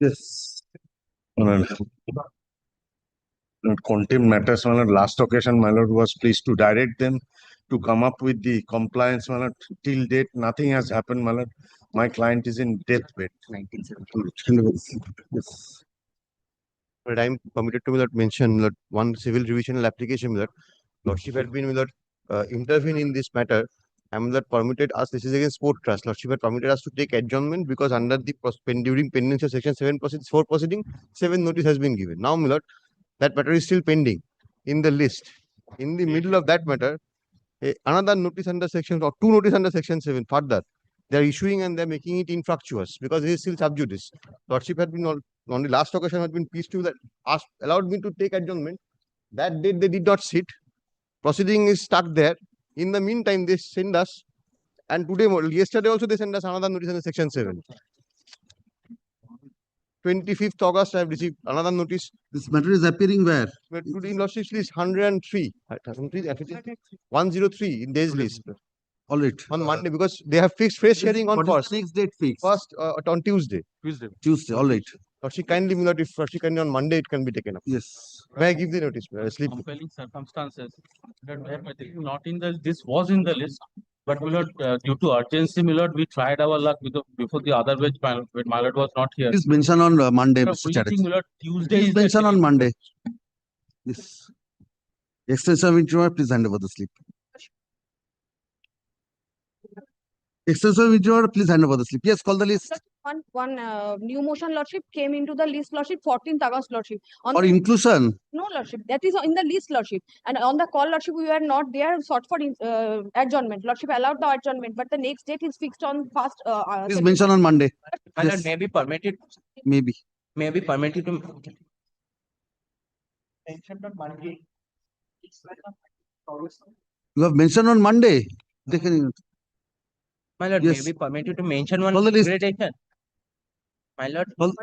Yes. Well, contempt matters, my lord. Last occasion, my lord was pleased to direct them to come up with the compliance, my lord. Till date, nothing has happened, my lord. My client is in deathbed. 1970. Yes. But I'm permitted to mention that one civil revisional application that Lordship had been intervene in this matter. And that permitted us, this is against sport trust. Lordship had permitted us to take adjournment because under the during pendency of section 7 proceedings, 4 proceeding, 7 notice has been given. Now, my lord, that matter is still pending in the list. In the middle of that matter, another notice under section or 2 notice under section 7 further they are issuing and they are making it infructuous because it is still sub judice. Lordship had been on the last occasion had been pleased to that allowed me to take adjournment. That date they did not sit. Proceeding is stuck there. In the meantime, they send us, and today, yesterday also they send us another notice under section 7. 25th August, I have received another notice. This matter is appearing where? But today in Lordship's list 103. 103 in days list. All right. On Monday, because they have fixed fresh hearing on first. Next date fixed. First on Tuesday. Tuesday. All right. She kindly, if she kindly on Monday, it can be taken up. Yes. May I give the notice? Sleep. Compelling circumstances that I think not in the this was in the list, but my lord, due to urgency, my lord, we tried our luck before the other which my lord was not here. Please mention on Monday, So, Mr. we think, Chatterjee. my lord, Tuesday Please is the mention on day. Monday. Yes. Extension of withdrawal, please hand over the slip. Extension of withdrawal, please hand over the slip. Yes, call the list. One new motion, Lordship, came into the list, Lordship, 14th August, Lordship. Or inclusion. No, Lordship, that is in the list, Lordship. And on the call, Lordship, we were not there, sought for adjournment. Lordship allowed the adjournment, but the next date is fixed on first. Please mention on Monday. My lord, Yes. may be permitted. Maybe. May be permitted to mention on Monday. You have mentioned on Monday. They can. My lord, Yes. may be permitted to mention one Call the list. gradation. My lord, Call-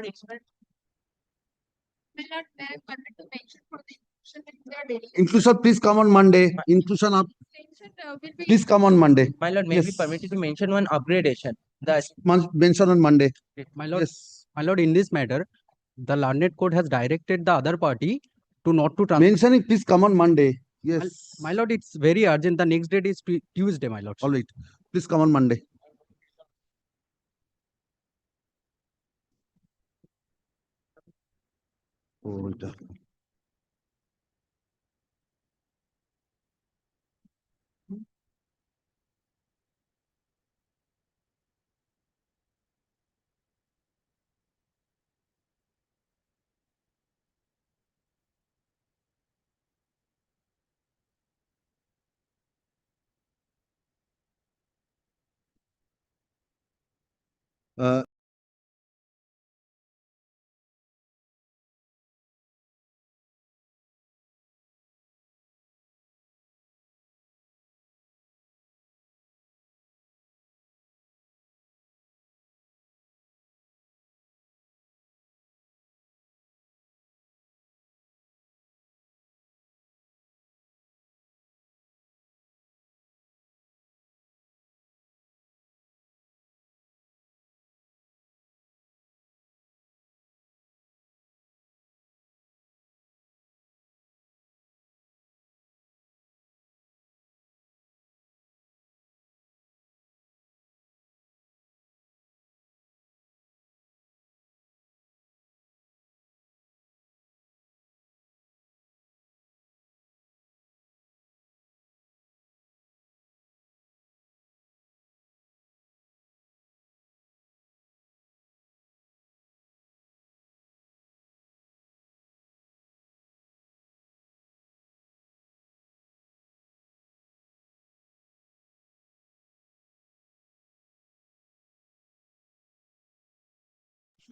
Inclusion, please come on Monday. Inclusion up. Please come on Monday. my lord, may be Yes. permitted to mention one upgradation. The Mention on Monday. My lord, Yes. my lord, in this matter, the learned court has directed the other party to not to transfer. Mentioning, please come on Monday. Yes. My lord, it's very urgent. The next date is Tuesday, my lord. All right. Please come on Monday. Oh,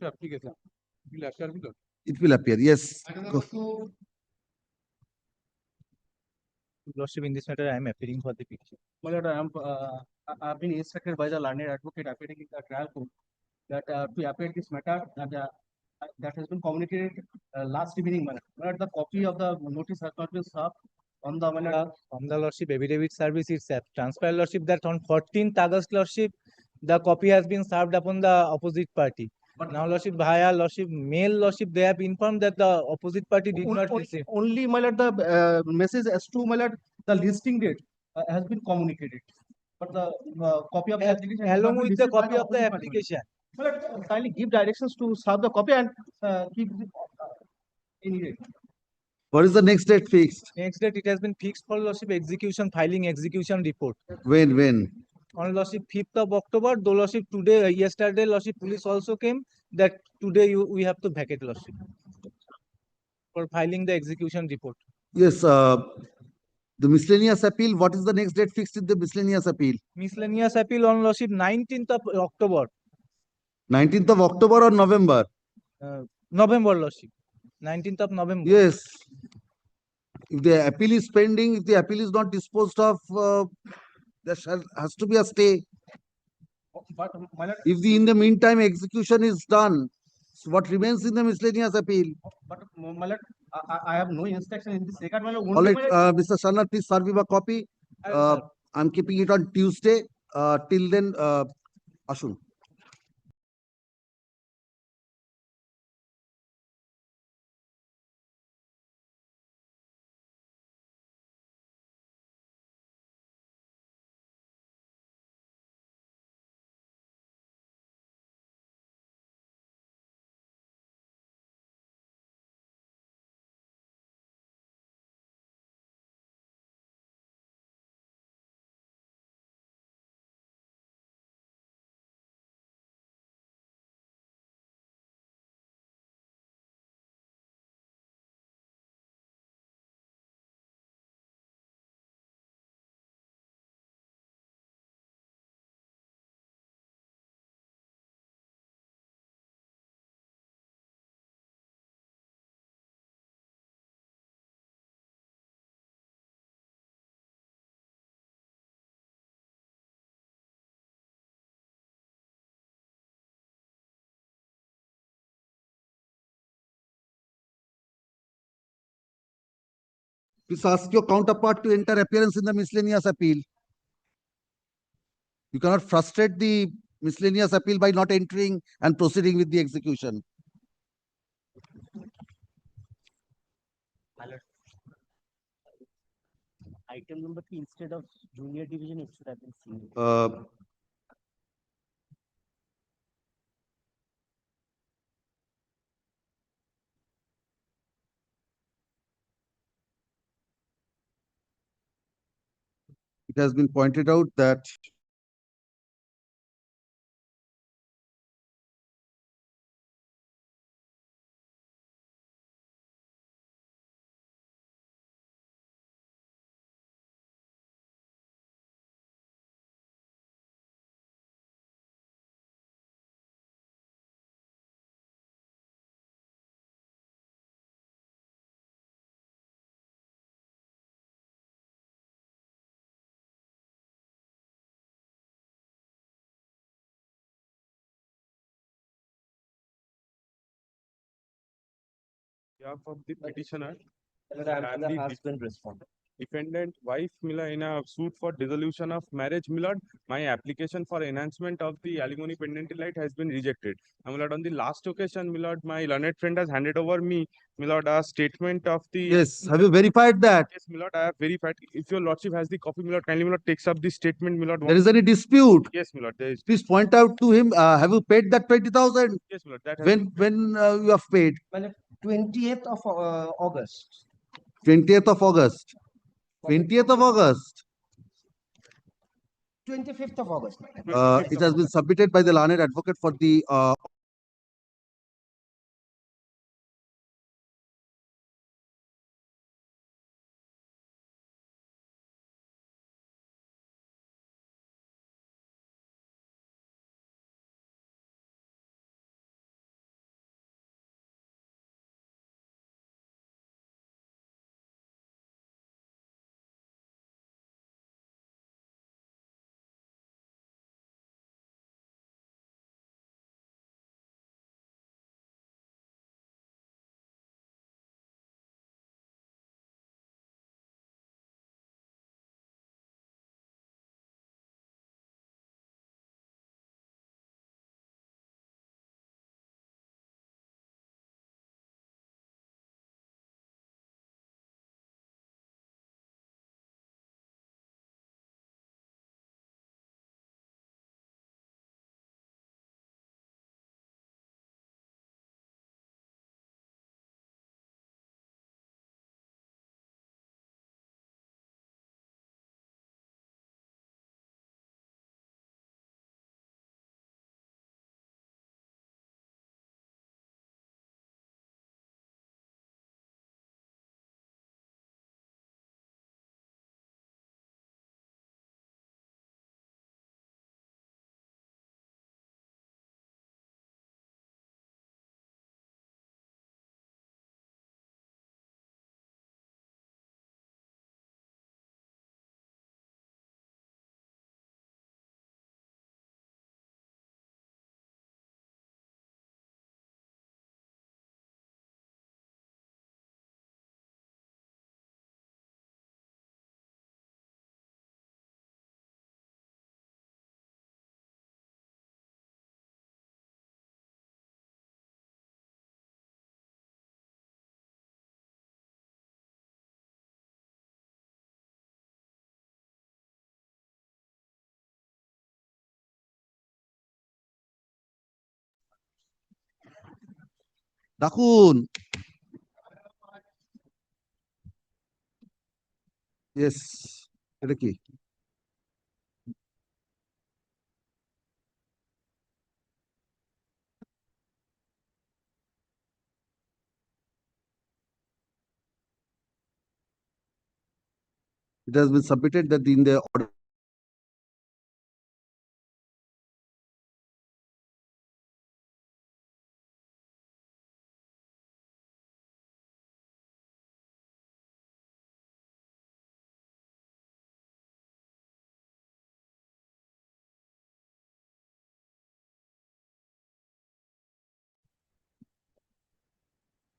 Application. it will appear. Yes. Go. Lordship, in this matter, I am appealing for the petition. My lord, I have been instructed by the learned advocate appearing in the trial court that to appear this matter that has been communicated last evening. My lord, the copy of the notice has not been served on the From the Lordship affidavit service itself. Transfer Lordship that on 14th August Lordship, the copy has been served upon the opposite party. But Now, Lordship, via Lordship, mail Lordship, they have informed that the opposite party did not receive. only, my lord, the message as to, my lord, the listing date has been communicated. But the copy of the application has not Along been with the received by copy of the opposite party. application. My lord, kindly give directions to serve the copy and keep it in date. What is the next date fixed? Next date, it has been fixed for Lordship execution, filing execution report. When? On Lordship 5th of October, though Lordship today, yesterday, Lordship police also came that today we have to vacate Lordship for filing the execution report. Yes, the miscellaneous appeal, what is the next date fixed in the miscellaneous appeal? Miscellaneous appeal on Lordship 19th of October, 19th of October or November? November Lordship, 19th of November. Yes. If the appeal is pending, if the appeal is not disposed of, there has to be a stay. But my lord, If in the meantime execution is done, so what remains in the miscellaneous appeal? but my lord, I have no instruction in this regard. My lord, All only, right, my lord, Mr. Sharma, please serve him a copy. I will serve. I'm keeping it on Tuesday. Till then, Ashun. Please ask your counterpart to enter appearance in the miscellaneous appeal. You cannot frustrate the miscellaneous appeal by not entering and proceeding with the execution. Item number 3, instead of junior division, it should have been senior. It has been pointed out that behalf of the petitioner, Answer has been responded. defendant wife Miller in a suit for dissolution of marriage, Millard, my application for enhancement of the alimony pendent right has been rejected. Millard, on the last occasion, Millard, my learned friend has handed over me, Millard, a statement of the. yes, have you verified that? Yes, Millard, I have verified. If your lordship has the copy, Millard, kindly Millard takes up the statement, Millard. There is any dispute? Yes, Millard, there is. Please point out to him, have you paid that 20,000? Yes, Millard, that has When you have paid? 20th of August. 20th of August. 20th of August. 25th of August. It has been submitted by the learned advocate for the ডাকুন। Yes, এটা কি? It has been submitted that in the order.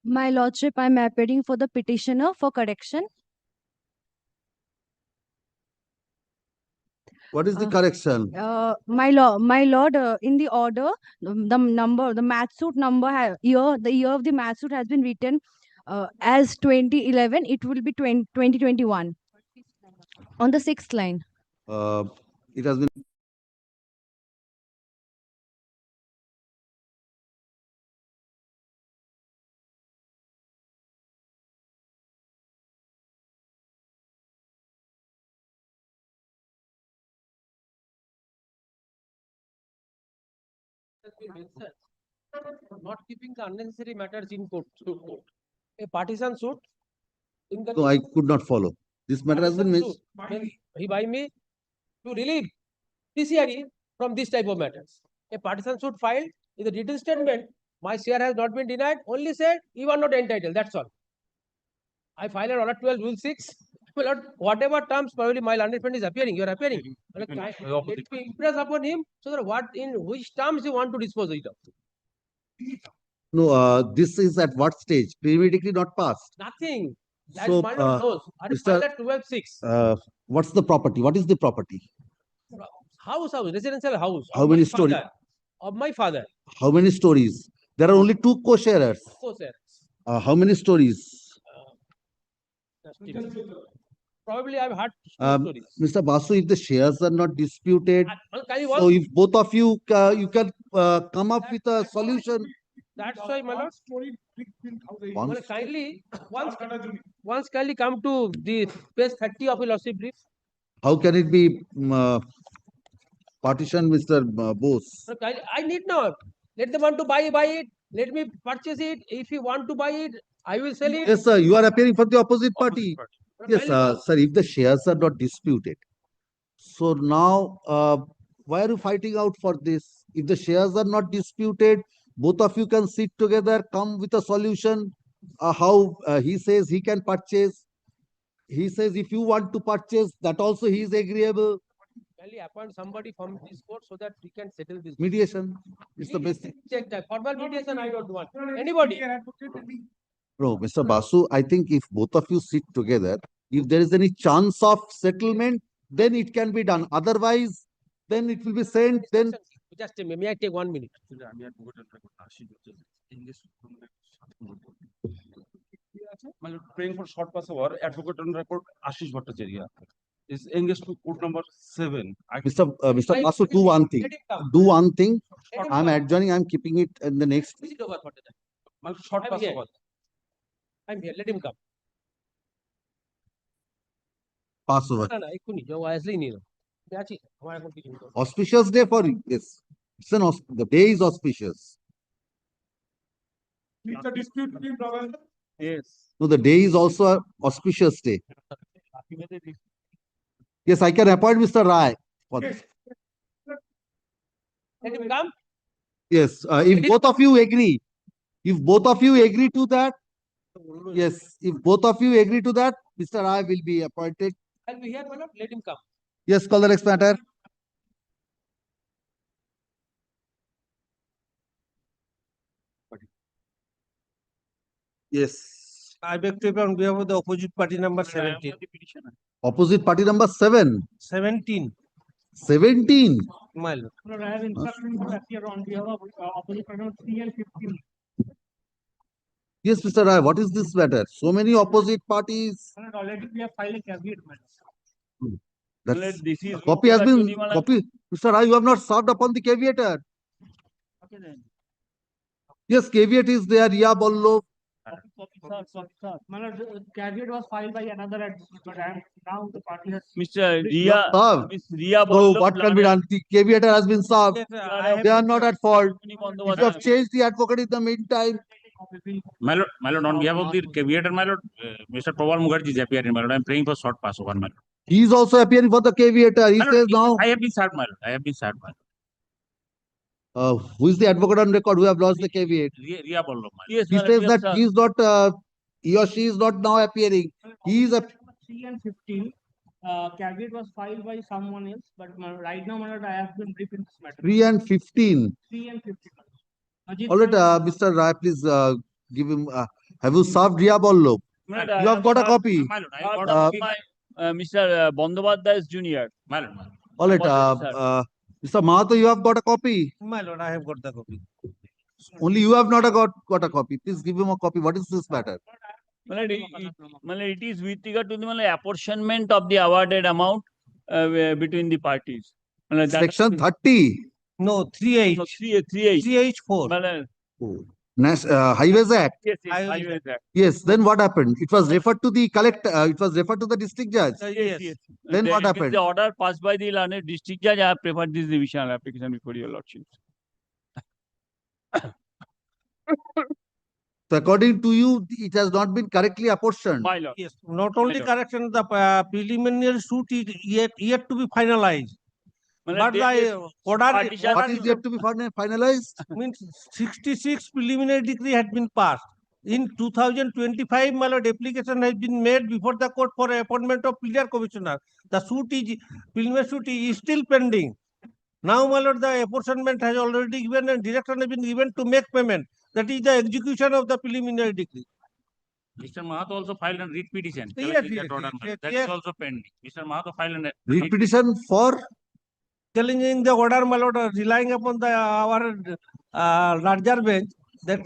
My lordship, I'm appearing for the petitioner for correction. What is the Uh, correction? my lord, in the order, the number, the match suit number, the year of the match suit has been written as 2011. It will be 2021 on the 6th line. It has been. Not keeping the unnecessary matters in court. A partisan suit in the No, I could not follow. This matter has been partisan missed. suit means he by me to relieve PCRE from this type of matters. A partisan suit filed in the written statement, my share has not been denied, only said you are not entitled. That's all. I filed an order 12 rule 6. Well, whatever terms probably my learned friend is appearing, you are appearing. Let me impress upon him so that what in which terms you want to dispose it of. No, this is at what stage? Preliminary decree not passed. Nothing. That So, my lord knows. I Mr. filed at 12-6. What's the property? What is the property? House, residential house. How of my many story? father, Of my father. How many stories? There are only two co-sharers. Co-sharers. How many stories? Probably I've heard stories. Mr. Basu, if the shares are not disputed, Can you so if both of you, you can come up with a solution. That's why, my lord. Once- Well, kindly, once kindly come to the page 30 of your lordship brief. How can it be partition, Mr. Bose? So I need not. Let them want to buy it. Let me purchase it. If you want to buy it, I will sell it. Yes, sir. You are appearing for the opposite party. Yes, Kindly come. sir. If the shares are not disputed, so now why are you fighting out for this? If the shares are not disputed, both of you can sit together, come with a solution. How he says he can purchase. He says if you want to purchase, that also he is agreeable. Kindly appoint somebody from this court so that we can settle this. Mediation is the best thing. Check that. Formal mediation, I don't want. Anybody. Bro, Mr. Basu, I think if both of you sit together, if there is any chance of settlement, then it can be done. Otherwise, then it will be sent. Then Just may I take 1 minute? Praying for short pass over, advocate on record Ashish Bhattacharya is engaged to court number 7. Mr. Basu, do one thing. Do one thing. I'm adjourning. I'm keeping it in the next. Visit over for the time. Short I'm pass here. over. I'm here. Let him come. Pass over. না, এক্ষুনি wisely নিয়ে নাও। আমি আছি, আমার এখন কিছু নেই। Auspicious day for you. Yes. The day is auspicious. It's a dispute between brothers. Yes. No, the day is also an auspicious day. Yes, I can appoint Mr. Rai for this. Let him come. Yes, if both of you agree, to that, yes, if both of you agree to that, Mr. Rai will be appointed. I'll be here, my lord. Let him come. Yes, call the next matter. Yes. I beg to appear on behalf of the opposite party number 17. Opposite party number 7. 17. 17. My lord. I have instructed to appear on behalf of opposite party number 3 and 15. Yes, Mr. Rai, what is this matter? So many opposite parties. Already we have filed a caveat matter. That's, This is copy has been, copy. Mr. Rai, you have not served upon the caveator. Okay then. Yes, caveat is there, Ria Bollo. My lord, the caveat was filed by another advocate, but now the party has. Mr. You have served. Miss Ria So Bollop, what can be done? The caveat has been served. Yes, They are not at fault. If you have Lord, changed the advocate in the meantime, My lord, on behalf of the caveator, my lord, Mr. Prabal Mukherjee is appearing, my lord. I am praying for short pass over, my lord. he is also appearing for the caveator. He My lord, says now, I have been served, my lord. I have been served, my who is the advocate on record who have lost the caveat? lord. Ria Bollop, my lord. yes, He my lord, says we have that he is not, he or she is not now appearing. He is a 3 and 15. Caveat was filed by someone else, but right now, my lord, I have been briefed in this matter. 3 and 15. 3 and 15. Ajit, All right, Mr. Rai, please give him. Have you served Ria Bollo? My lord, You I have got a served- copy. My lord, I not have got a of copy. my Mr. Bandyopadhyay's junior. My lord, my lord. All right, Already served. Mr. Mahato, you have got a copy. my lord, I have got the copy. Only you have not got a copy. Please give him a copy. What is this matter? My lord, it is with regard to the apportionment of the awarded amount between the parties. My lord, that has Section been- 30. No, 3H. No, 3H. 3H4. My lord, Highways Act. yes, yes, I- Highways Act. Yes. Then what happened? It was referred to the collector. It was referred to the district judge. Yes, yes. Then what It is happened? the order passed by the learned district judge. I have preferred this divisional application before your lordship. So according to you, it has not been correctly apportioned. My lord. Yes, not only lord. correction, the preliminary suit is yet to be finalized. My But lord, there is the order, partition- What is yet to be finalized? means 66 preliminary decree had been passed. In 2025, my lord, application has been made before the court for appointment of clear commissioner. The preliminary suit is still pending. Now, my lord, the apportionment has already given and direction has been given to make payment. That is the execution of the preliminary decree. Mr. Mahato also filed a writ petition. Yes, challenging yes, that order, yes, my lord. yes, That yes. is also pending. Mr. Mahato filed a Writ petition for Challenging the order, my lord, relying upon our larger bench that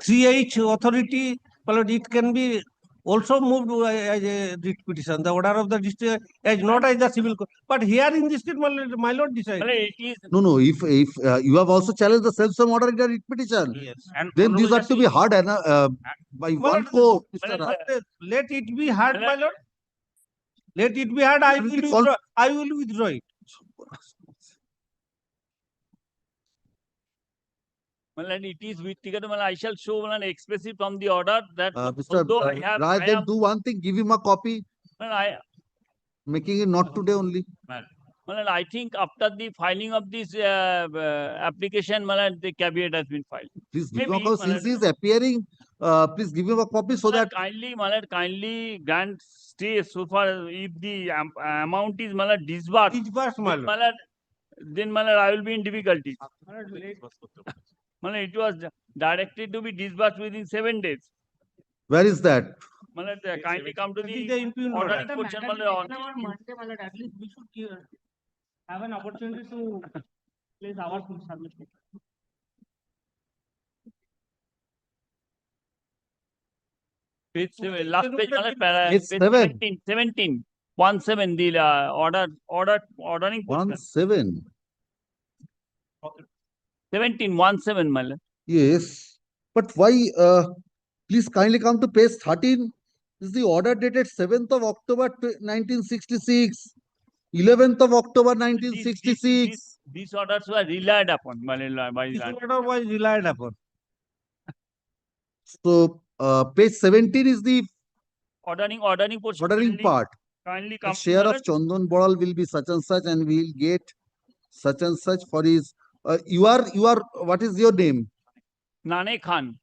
3H authority, my lord, it can be also moved as a writ petition. The order of the district as not as the civil court. But here in this state, my lord My decided. lord, it is no. If you have also challenged the self-same order in the writ petition, Yes. and then these Honorable are to be Justice- heard by My one lord, court. my Mr. lord, Rai. Let it be heard, My my lord. lord. Let it be heard. I Will will be called- withdraw. I will withdraw it. my lord, it is with regard to, my lord, I shall show, my lord, explicit from the order that Mr. although I have, Rai, I then am, do one thing. Give him a copy, my lord, making it not today only. my lord, I think after the filing of this application, my lord, the caveat has been filed. Please give him a Maybe, copy. my Since lord. he is appearing, please give him a copy so My lord, that kindly grant stay so far as if the amount is, my lord, disbursed, Disburse, my then, lord. my lord, my lord, I will be in difficulties. My lord, My lord, it was directed to be disbursed within 7 days. where is that? My lord, kindly come to That is the the impugned order. ordering portion, my lord, on Monday, my lord, at least we should have an opportunity to place our submission. page 7, last page, my lord, Page page 7. 17, 17, the ordering portion. 1-7. 17, my lord. Yes. But why? Please kindly come to page 13. This is the order dated 7th of October 1966. 11th of October 1966. These orders were relied upon by the This land. order was relied upon. So, page 17 is the Ordering portion. ordering part. Kindly The come. share of Chandan Boral will be such and such, and we will get such and such for his. You are. What is your name? Nane Khan.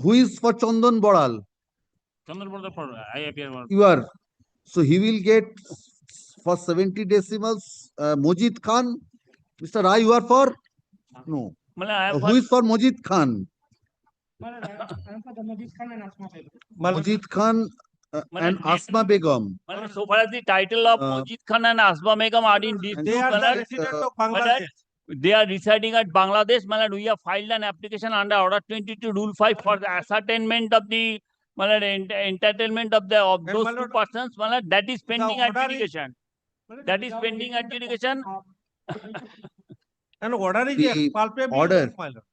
Who is for Chandan Boral? Chandrapur, I appear. You are. So he will get for 70 decimals. Mojid Khan. Mr. Rai, you are for? No. My lord, I have Who is for Mojid Khan? My lord, I am for the Majid Khan and Asma Begum. Mojid Khan and Asma Begum. my lord, so far as the title of Mojid Khan and Asma Begum are in and dispute, They are my the lord, resident of my lord, Bangladesh. they are residing at Bangladesh. My lord, we have filed an application under Order 22 Rule 5 for the ascertainment of the my lord, entitlement of And those my two lord, persons. My lord, that is pending order is- adjudication. That is pending adjudication. And order is The palpably, order. my lord.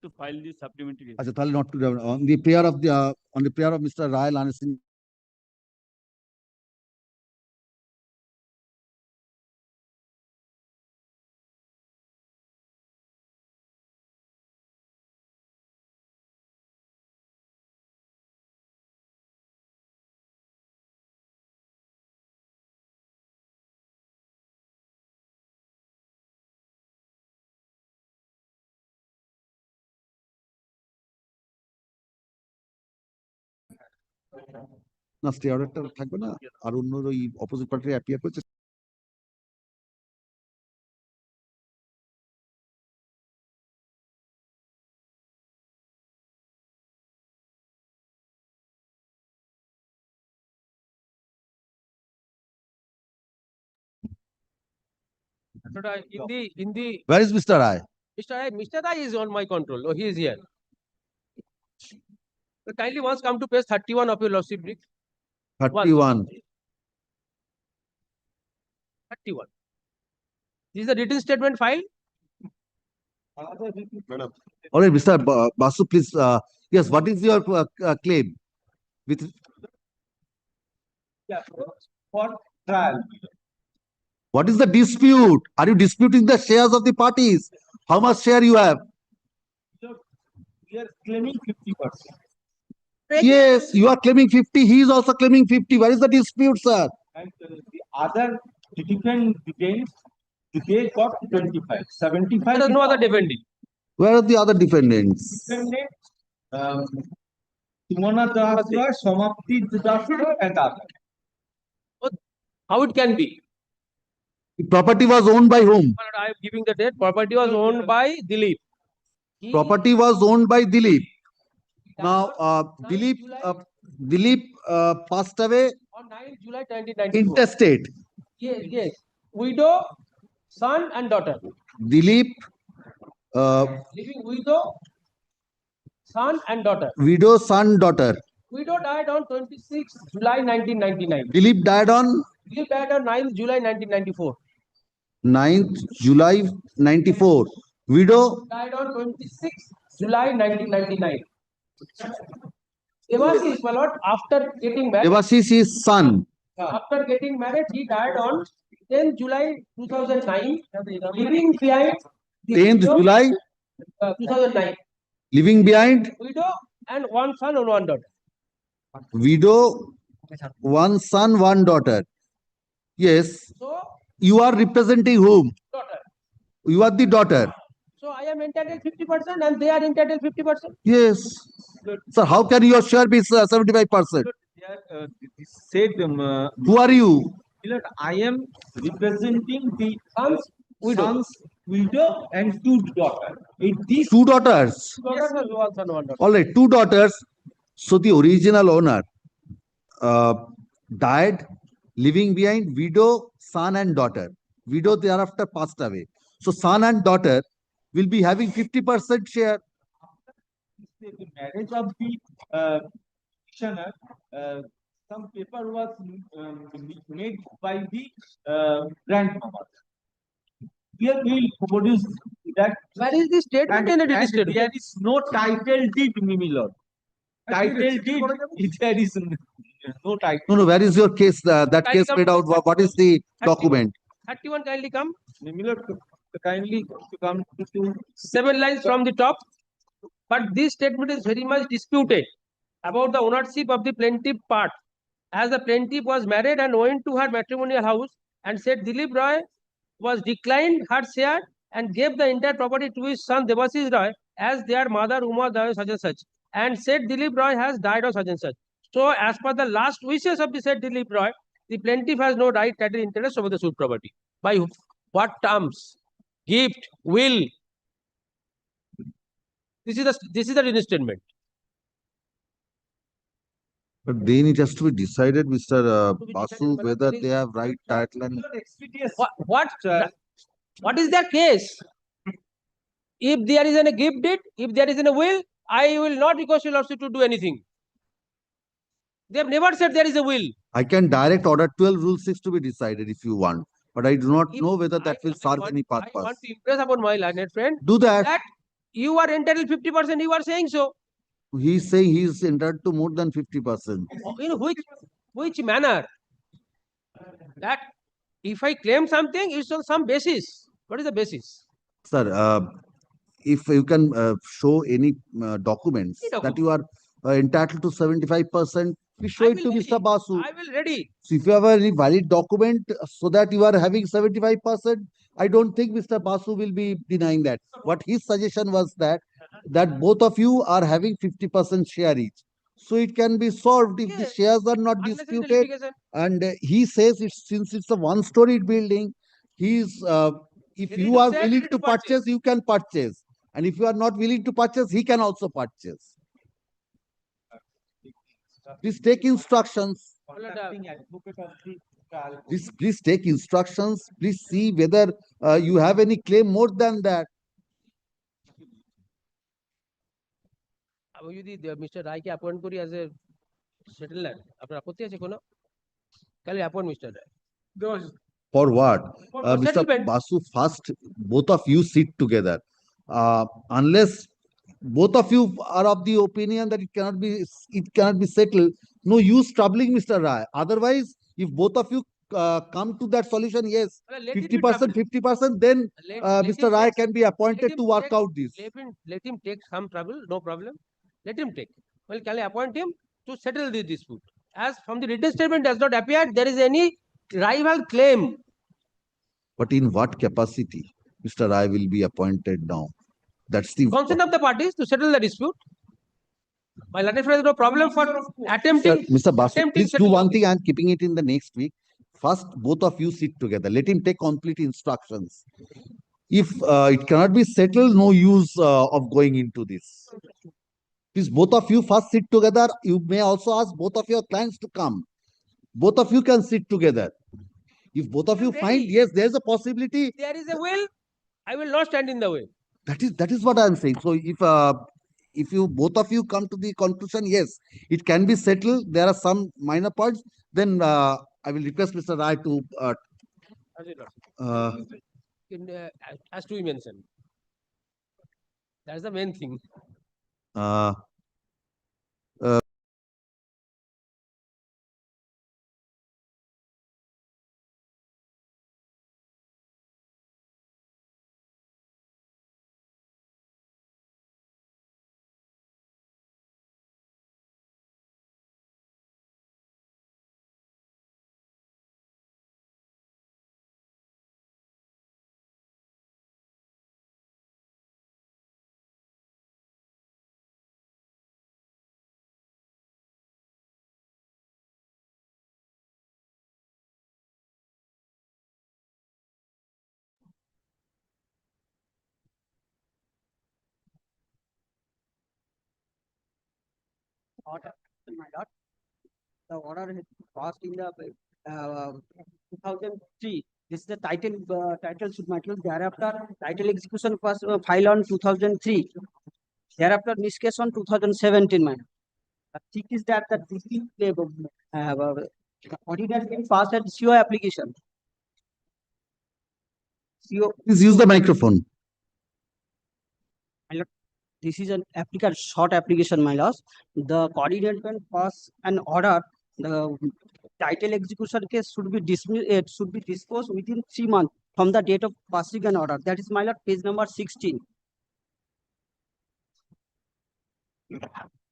To file the supplementary. আচ্ছা তাহলে not to on the prayer of Mr. Rai Lanesin. না stay অর্ডারটা থাকবে না আর অন্য ওই opposite party appear করছে In the Where is Mr. Rai? Mr. Rai is on my control. Oh, he is here. So kindly once come to page 31 of your lordship brief. 31. 31. This is the written statement file. All right, Mr. Basu, please. Yes, what is your claim? With For trial. what is the dispute? Are you disputing the shares of the parties? How much share you have? So we are claiming 50%. Yes, you are claiming 50. He is also claiming 50. Where is the dispute, sir? And the other defendant they got 25. 75. There is no other defendant. Where are the other defendants? Defendant, Timona Dasra, Samapti Dasra, and others. How it can be? The property was owned by whom? I am giving the date. Property was owned by Dilip. Property was owned by Dilip. Now, Dilip passed away On 9 July 1994. intestate. Yes, yes. Widow, son and daughter. Dilip, Living widow, son and daughter. widow, son, daughter. Widow died on 26 July 1999. Dilip died on Dilip died on 9 July 1994. 9th July 94. Widow, Died on 26 July 1999. Devashish, my lord, after getting married, Devashish is son. after getting married, he died on 10 July 2009, leaving behind the 10th widow, July, 2009. leaving behind Widow and one son and one daughter. widow, one son, one daughter. Yes, So, you are representing whom? daughter. You are the daughter. So, So I am entitled 50% and they are entitled 50%. Yes. Sir, how can your share be 75%? Said, Who are you? Milord, I am representing the Widow. sons, widow, and two daughters. These Two daughters. Daughters are one son, one daughter. All right, two daughters. So the original owner died, leaving behind widow, son, and daughter. Widow thereafter passed away. So son and daughter will be having 50% share. the marriage of the petitioner, some paper was made by the grandmother. Here we will produce that. Where is the statement in the And registered? there is no title deed, Milord. Title deed, there is no title. No, where is your case? That Kindly case come made to out. What is the 31. document? 31 kindly come. Milord, kindly to come to 7 lines from the top. But this statement is very much disputed about the ownership of the plaintiff part. As the plaintiff was married and went to her matrimonial house and said Dilip Roy was declined her share and gave the entire property to his son Devashish Roy as their mother Uma died such and such, and said Dilip Roy has died of such and such. So as per the last wishes of the said Dilip Roy, the plaintiff has no right title interest over the suit property. By what terms? Gift, will. This is the reinstatement. But then it has to be decided, Mr. To be Basu, decided by the whether police. they have right title and What is their case? If there is a gift deed, if there is a will, I will not request your lordship to do anything. They have never said there is a will. I can direct order 12 rule 6 to be decided if you want. But I do not If know whether that will serve any I purpose. want to impress upon my learned friend Do that. that you are entitled 50%. You are saying so. He is saying he is entitled to more than 50%. In which manner? That if I claim something, it's on some basis. What is the basis? Sir, if you can show any documents that you are entitled to 75%, please show it to Mr. Basu. I will ready. So if you have any valid document so that you are having 75%, I don't think Mr. Basu will be denying that. What his suggestion was that both of you are having 50% share each. So it can be solved if the Yes. shares are not Unnecessary disputed. litigation. And he says since it's a one-story building, he's if Ready you to are sell, willing ready to to purchase. purchase, you can purchase. And if you are not willing to purchase, he can also purchase. Please take instructions. Please take instructions. Please see whether you have any claim more than that. আমি যদি mister রায়কে appoint করি as a settler, আপনার আপত্তি আছে কোনো? তাহলে appoint mister Roy. For what? For Mr. settlement. Basu, first, both of you sit together. Unless both of you are of the opinion that it cannot be settled, no use troubling Mr. Rai. Otherwise, if both of you come to that solution, yes, Well, let it be 50%, 50%, then let Mr. him Rai take can be appointed to work out this. Let him take some trouble, no problem. Let him take. Well, can I appoint him to settle this dispute? As from the written statement does not appear there is any rival claim. But in what capacity Mr. Rai will be appointed now? That's the Consent of the parties to settle the dispute. My learned friend has no problem for attempting. Sir, Mr. Basu, attempting please do settlement. one thing. I'm keeping it in the next week. First, both of you sit together. Let him take complete instructions. If it cannot be settled, no use of going into this. Please, both of you first sit together. You may also ask both of your clients to come. Both of you can sit together. If both of you find, yes, there's a possibility. If there is a will, I will not stand in the way. That is what I'm saying. So if you both of you come to the conclusion, yes, it can be settled. There are some minor points. Then I will request Mr. Rai to As to we mentioned. That's the main thing. Order, my lord. The order has passed in the 2003. This is the title suit matter. Thereafter, title execution was filed on 2003. Thereafter, this case on 2017, my lord. The thing is that this is audit has been passed at CO application. CO, Please use the microphone. my lord, this is an applicant short application, my lord. The coordinator can pass an order. The title execution case should be dismissed. It should be disposed within 3 months from the date of passing an order. That is, my lord, page number 16.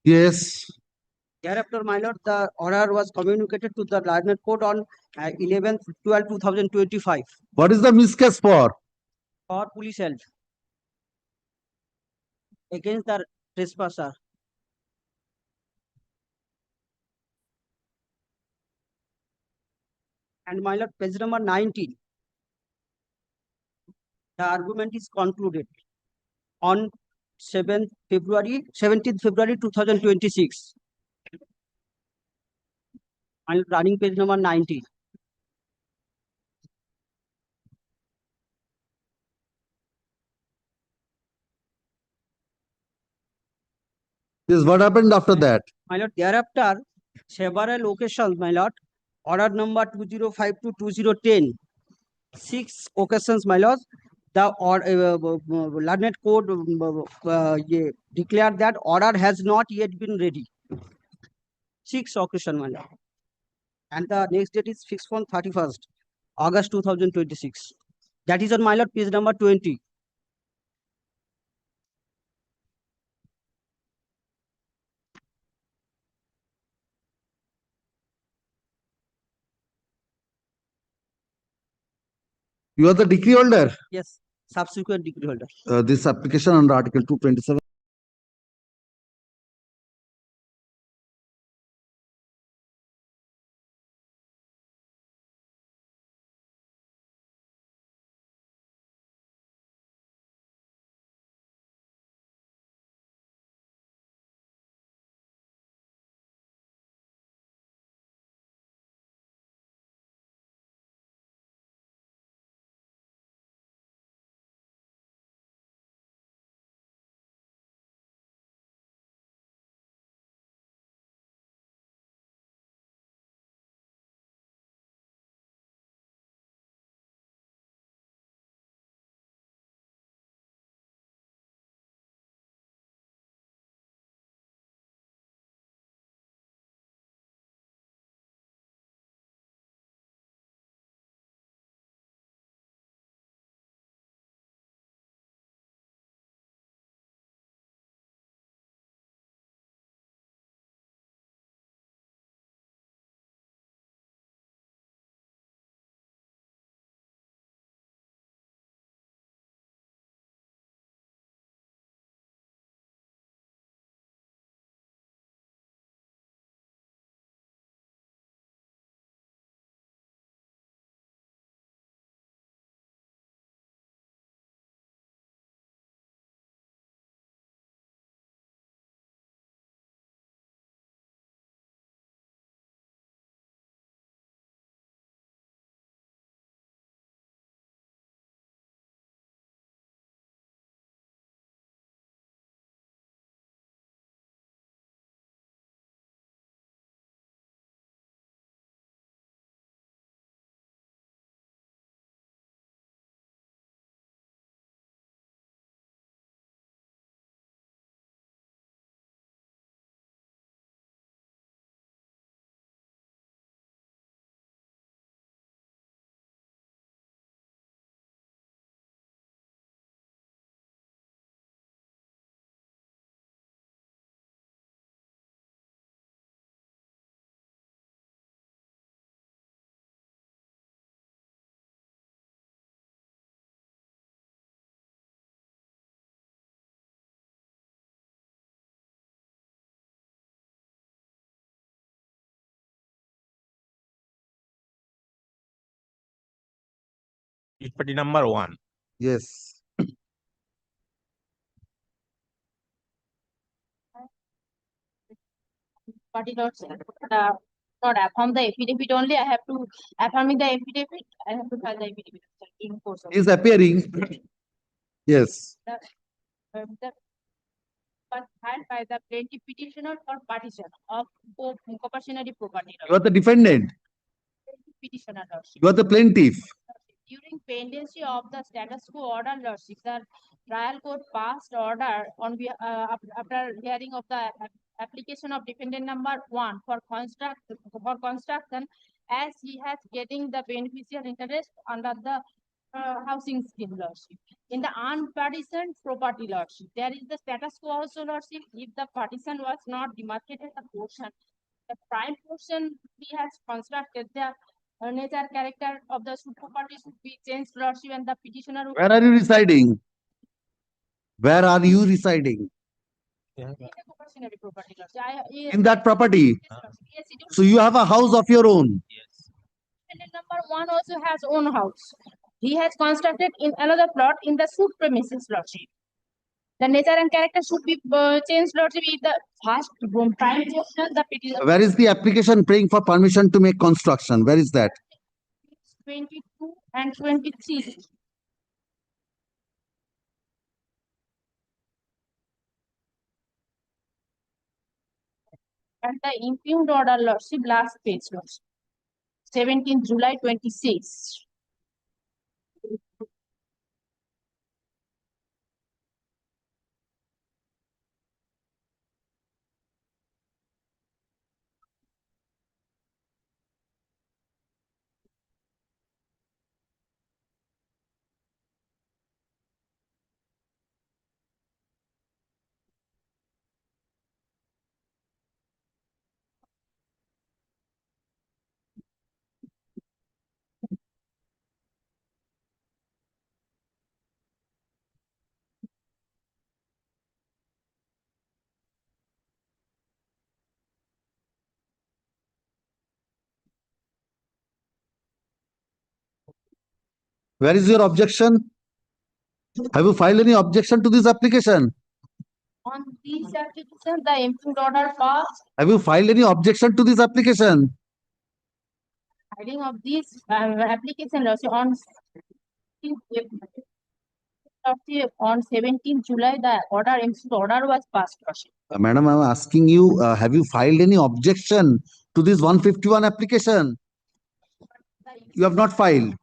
Yes. Thereafter, my lord, the order was communicated to the Learned Court on 11/12/2025 What is the miscase for? for police help against the trespasser. And my lord, page number 19. The argument is concluded on 17th February 2026. I'm running page number 19. Yes, what happened after that? My lord, thereafter, several occasions, my lord, order number 2052-2010, 6 occasions, my lord, the Learned Court declared that order has not yet been ready. 6 occasions, my lord. And the next date is fixed on 31st August 2026. That is on, my lord, page number 20. You are the decree holder. Yes, subsequent decree holder. This application under Article 227. Party number 1. Yes. Party lordship, not affirm the affidavit only. I have to affirming the affidavit. I have to file the affidavit in course of Is appearing. Yes. the but filed by the plaintiff petitioner or partition of compulsory property. You are the defendant. Petitioner lordship. You are the plaintiff. During pendency of the status quo order lordship, the trial court passed order on after hearing of the application of defendant number 1 for construction as he has getting the beneficial interest under the housing scheme lordship. In the unpartitioned property lordship, there is the status quo also lordship. If the partition was not demarcated the portion, the prime portion he has constructed, the nature character of the suit property should be changed lordship, and the petitioner Where are you residing? Where are you residing? compulsory property lordship. In that property. Yes, So you have a house of your own. defendant number 1 also has own house. He has constructed in another plot in the suit premises lordship. The nature and character should be changed lordship if the first prime portion the petitioner Where is the application praying for permission to make construction? Where is that? 22 and 23. And the impugned order lordship last page lordship. 17 July 26. Where is your objection? Have you filed any objection to this application? On these applications, the impugned order passed. Have you filed any objection to this application? Filing of these application lordship on 17 July, the impugned order was passed lordship. Madam, I'm asking you, have you filed any objection to this 151 application? You have not filed.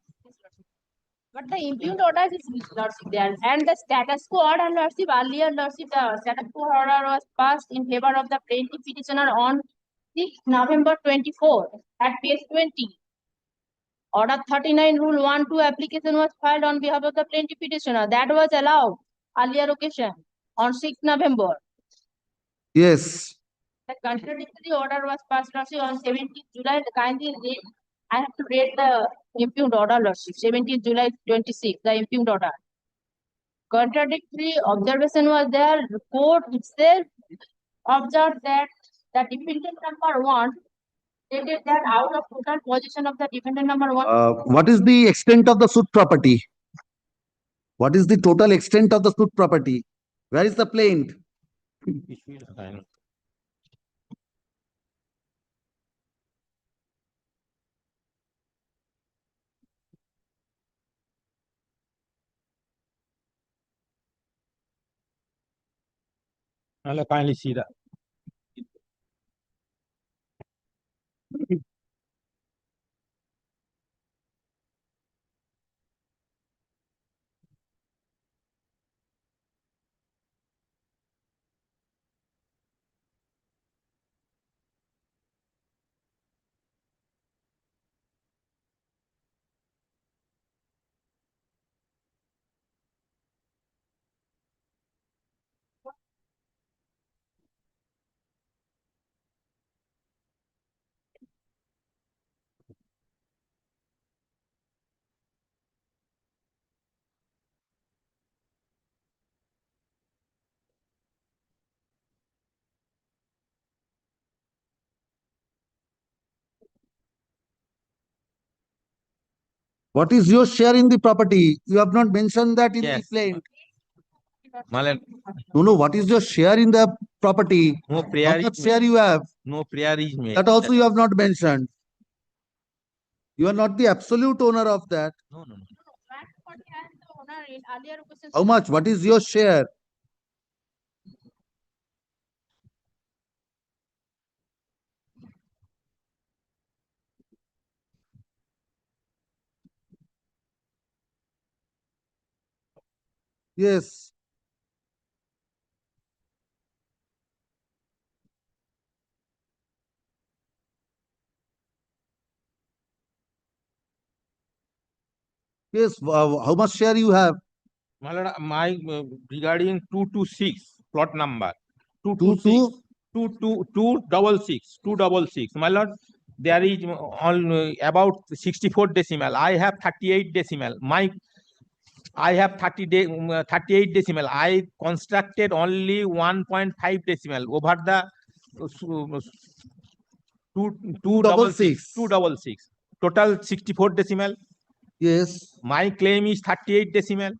But the impugned order is lordship there, and the status quo order lordship earlier lordship, the status quo order was passed in favor of the plaintiff petitioner on 6 November 24 at page 20. Order 39 Rule 1-2 application was filed on behalf of the plaintiff petitioner. That was allowed earlier occasion on 6 November. Yes. The contradictory order was passed lordship on 17 July. The kindly read. I have to read the impugned order lordship. 17 July 26, the impugned order. Contradictory observation was there. The court itself observed that the defendant number 1 stated that out of total possession of the defendant number 1. What is the extent of the suit property? What is the total extent of the suit property? Where is the plaint? I'll kindly see that. What is your share in the property? You have not mentioned that in the Yes. plaint. Malan. No, what is your share in the property? No How prayer much is share made. you have? No prayer is made. That also you have not mentioned. You are not the absolute owner of that. No, no, no. Grant party and the owner in earlier questions. How much? What is your share? Yes. Yes. How much share you have? My lord, my regarding 226 plot number Two 226 two. 266 my lord, there is on about 64 decimal. I have 38 decimal. I have 38 decimal. I constructed only 1.5 decimal over the Double six. 266. Total 64 decimal. Yes. My claim is 38 decimal.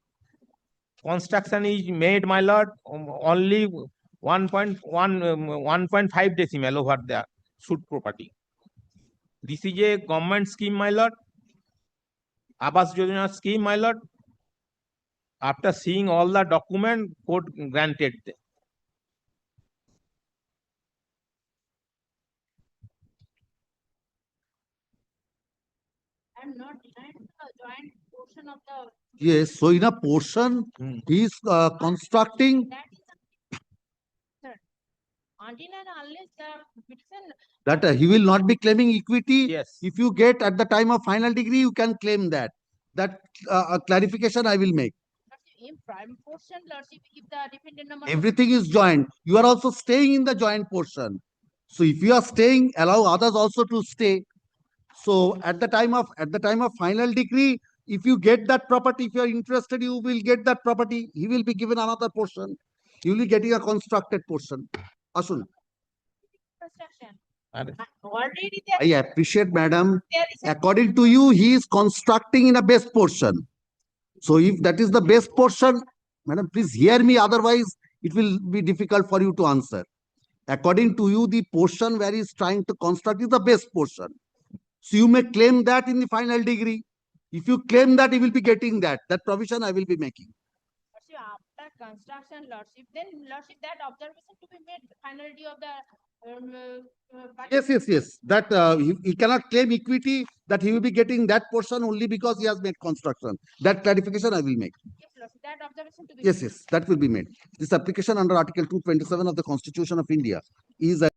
Construction is made, my lord, only 1.5 decimal over the suit property. This is a government scheme, my lord. Abbas Yojana scheme, my lord. After seeing all the document, court granted. I'm not denying the joint portion of the. Yes. So in a portion, he is constructing. That is sir, until and unless the petition. That he will not be claiming equity. Yes. If you get at the time of final degree, you can claim that. That clarification I will make. In prime portion, lordship, if the defendant number. Everything is joint. You are also staying in the joint portion. So if you are staying, allow others also to stay. So at the time of final decree, if you get that property, if you are interested, you will get that property. He will be given another portion. You will be getting a constructed portion. Asun. Construction. And Already I there. appreciate, madam. There is a. According to you, he is constructing in a base portion. So if that is the base portion, madam, please hear me. Otherwise, it will be difficult for you to answer. According to you, the portion where he is trying to construct is the base portion. So you may claim that in the final degree. If you claim that, you will be getting that. That provision I will be making. Lordship, after construction, lordship, then lordship, that observation to be made, the finality of the. Yes. That he cannot claim equity that he will be getting that portion only because he has made construction. That clarification I will make. Yes, lordship, that observation to be. Yes, that will be made. This application under Article 227 of the Constitution of India is a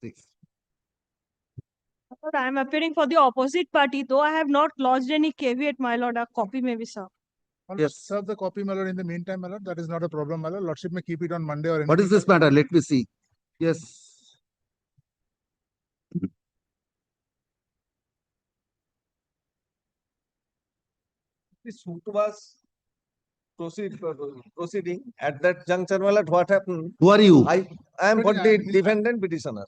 Six. Lord, I am appearing for the opposite party, though I have not lodged any caveat, my lord. A copy may be served. Yes. Serve the copy, my lord, in the meantime, my lord. That is not a problem, my lord. Lordship may keep it on Monday or What is anything, this matter? Let me see. Yes. The suit was proceeding. At that juncture, my lord, what happened? Who are you? I am for the defendant petitioner.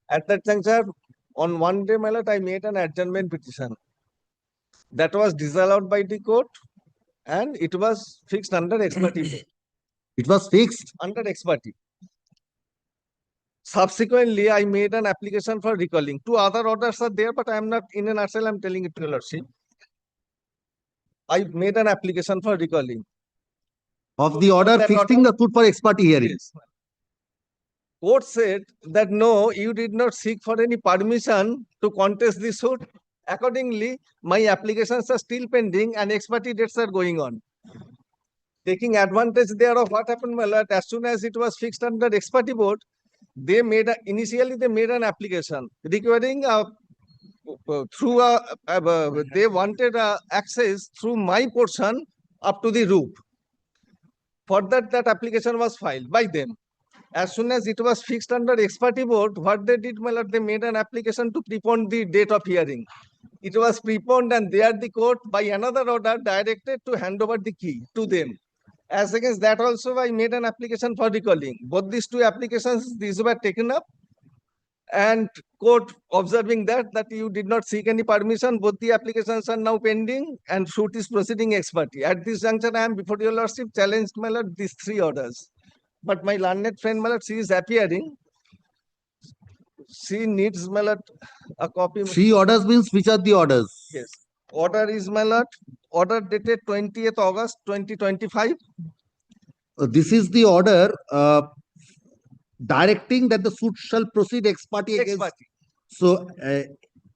At that juncture, on one day, my lord, I made an adjournment petition. That was disallowed by the court and it was fixed under expertise. It was fixed. Under expertise. Subsequently, I made an application for recalling. Two other orders are there, but I am not in a nutshell. I am telling it to your lordship. I made an application for recalling. Of the order fixing the suit for ex parte hearing. Yes. Court said that no, you did not seek for any permission to contest the suit. Accordingly, my applications are still pending and ex parte dates are going on. Taking advantage thereof, what happened, my lord, as soon as it was fixed under ex parte board, they made initially they made an application requiring they wanted access through my portion up to the roof. For that application was filed by them. As soon as it was fixed under ex parte board, what they did, my lord, they made an application to prepone the date of hearing. It was preponed and there the court by another order directed to hand over the key to them. As against that also, I made an application for recalling. Both these two applications, these were taken up and court observing that you did not seek any permission, both the applications are now pending and suit is proceeding ex parte. At this juncture, I am before your lordship challenged, my lord, these three orders. But my learned friend, my lord, she is appearing. She needs, my lord, a copy. Three orders means which are the orders? Yes. Order is, my lord, order dated 20th August 2025. This is the order directing that the suit shall proceed ex parte against. So,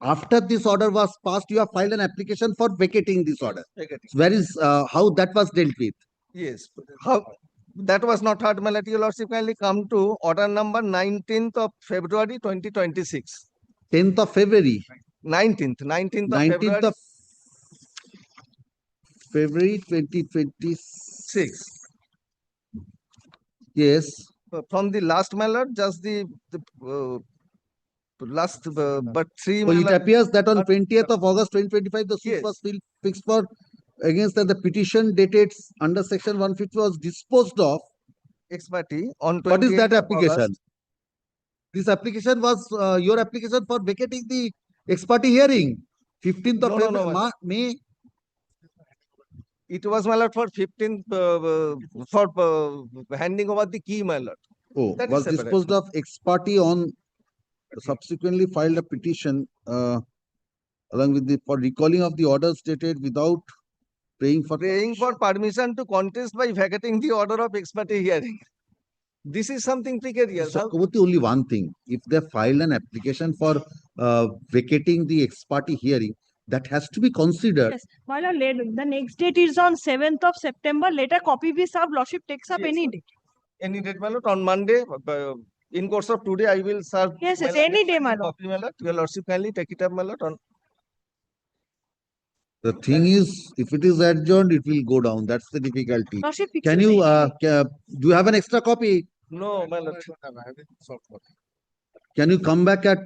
after this order was passed, you have filed an application for vacating this order. Vacating. Where is how that was dealt with? Yes. How that was not heard, my lord, your lordship kindly come to order number 19th of February 2026. 10th of February. 19th of February 2026. Yes. From the last, my lord, just the last but three. So it appears that on 20th of August 2025, the suit was fixed for against the petition dated under section 150 was disposed of. Ex parte on 20th. What is that application? August. This application was your application for vacating the ex parte hearing. 15th of February, May. It was, my lord, for 15th for handing over the key, my lord. Oh, that was disposed of ex parte on subsequently filed a petition along with the for recalling of the orders stated without praying for permission to contest by vacating the order of ex parte hearing. This is something precarious. Only one thing. If they filed an application for vacating the ex parte hearing, that has to be considered. Yes, my lord, the next date is on 7th of September. Later copy be served. Lordship takes up any date. Any date, my lord, on Monday. In course of today, I will serve. Yes, any day, my lord. Copy, my lord. Your lordship kindly take it up, my lord. The thing is, if it is adjourned, it will go down. That's the difficulty. Lordship, Can you, do you have an extra copy? No, my lord. Can you come back at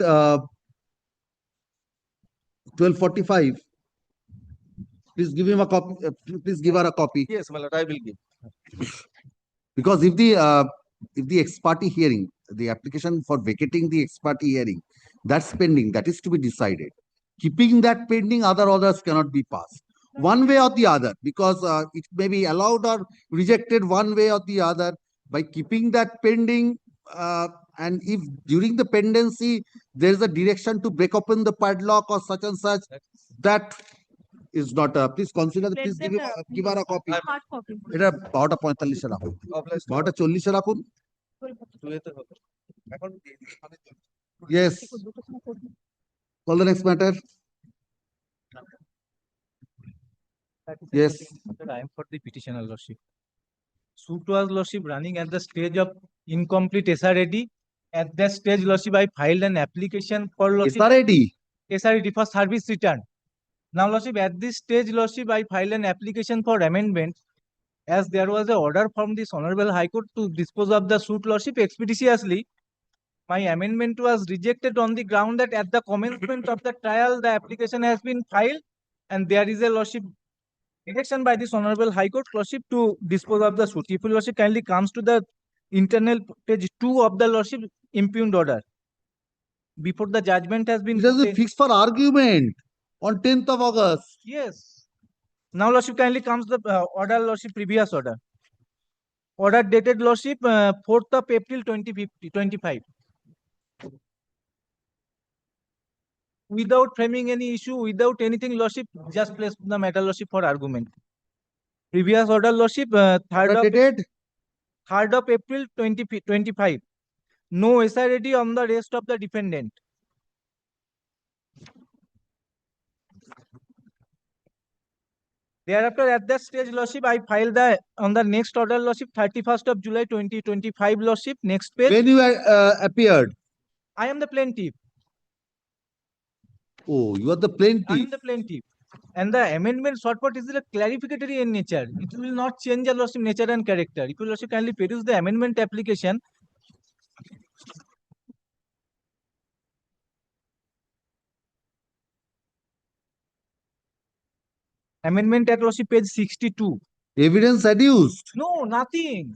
12:45? Please give him a copy. Please give her a copy. Yes, my lord, I will give. Because if the ex parte hearing, the application for vacating the ex parte hearing, that's pending, that is to be decided. Keeping that pending, other orders cannot be passed. One way or the other, because it may be allowed or rejected one way or the other. By keeping that pending, and if during the pendency there is a direction to break open the padlock or such and such, that is not. Please consider. Please give her a copy. Hard copy. এটা 12:45 রাখুন 12:40 রাখুন Yes. Call the next matter. Yes. I am for the petitioner, lordship. Suit was, lordship, running at the stage of incomplete SRAD At that stage, Lordship, I filed an application for Lordship. SRAD. SRD for service return. Now, Lordship, at this stage, Lordship, I filed an application for amendment as there was an order from this Honorable High Court to dispose of the suit, Lordship, expeditiously. My amendment was rejected on the ground that at the commencement of the trial, the application has been filed and there is a, Lordship, direction by this Honorable High Court, Lordship, to dispose of the suit. If Lordship kindly comes to the internal page 2 of the Lordship impugned order. Before the judgment has been It has put been in- fixed for argument on 10th of August. Yes. Now, Lordship, kindly comes the order, Lordship, previous order. Order dated, Lordship, 4th of April 2025. Without framing any issue, without anything, Lordship, just place the matter, Lordship, for argument. Previous order, Lordship, 3rd of April 2025. No SRD on the rest of the defendant. Thereafter, at that stage, Lordship, I filed on the next order, Lordship, 31st of July 2025, Lordship. Next page. When you appeared? I am the plaintiff. Oh, you are the plaintiff. I am the plaintiff. And the amendment sought for is clarificatory in nature. It will not change the Lordship nature and character. If you Lordship kindly peruse the amendment application. Amendment at Lordship page 62. Evidence adduced. No, nothing.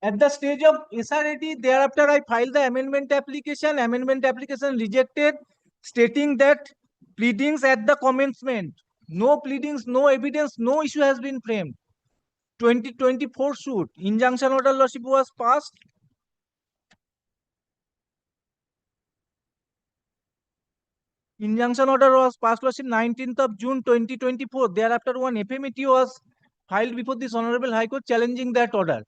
At the stage of SRAT, thereafter I filed the amendment application. Amendment application rejected, stating that pleadings at the commencement. No pleadings, no evidence, no issue has been framed. 2024 suit. Injunction order, Lordship, was passed. Injunction order was passed, Lordship, 19th of June 2024. Thereafter, one FMET was filed before this Honorable High Court challenging that order.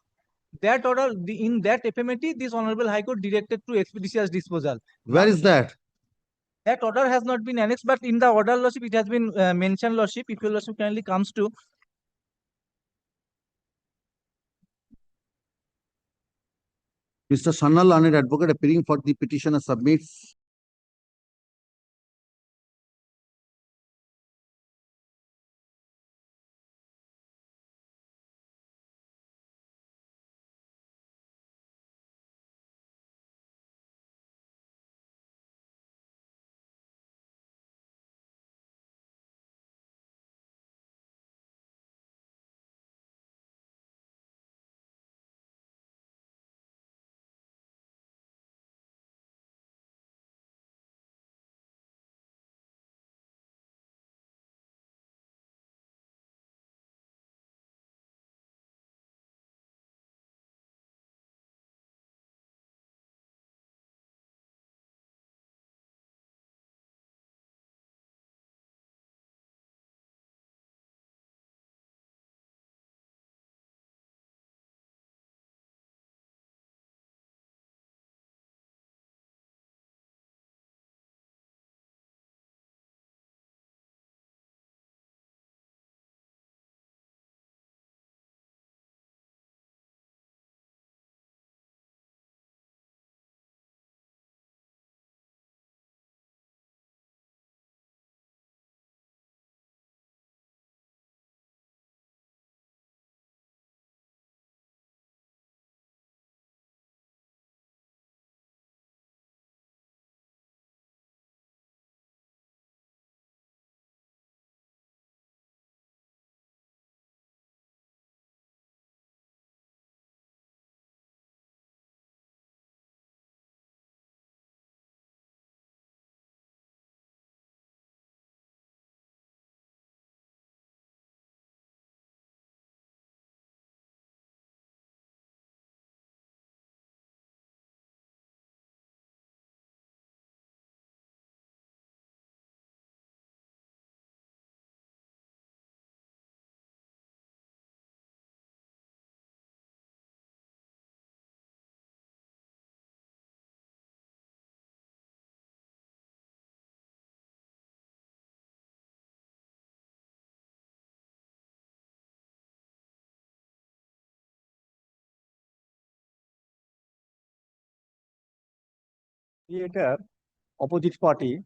That order, in that FMET, this Honorable High Court directed to expeditious disposal. Where is that? That order has not been annexed, but in the order, Lordship, it has been mentioned, Lordship. If your Lordship kindly comes to Mr. Shanna Learned Advocate appearing for the petitioner submits Theater, opposite party.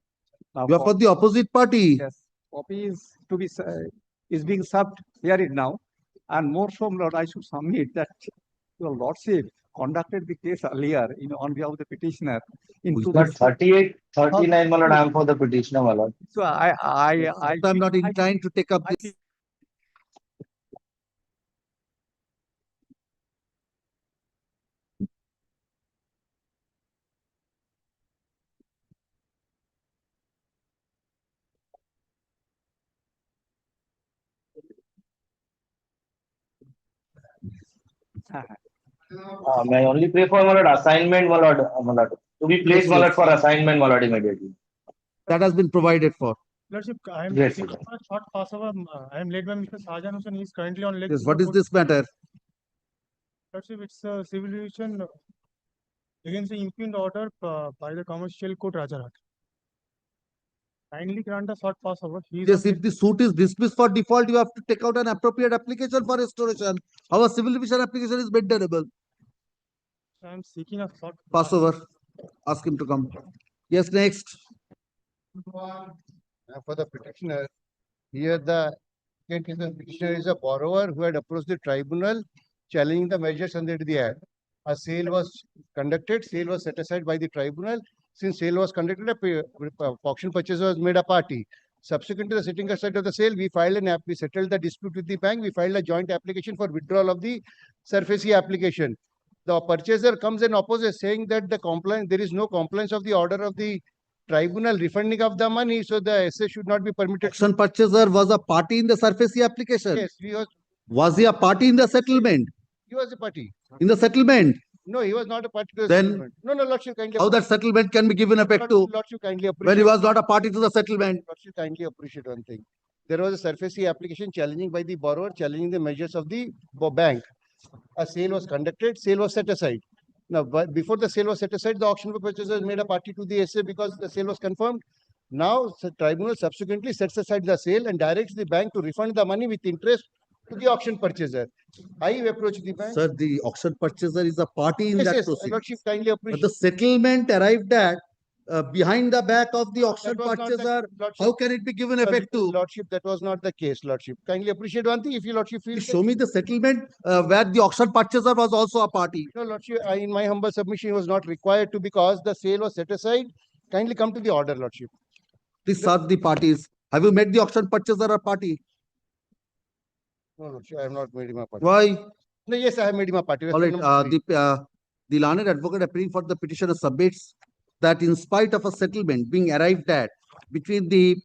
Now You are for the opposite party. Yes, copy is to be is being served here it now, and more so, Lord, I should submit that your lordship conducted the case earlier on behalf of the petitioner into the 38, 39, my lord, I am for the petitioner, my lord. So I'm not inclined to take up this. May I only pray for, my lord, assignment, my lord, my lord. To be placed, my lord, for assignment, my lord, immediately. That has been provided for. Lordship, I am Yes, taking sir. a short passover. I am led by Mr. Sajan Hussain. He is currently on leg. Yes, what is this matter? Lordship, it's a civil division against the impugned order by the Commercial Court Rajarat. Kindly grant a short passover. Yes, if the suit is dismissed for default, you have to take out an appropriate application for restoration. Our civil division application is maintainable. I am seeking a short Passover. Ask him to come. Yes, next. For the petitioner, here the petitioner is a borrower who had approached the tribunal challenging the measures under the act. A sale was conducted, sale was set aside by the tribunal. Since sale was conducted, auction purchase was made a party. Subsequent to the setting aside of the sale, we settled the dispute with the bank. We filed a joint application for withdrawal of the SURFACE application. The purchaser comes and opposes, saying that there is no compliance of the order of the tribunal refunding of the money, so the SA should not be permitted. Auction purchaser was a party in the SURFACE application. Yes, Was he a party in the settlement? he was a party. In the settlement? No, he was not a party to the Then settlement. No, Lordship, kindly. How that settlement can be given effect to Lordship, kindly appreciate. when he was not a party to the settlement? Lordship, kindly appreciate one thing. There was a SURFACE application challenging by the borrower, challenging the measures of the bank. A sale was conducted, sale was set aside. Now, before the sale was set aside, the auction purchaser made a party to the SA because the sale was confirmed. Now, the tribunal subsequently sets aside the sale and directs the bank to refund the money with interest to the auction purchaser. I approached the bank. Sir, the auction purchaser is a party in that proceeding. Lordship, kindly appreciate. But the settlement arrived at behind the back of the auction That was not the- purchaser. Lordship, How can it be given effect to? Lordship, that was not the case, Lordship. Kindly appreciate one thing. If you, Lordship, feel Show me the settlement where the auction purchaser was also a party. No, Lordship, in my humble submission, was not required to because the sale was set aside. Kindly come to the order, Lordship. Please serve the parties. Have you met the auction purchaser a party? No, Lordship, I have not made him a party. Why? No, yes, I have made him a party. All right. The learned advocate appearing for the petitioner submits that in spite of a settlement being arrived at between the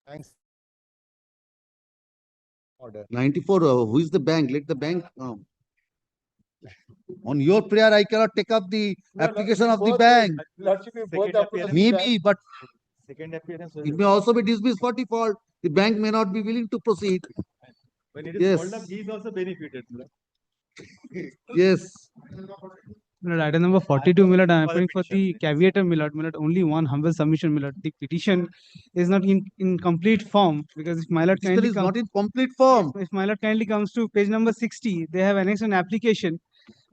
Thanks. Order. 94, who is the bank? Let the bank. On your prayer, I cannot take up the application of the bank. Maybe, but Second appearance. it may also be dismissed for default. The bank may not be willing to proceed. When it is Yes. called up, he is also benefited. Yes. Item number 42, Millard, I am appealing for the caveat of Millard, only one humble submission, Millard. The petition is not in complete form because if Millard Still kindly is comes, not in complete form. if Millard kindly comes to page number 60, they have annexed an application.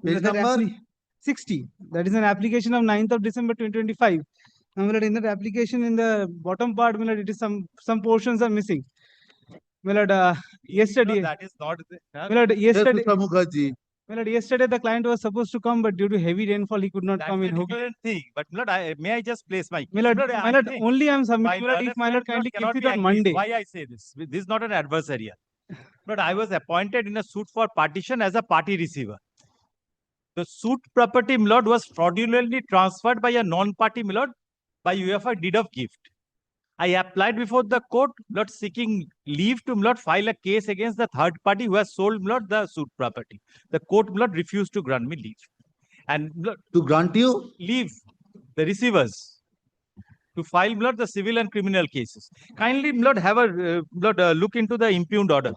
Page That number? 60. That is an application of 9th of December 2025. Now, Millard, in that application, in the bottom part, Millard, it is some portions are missing. Millard, yesterday. That is not. Millard, yesterday. Yes, Mr. Mukherjee. Well, yesterday the client was supposed to come, but due to heavy rainfall, he could not That's come a in. different thing. But may I just place my Millard, I think only I am submitting. my Millard, if learned Millard friend kindly cannot keeps be it on angry. Monday. Why I say this? This is not an adversarial. But I was appointed in a suit for partition as a party receiver. The suit property, my lord, was fraudulently transferred by a non-party, my lord, by UEFA deed of gift. I applied before the court, my lord, seeking leave to, my lord, file a case against the third party who has sold, my lord, the suit property. The court, my lord, refused to grant me leave. And my lord, To grant you? leave the receivers to file, my lord, the civil and criminal cases. Kindly, my lord, have a look into the impugned order.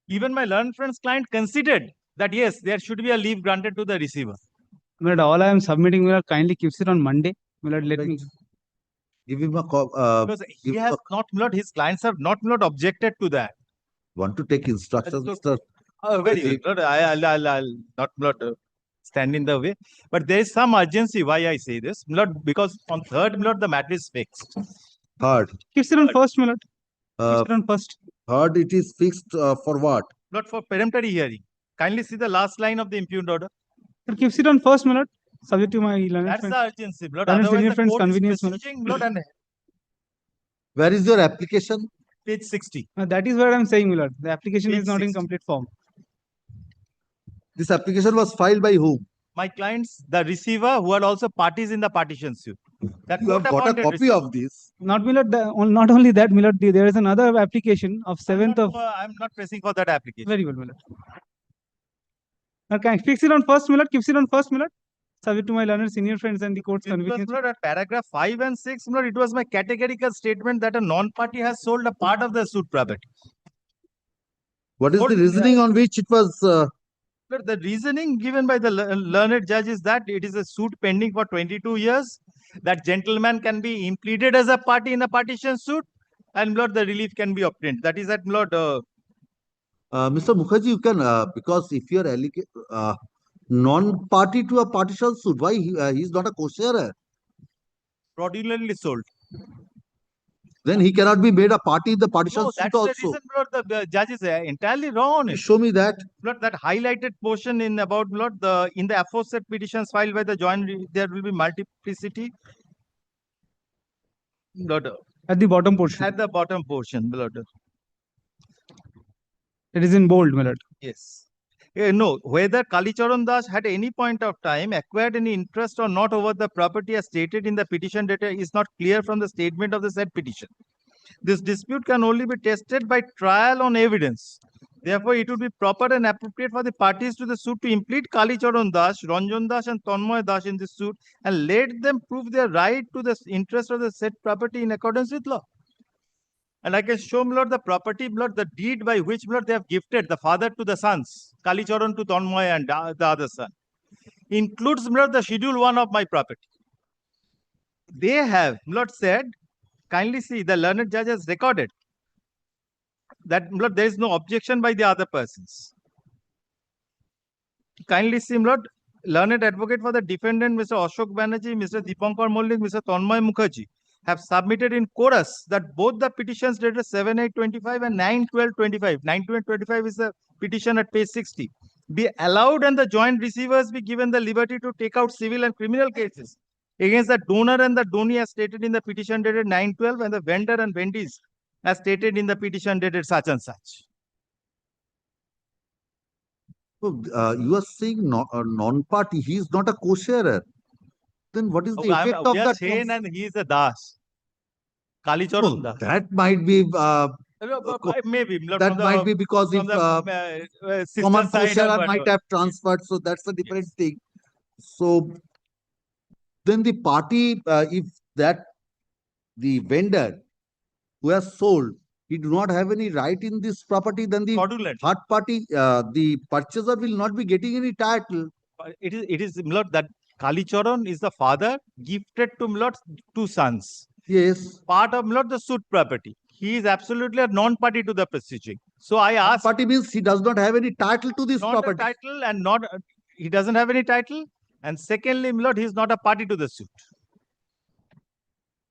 Even my learned friend's client considered that yes, there should be a leave granted to the receiver. My lord, all I am submitting, my lord, kindly keeps it on Monday. My lord, let me. Give him a Because he has not, my lord, his clients have not, my lord, objected to that. want to take instructions, Mr. Very good. Lord, I'll not, Lord, stand in the way. But there is some urgency why I say this. Lord, because on third, Lord, the matter is fixed. Third. Keeps it on first, my lord. Keeps it on first. Third, it is fixed for what? Lord, for peremptory hearing. Kindly see the last line of the impugned order. It keeps it on first, my lord. Subject to my learned That's friend. the urgency, Lord. Learned Otherwise, senior the friend's court is convenience, my lord. besieging, Lord, and Where is your application? page 60. That is what I'm saying, my lord. The application Page is not in 60. complete form. This application was filed by whom? My clients, the receiver, who are also parties in the partition suit. The You have got a court-appointed copy receiver. of this. Not, my lord, not only that, my lord, there is another application of 7th of. I'm not pressing for that application. Very well, my lord. Okay, fix it on first, my lord. Keeps it on first, my lord. Subject to my learned senior friends and the court's Because, convenience. Lord, at paragraph 5 and 6, Lord, it was my categorical statement that a non-party has sold a part of the suit property. What is Lord, the reasoning on which it was? Lord, the reasoning given by the learned judge is that it is a suit pending for 22 years. That gentleman can be impleaded as a party in a partition suit, and Lord, the relief can be obtained. That is that, Lord. Mr. Mukherjee, you can, because if you are non-party to a partition suit, why he is not a co-sharer? Fraudulently sold. Then he cannot be made a party in the partition No, suit that's also. the reason, Lord, the judge is entirely wrong on it. Show me that. Lord, that highlighted portion in about, Lord, in the aforesaid petitions filed by the joint, there will be multiplicity. Lord, at the bottom portion. At the bottom portion, Lord. It is in bold, my lord. Yes. No, whether Kalicharan Das had any point of time acquired any interest or not over the property as stated in the petition data is not clear from the statement of the said petition. This dispute can only be tested by trial on evidence. Therefore, it would be proper and appropriate for the parties to the suit to implead Kalicharan Das, Ranjan Das and Tanmoy Das in this suit and let them prove their right to the interest of the said property in accordance with law. And I can show, Lord, the property, Lord, the deed by which, Lord, they have gifted the father to the sons, Kalicharan to Tanmoy and the other son. Includes, Lord, the schedule 1 of my property. They have, Lord, said, kindly see, the learned judge has recorded that, Lord, there is no objection by the other persons. Kindly see, Lord, learned advocate for the defendant, Mr. Ashok Banerjee, Mr. Dipankar Mollik, Mr. Tanmoy Mukherjee, have submitted in chorus that both the petitions dated 7/8/25 and 9/12/25. 9/12/25 is the petition at page 60. Be allowed and the joint receivers be given the liberty to take out civil and criminal cases against the donor and the donee as stated in the petition dated 9/12 and the vendor and vendees as stated in the petition dated such and such. You are saying non-party. He is not a co-sharer. Then what is the effect of that? And he is a Das. Kalicharan Das. That might be. Maybe that might be because if common co-sharer might have transferred, so that's a different thing. So then the party, if that the vendor who has sold, he do not have any right in this property, then the third party, the purchaser will not be getting any title. It is Lord, that Kalicharan is the father gifted to Lord 2 sons. Yes. Part of Lord the suit property. He is absolutely a non-party to the proceeding. So I asked. Party means he does not have any title to this not property. A title and not he doesn't have any title. And secondly, Lord, he is not a party to the suit.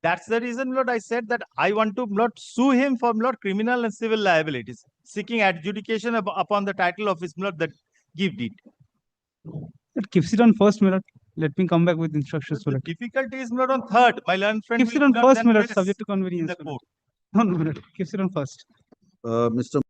That's the reason, Lord, I said that I want to, Lord, sue him for, Lord, criminal and civil liabilities, seeking adjudication upon the title of his, Lord, that give deed. It keeps it on first, my lord. Let me come back with instructions. The difficulty is not on third. My learned friend keeps it on first, my lord, subject to convenience. In the court. No, my lord. Keeps it on first. Mr.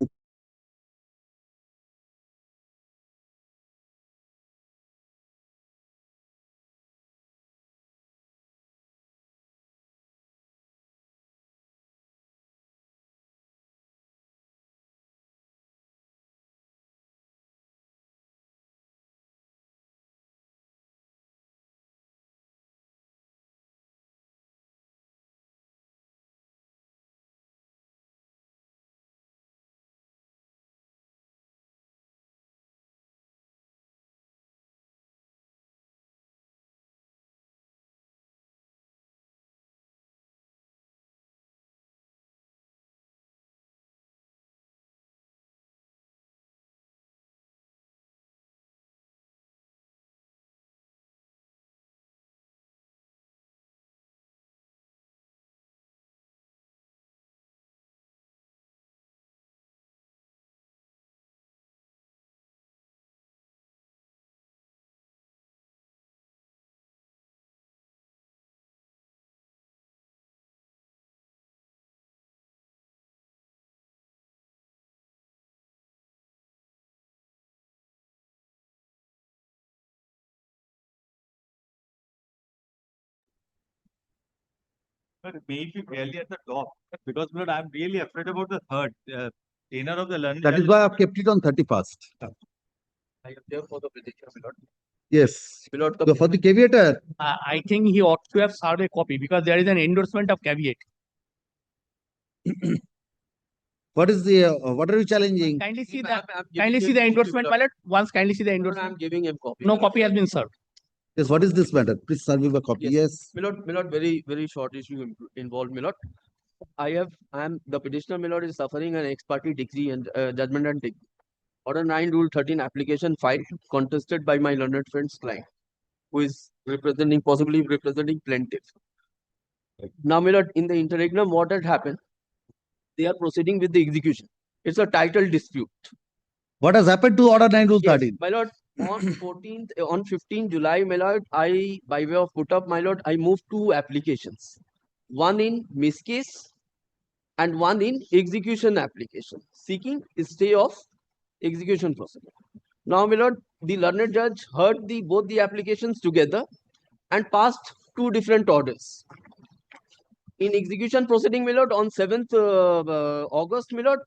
But maybe barely at the top, because Lord, I'm really afraid about the third tenor of the learned. That is why I've kept it on 31st. I am there for the petition, my lord. Yes. My lord, For the caveator, I think he ought to have served a copy because there is an endorsement of caveat. what is the, what are you challenging? Kindly see that. Kindly see the endorsement, my lord. Once kindly see the endorsement. I am giving him copy. No copy has been served. Yes, what is this matter? Please serve me a copy. Yes. My lord, very short issue involved, my lord. I am the petitioner, my lord, is suffering an ex parte decree and judgment and decree. Order 9, Rule 13 application filed contested by my learned friend's client, who is possibly representing plaintiff. Now, my lord, in the interregnum, what had happened? They are proceeding with the execution. It's a title dispute. What has happened to Order 9, Rule 13? My lord, on 15 July, my lord, I, by way of put up, my lord, I moved 2 applications. One in miscase and one in execution application, seeking stay of execution procedure. Now, my lord, the learned judge heard both the applications together and passed 2 different orders. In execution proceeding, my lord, on 7th August, my lord,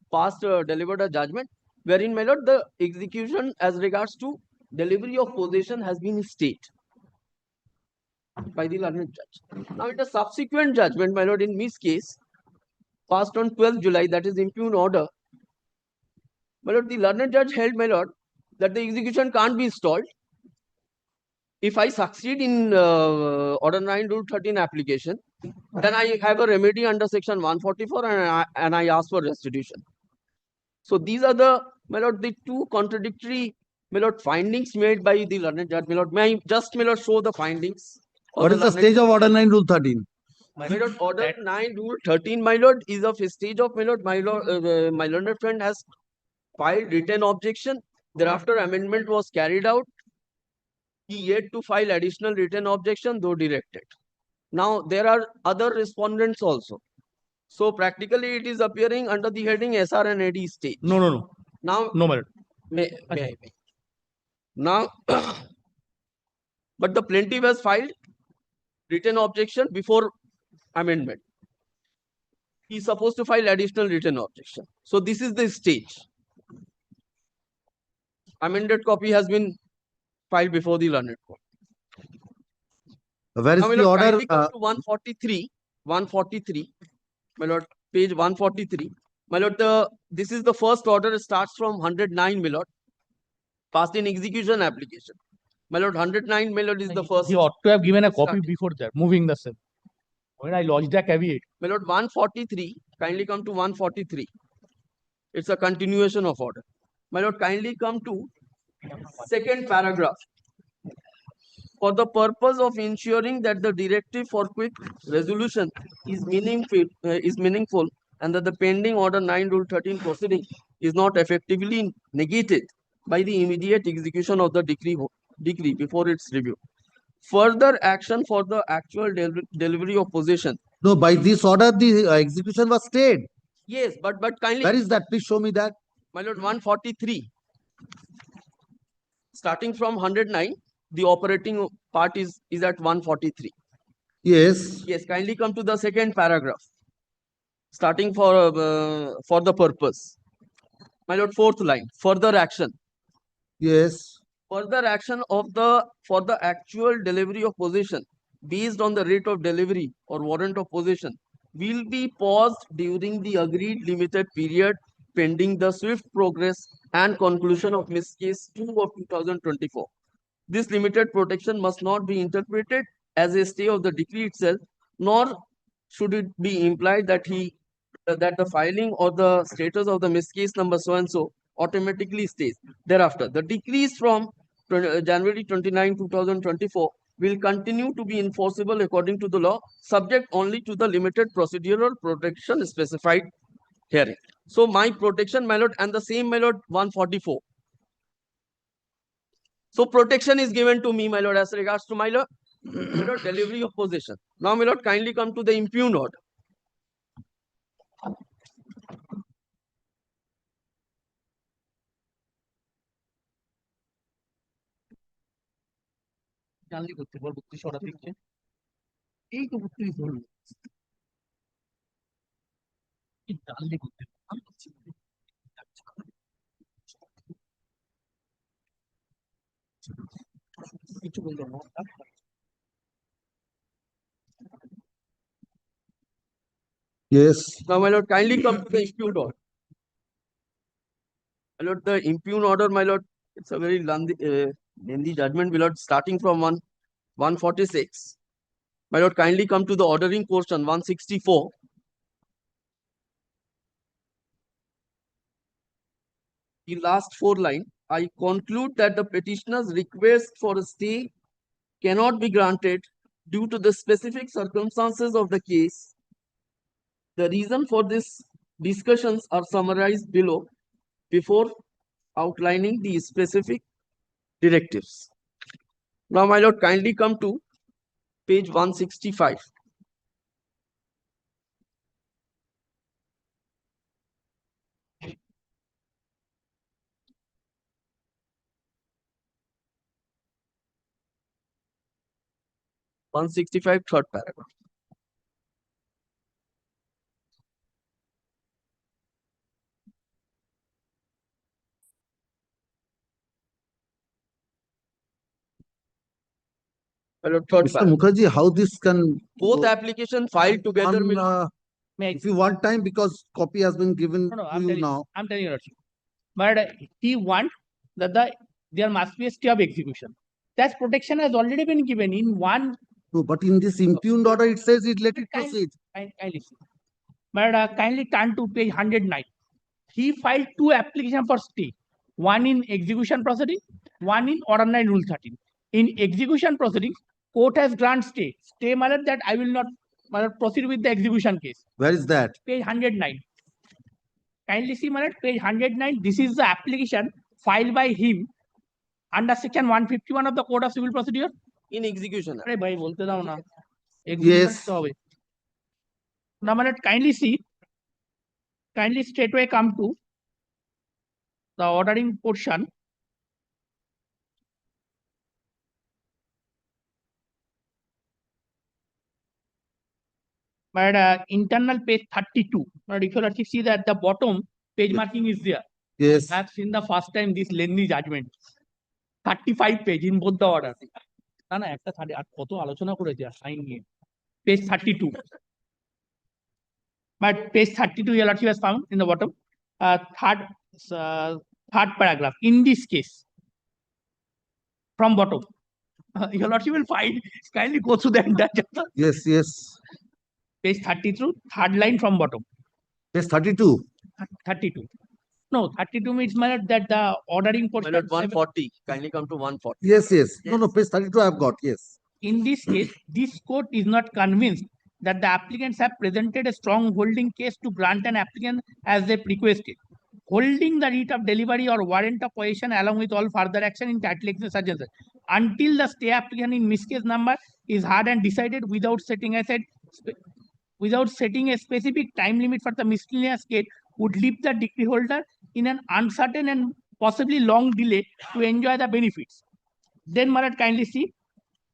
delivered a judgment wherein, my lord, the execution as regards to delivery of possession has been stayed by the learned judge. Now, in a subsequent judgment, my lord, in Miss case, passed on 12th July, that is impugned order, my lord, the learned judge held, my lord, that the execution can't be stalled. If I succeed in Order 9, Rule 13 application, then I have a remedy under Section 144 and I ask for restitution. So these are the, my lord, the 2 contradictory, my lord, findings made by the learned judge. My lord, may I just, my lord, show the findings? What is the stage of Order 9, Rule 13? My lord, Order 9, Rule 13, my lord, is of a stage of, my lord, my learned friend has filed written objection. Thereafter, amendment was carried out. He yet to file additional written objection, though directed. Now, there are other respondents also. So, practically, it is appearing under the heading SR and AD stage. No. Now, No, my lord. may I? Now, but the plaintiff has filed written objection before amendment. He is supposed to file additional written objection. So, this is the stage. Amended copy has been filed before the learned court. Where is now, the order? Come to 143, my lord, page 143. My lord, this is the first order, starts from 109, my lord, passed in execution application. My lord, 109, my lord, is the first. He ought to have given a copy before that, moving the same. When I lodged the caveat. My lord, 143, kindly come to 143. It's a continuation of order. My lord, kindly come to second paragraph. For the purpose of ensuring that the directive for quick resolution is meaningful and that the pending Order 9, Rule 13 proceeding is not effectively negated by the immediate execution of the decree before its review. Further action for the actual delivery of possession. No, by this order, the execution was stayed. Yes, but kindly. Where is that? Please show me that. My lord, 143. Starting from 109, the operating part is at 143. Yes. Yes, kindly come to the second paragraph. Starting for the purpose. My lord, 4th line. Further action. Yes. Further action for the actual delivery of possession based on the rate of delivery or warrant of possession will be paused during the agreed limited period pending the swift progress and conclusion of Miss Case 2 of 2024. This limited protection must not be interpreted as a stay of the decree itself, nor should it be implied that the filing or the status of the Miss Case number so and so automatically stays. Thereafter, the decrees from January 29, 2024 will continue to be enforceable according to the law, subject only to the limited procedural protection specified herein. So, my protection, my lord, and the same, my lord, 144. So, protection is given to me, my lord, as regards to my lord, delivery of possession. Now, my lord, kindly come to the impugned order. জানলি করতে বল 32 order দিচ্ছে এই তো 32 ধরুন Yes. Now, my lord, kindly come to the impugn order. My lord, the impugn order, my lord, it's a very lengthy judgment, my lord, starting from 146. My lord, kindly come to the ordering portion, 164. The last 4 line, I conclude that the petitioner's request for a stay cannot be granted due to the specific circumstances of the case. The reason for this discussions are summarized below before outlining the specific directives. Now, my lord, kindly come to page 165. Third paragraph. My lord, third Mr. paragraph. Mukherjee, how this can Both go application filed together. on, if you want time, because copy has been given to you now. I'm telling you, Lordship. But he wants that there must be a stay of execution. That protection has already been given in one. No, but in this impugned order, it says it let it proceed. Kindly see. But kindly turn to page 109. He filed 2 applications for stay. One in execution proceeding, one in order 9 rule 13. In execution proceedings, court has granted stay. Stay means that I will not proceed with the execution case. Where is that? Page 109. Kindly see, my lord, page 109. This is the application filed by him under section 151 of the Code of Civil Procedure. In execution. अरे भाई बोलते जाओ ना. Yes. Now, my lord, kindly see. Kindly straightway come to the ordering portion. But internal page 32. But if you actually see that the bottom page marking is there. Yes. I have seen the first time this lengthy judgment. 35 page in both the orders. না না একটা কত আলোচনা করেছে sign নিয়ে page 32. But page 32 your lordship has found in the bottom third paragraph. In this case, from bottom, your lordship will find. Kindly go through the entire chapter. Yes, yes. Page 32, third line from bottom. Page 32. 32. No, 32 means my lord, that the ordering portion. My lord, 140. Kindly come to 140. Yes, yes. No, no, page 32 I have got, yes. In this case, this court is not convinced that the applicants have presented a strong holding case to grant an applicant as they requested. Holding the writ of delivery or warrant of possession along with all further action in title exercise until the stay application in miscase number is heard and decided without setting a specific time limit for the miscellaneous case would leave the decree holder in an uncertain and possibly long delay to enjoy the benefits. Then, my lord, kindly see.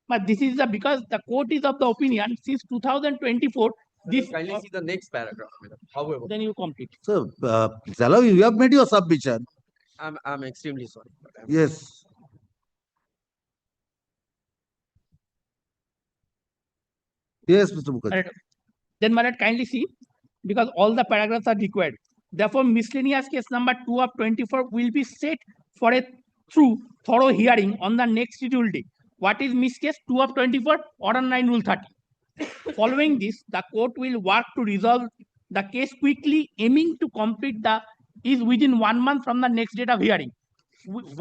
But this is because the court is of the opinion since 2024. This kindly see the next paragraph. However, then you complete. So, Zalavi, you have made your submission. I'm extremely sorry. Yes. Yes, Mr. Mukherjee. Then, my lord, kindly see, because all the paragraphs are required. Therefore, miscellaneous case number 2 of 24 will be set for a thorough hearing on the next scheduled day. What is miscase 2 of 24? Order 9 rule 30. Following this, the court will work to resolve the case quickly, aiming to complete is within 1 month from the next date of hearing.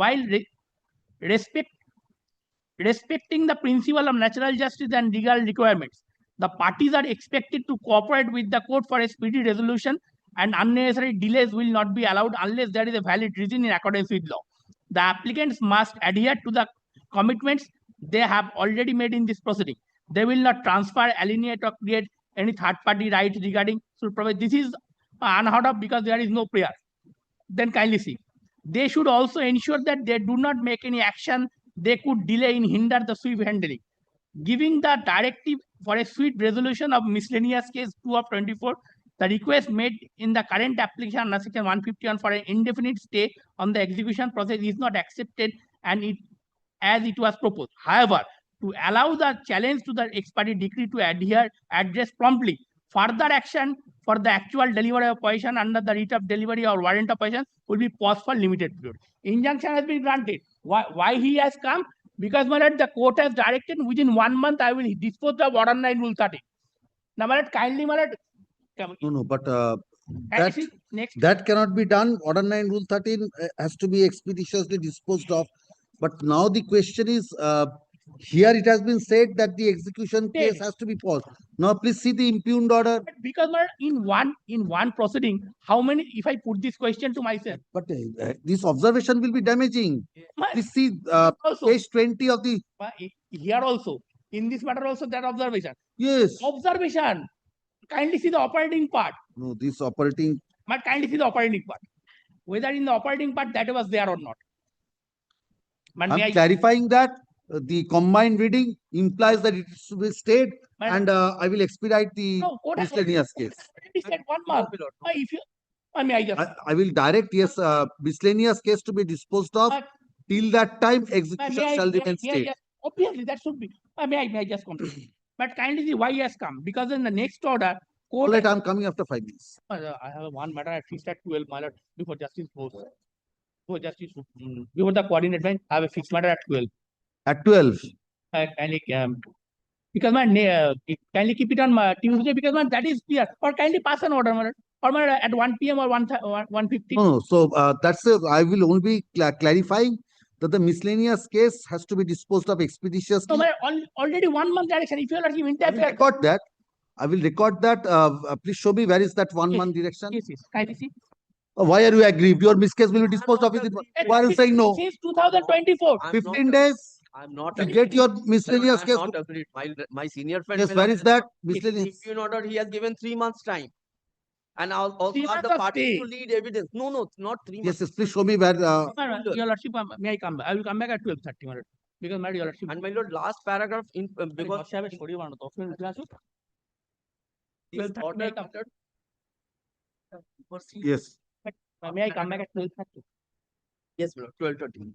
While respecting the principle of natural justice and legal requirements, the parties are expected to cooperate with the court for a speedy resolution, and unnecessary delays will not be allowed unless there is a valid reason in accordance with law. The applicants must adhere to the commitments they have already made in this proceeding. They will not transfer, alienate, or create any third-party rights regarding. This is unheard of because there is no prayer. Then kindly see. They should also ensure that they do not make any action they could delay and hinder the swift handling. Giving the directive for a swift resolution of miscellaneous case 2 of 24, The request made in the current application under section 151 for an indefinite stay on the execution process is not accepted and it as it was proposed. However, to allow the challenge to the ex parte decree to address promptly further action for the actual delivery of possession under the writ of delivery or warrant of possession will be paused for limited period. Injunction has been granted. Why he has come? Because my lord, the court has directed within 1 month I will dispose of order 9 rule 30. Now my lord, kindly my lord, No, but and see, next that cannot be done. Order 9 Rule 13 has to be expeditiously disposed of. But now the question is, here it has been said that the execution case has to be paused. Now please see the impugned order. Because my lord, in one proceeding, how many? If I put this question to myself, But this observation will be damaging. Please see page 20 of the. Here also, in this matter also, that observation. Yes. Observation. Kindly see the operating part. No, this operating. But kindly see the operating part. Whether in the operating part that was there or not. But I'm clarifying that the combined reading implies that it should be stayed, and I will expedite the miscellaneous case. Said 1 month. If you, I just. I will direct, yes, miscellaneous case to be disposed of. Till that time, execution shall remain stayed. Obviously, that should be. May I just complete? But kindly see why he has come. Because in the next order, court. All right, I'm coming after 5 minutes. I have one matter I fixed at 12, my lord, before justice goes. Before justice, before the coordinate bench, I have a fixed matter at 12. At 12. Kindly, because kindly keep it on Tuesday because that is clear. Or kindly pass an order, my lord. Or my lord, at 1 p.m. or 1:50. No, so that's I will only be clarifying that the miscellaneous case has to be disposed of expeditiously. No, my already 1 month direction. If you are interfere. Record that. I will record that. Please show me where is that 1 month direction. Yes. Kindly see. Why are you aggrieved? Your miscase will be disposed of within. Why are you saying no? Since 2024. 15 days. I'm not. You get your miscellaneous case. I'm not agreed. My senior friend. Yes, where is that miscellaneous? If you order, he has given 3 months time, and I'll also 3 ask months the of parties stay. to lead evidence. No, not 3 months. Yes, please show me where. Your lordship, may I come back? I will come back at 12:30, my lord. Because my your lordship. And my lord, last paragraph in because I have a story one. this order. Yes. May I come back at 12:30? Yes, my lord, 12:30.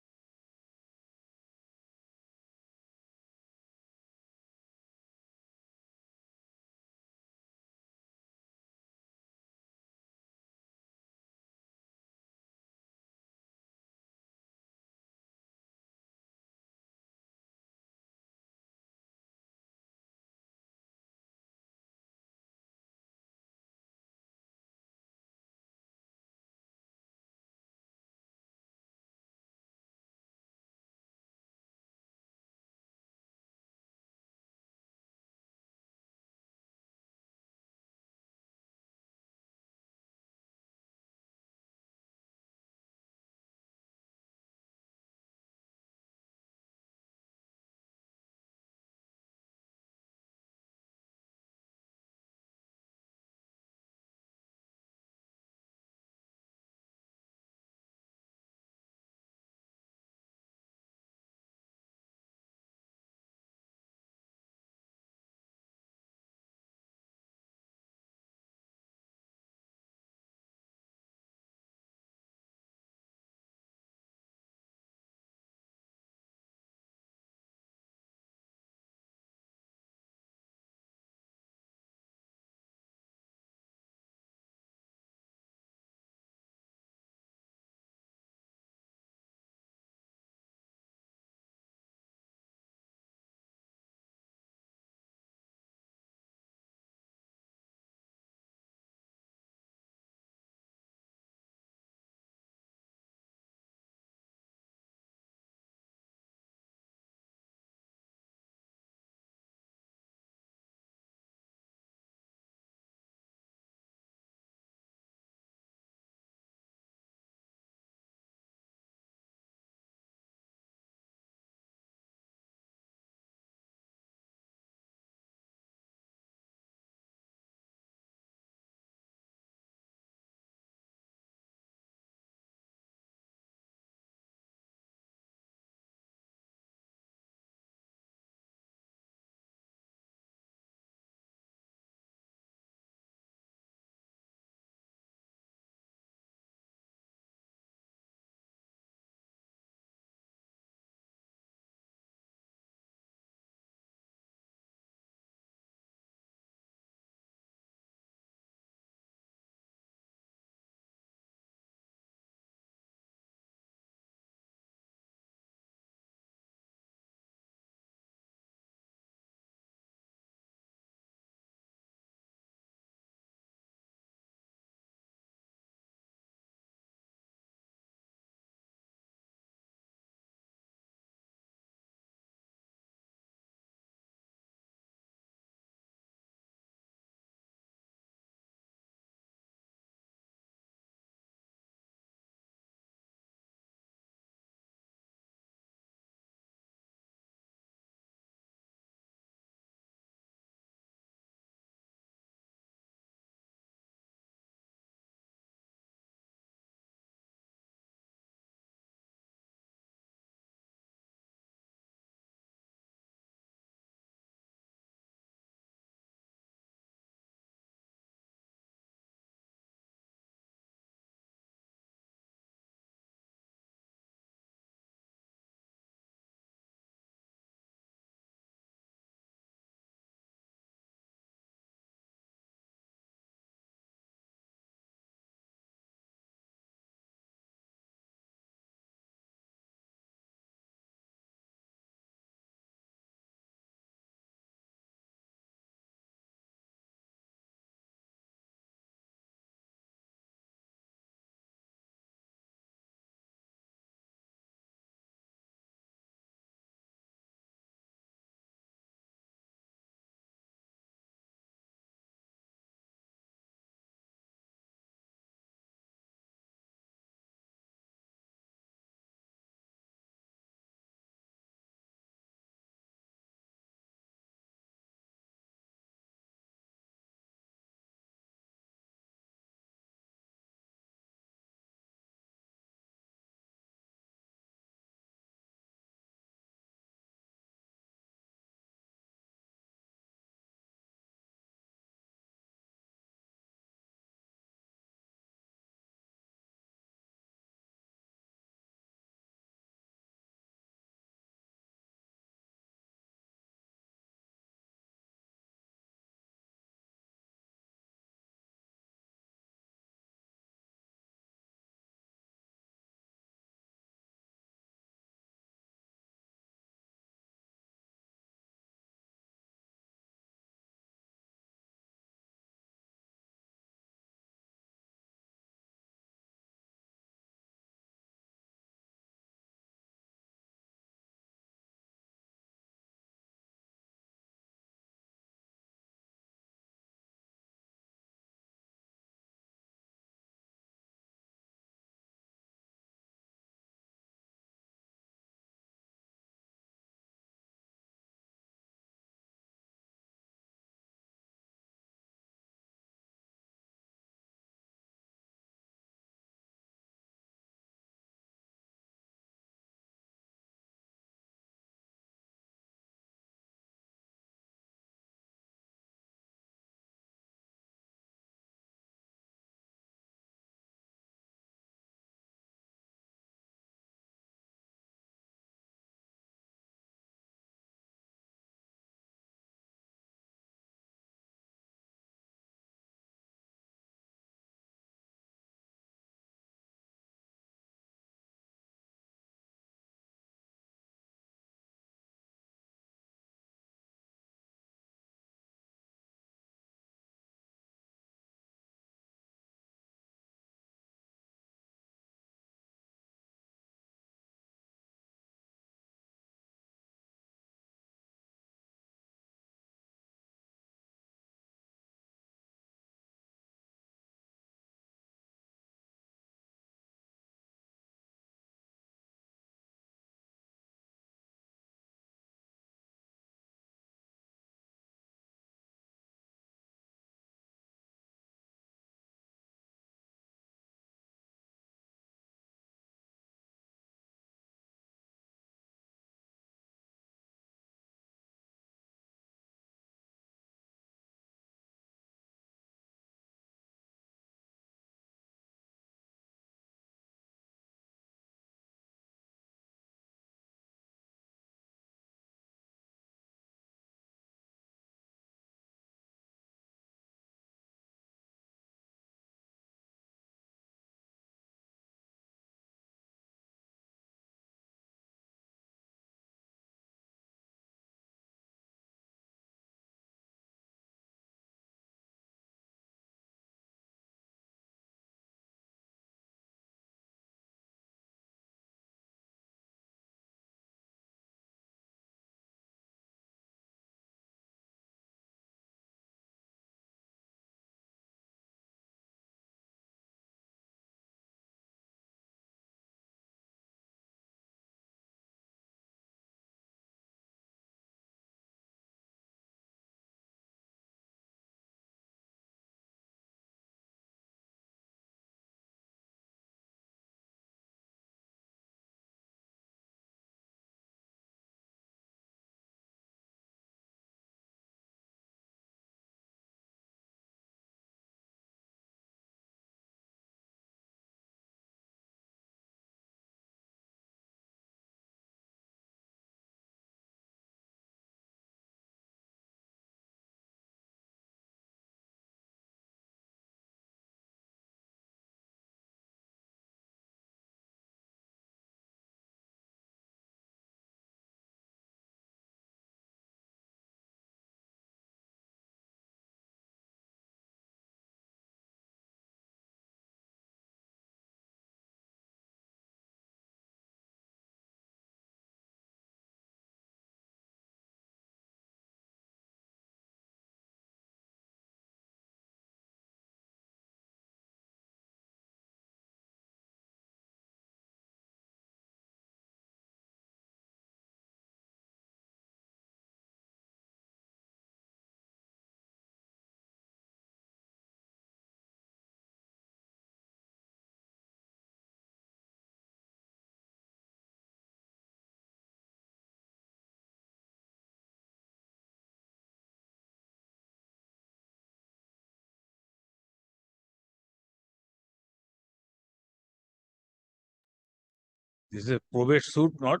This is a probate suit, not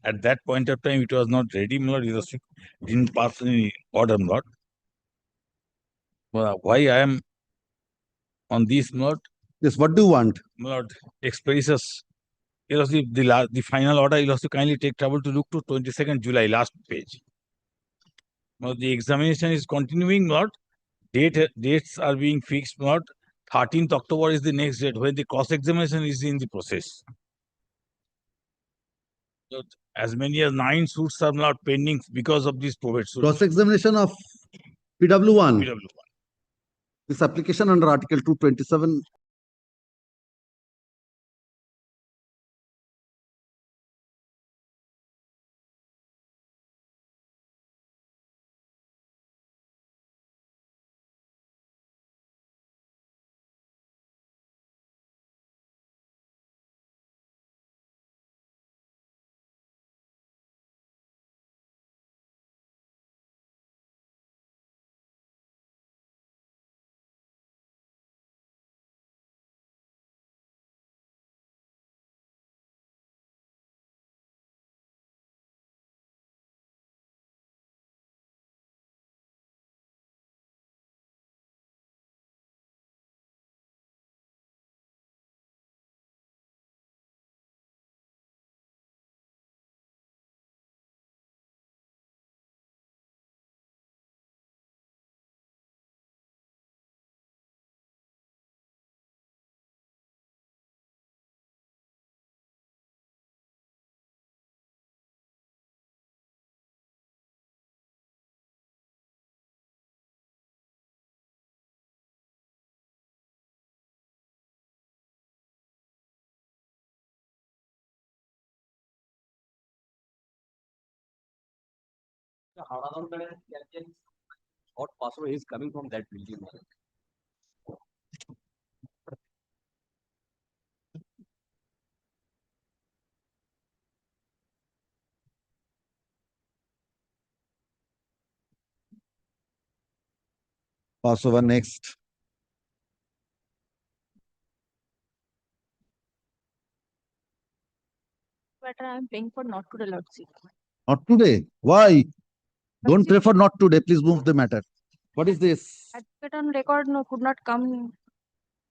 at that point of time it was not ready, my lord. It didn't pass any order, my lord. Why I am on this, my lord? Yes, what do you want? My lord, expresses. It was the final order. You have to kindly take trouble to look to 22nd July, last page. Now the examination is continuing, my lord. Dates are being fixed, my lord. 13th October is the next date when the cross-examination is in the process. But as many as 9 suits are not pending because of this probate suit. Cross-examination of PW1. PW1. This application under Article 227. What password is coming from that building? Pass over next. Better I'm paying for not to the lordship. Not today. Why? Don't prefer not today. Please move the matter. What is this? Advocate on record no could not come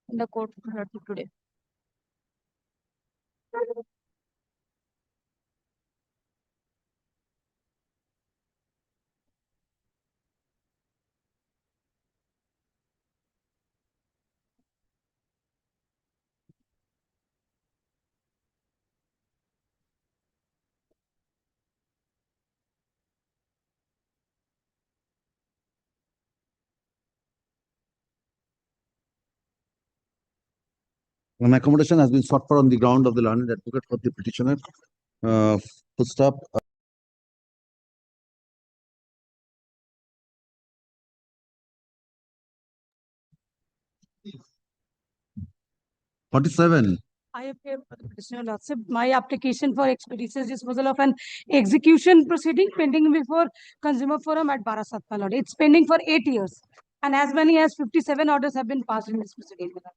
in the court today. An accommodation has been sought for on the ground of the learned advocate for the petitioner. Full stop. 47. I appear for the petitioner lordship. My application for expeditious disposal of an execution proceeding pending before Consumer Forum at Barasat, my lord. It's pending for 8 years. And as many as 57 orders have been passed in this proceeding. my lord.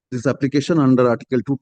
This application under Article 2.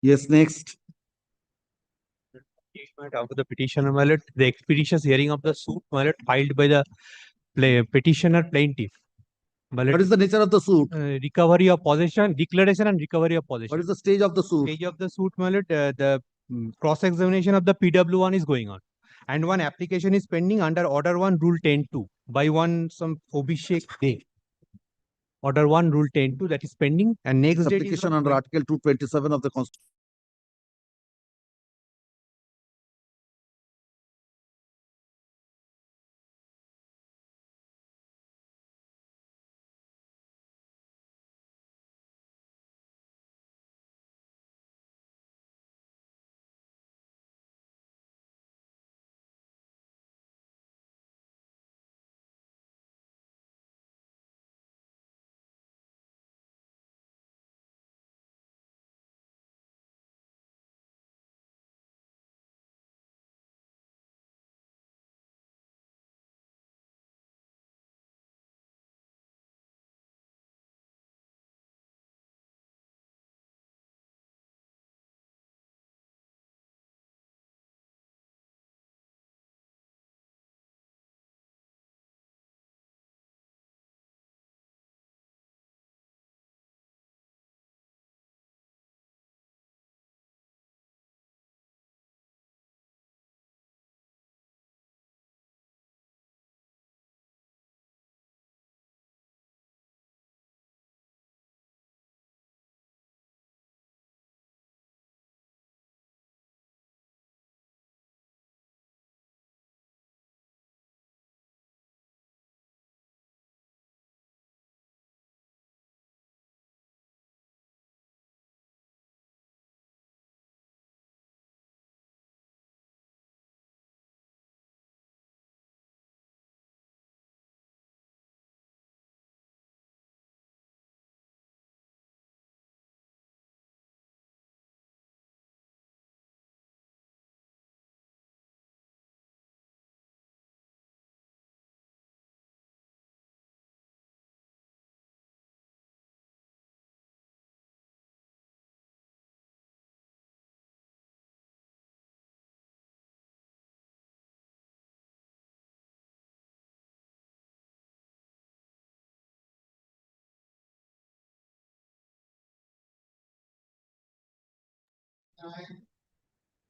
Yes, next. Of the petitioner, my lord, the expeditious hearing of the suit, my lord, filed by the petitioner plaintiff. What is the nature of the suit? Recovery of possession, declaration and recovery of possession. What is the stage of the suit? Stage of the suit, my lord, the cross-examination of the PW1 is going on. And one application is pending under Order 1, Rule 10.2 by one some Abhishek Day. Order 1, Rule 10.2 that is pending. And next date is Application under Article 227 of the Constitution.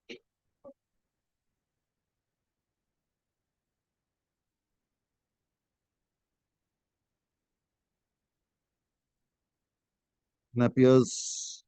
It appears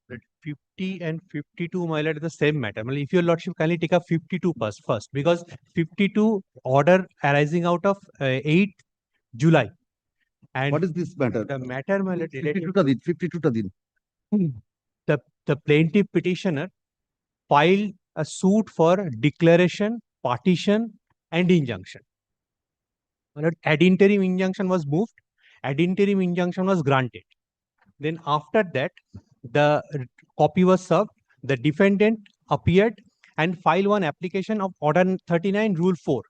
that 50 and 52, my lord, is the same matter. Well, if your lordship kindly take up 52 first, because 52 order arising out of 8 July And What is this matter? the matter, my lord, related 52 টা দিন, 52 টা দিন। the plaintiff petitioner filed a suit for declaration, partition, and injunction. My lord, ad interim injunction was moved, ad interim injunction was granted. Then after that, the copy was served, the defendant appeared and filed one application of Order 39 Rule 4.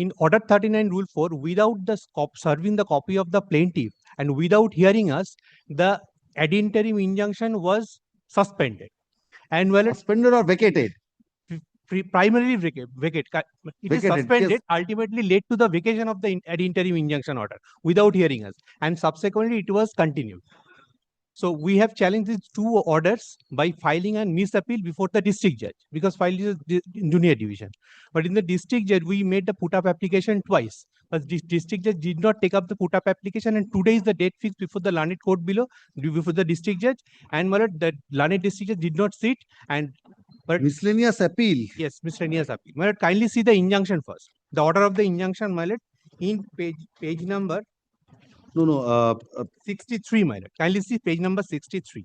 In Order 39 Rule 4, without the serving the copy of the plaintiff and without hearing us, the ad interim injunction was suspended. And well, suspended or vacated? Primarily vacate. It is Vacated, suspended, yes. ultimately led to the vacation of the ad interim injunction order without hearing us. And subsequently, it was continued. So we have challenged these two orders by filing a NIS appeal before the district judge, because filed is in junior division. But in the district judge, we made the put up application twice. But this district judge did not take up the put up application, and today is the date fixed before the learned court below, before the district judge. And my lord, the learned district judge did not sit. And but miscellaneous appeal. Yes, miscellaneous appeal. My lord, kindly see the injunction first. The order of the injunction, my lord, in page number. No, 63, my lord. Kindly see page number 63.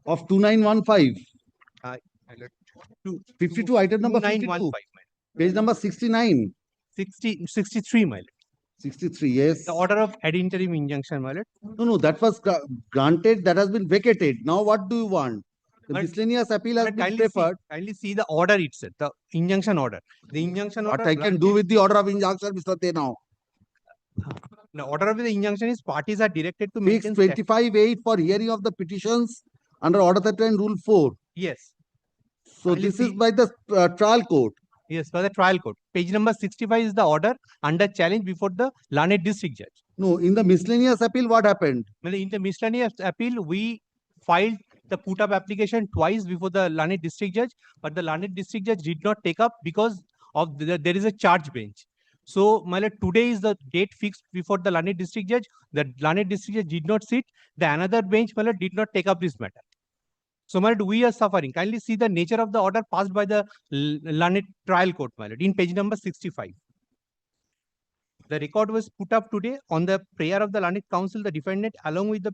Of 2915. My lord, 52, item number 52. Page number 69. 63, my lord. 63, yes. The order of ad interim injunction, my lord. No, that was granted, that has been vacated. Now what do you want? The miscellaneous appeal has been preferred. Kindly see the order itself, the injunction order. The injunction order. What I can do with the order of injunction, Mr. Tenau? The order of the injunction is parties are directed to Fix maintain 25(8) for hearing of the petitions under Order 39 Rule 4. Yes. So this is by the trial court. Yes, by the trial court. Page number 65 is the order under challenge before the learned district judge. No, in the miscellaneous appeal, what happened? In the miscellaneous appeal, we filed the put up application twice before the learned district judge, but the learned district judge did not take up because of there is a charge bench. So, my lord, today is the date fixed before the learned district judge. The learned district judge did not sit. The another bench, my lord, did not take up this matter. So, my lord, we are suffering. Kindly see the nature of the order passed by the learned trial court, my lord, in page number 65. The record was put up today on the prayer of the learned council. The defendant, along with the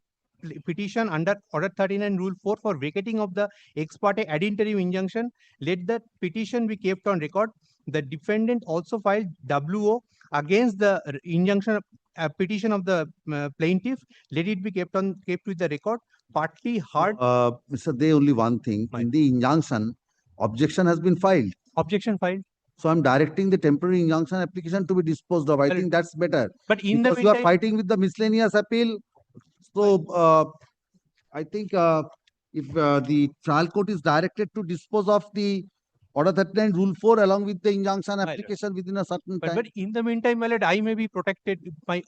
petition under Order 39 Rule 4 for vacating of the ex parte ad interim injunction, let the petition be kept on record. The defendant also filed WO against the injunction petition of the plaintiff. Let it be kept with the record. Partly heard. Mr. Dey, only one thing. In the injunction, objection has been filed. Objection filed. So I'm directing the temporary injunction application to be disposed of. I think that's better. But in because the you are meantime, fighting with the miscellaneous appeal. So I think if the trial court is directed to dispose of the Order 39 Rule 4 along with the injunction application within a certain time. But in the meantime, my lord, I may be protected by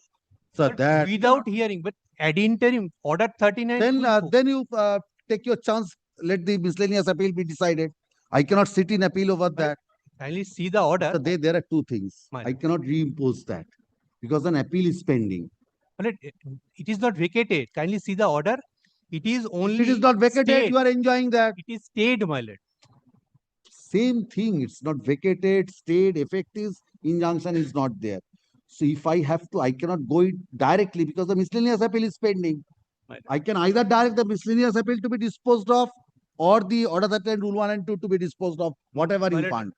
that without hearing, but ad interim Order 39. Then you take your chance. Let the miscellaneous appeal be decided. I cannot sit in appeal over that. Kindly see the order. So there are two things. I cannot reimpose that because an appeal is pending. But it is not vacated. Kindly see the order. It is only. It is not vacated. Stayed. You are enjoying that. It is stayed, my lord. Same thing. It's not vacated, stayed, effective. Injunction is not there. So if I have to, I cannot go it directly because the miscellaneous appeal is pending. I can either direct the miscellaneous appeal to be disposed of or the Order 39 Rule 1 and 2 to be disposed of, whatever you want.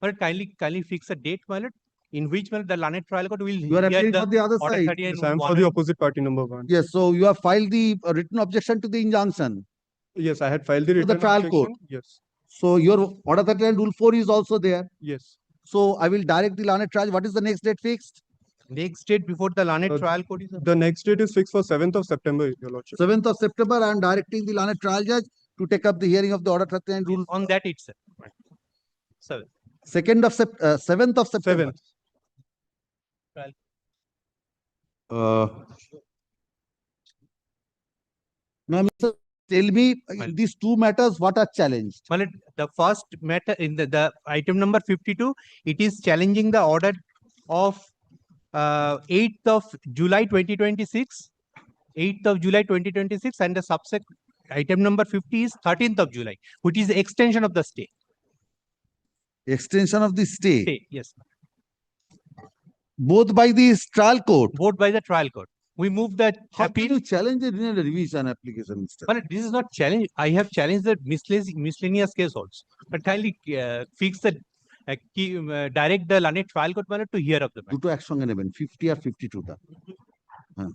But kindly fix a date, my lord, in which the learned trial court will. You are appealing for the other side. Yes, I am for the opposite party number 1. Yes, so you have filed the written objection to the injunction. Yes, I had filed the written to the trial objection. court. Yes. So your Order 39 Rule 4 is also there. Yes. So I will direct the learned trial. What is the next date fixed? Next date before the learned trial court is. The next date is fixed for 7th of September, Your Lordship. 7th of September, I am directing the learned trial judge to take up the hearing of the Order 39 Rule. On that itself. 7th of September. 7th. Now, Mr. Tell me these two matters, what are challenged? Well, the first matter in the item number 52, it is challenging the order of 8th of July 2026. 8th of July 2026, and the subsequent item number 50 is 13th of July, which is the extension of the stay. Extension of the stay. Yes. Both by the trial court. Both by the trial court. We move the How appeal. can you challenge it in a revision application, Mr.? But this is not challenge. I have challenged the miscellaneous case also. But kindly fix the direct the learned trial court to hear of the matter. দুটো একসঙ্গে নেবেন 50 আর 52 টা। হ্যাঁ।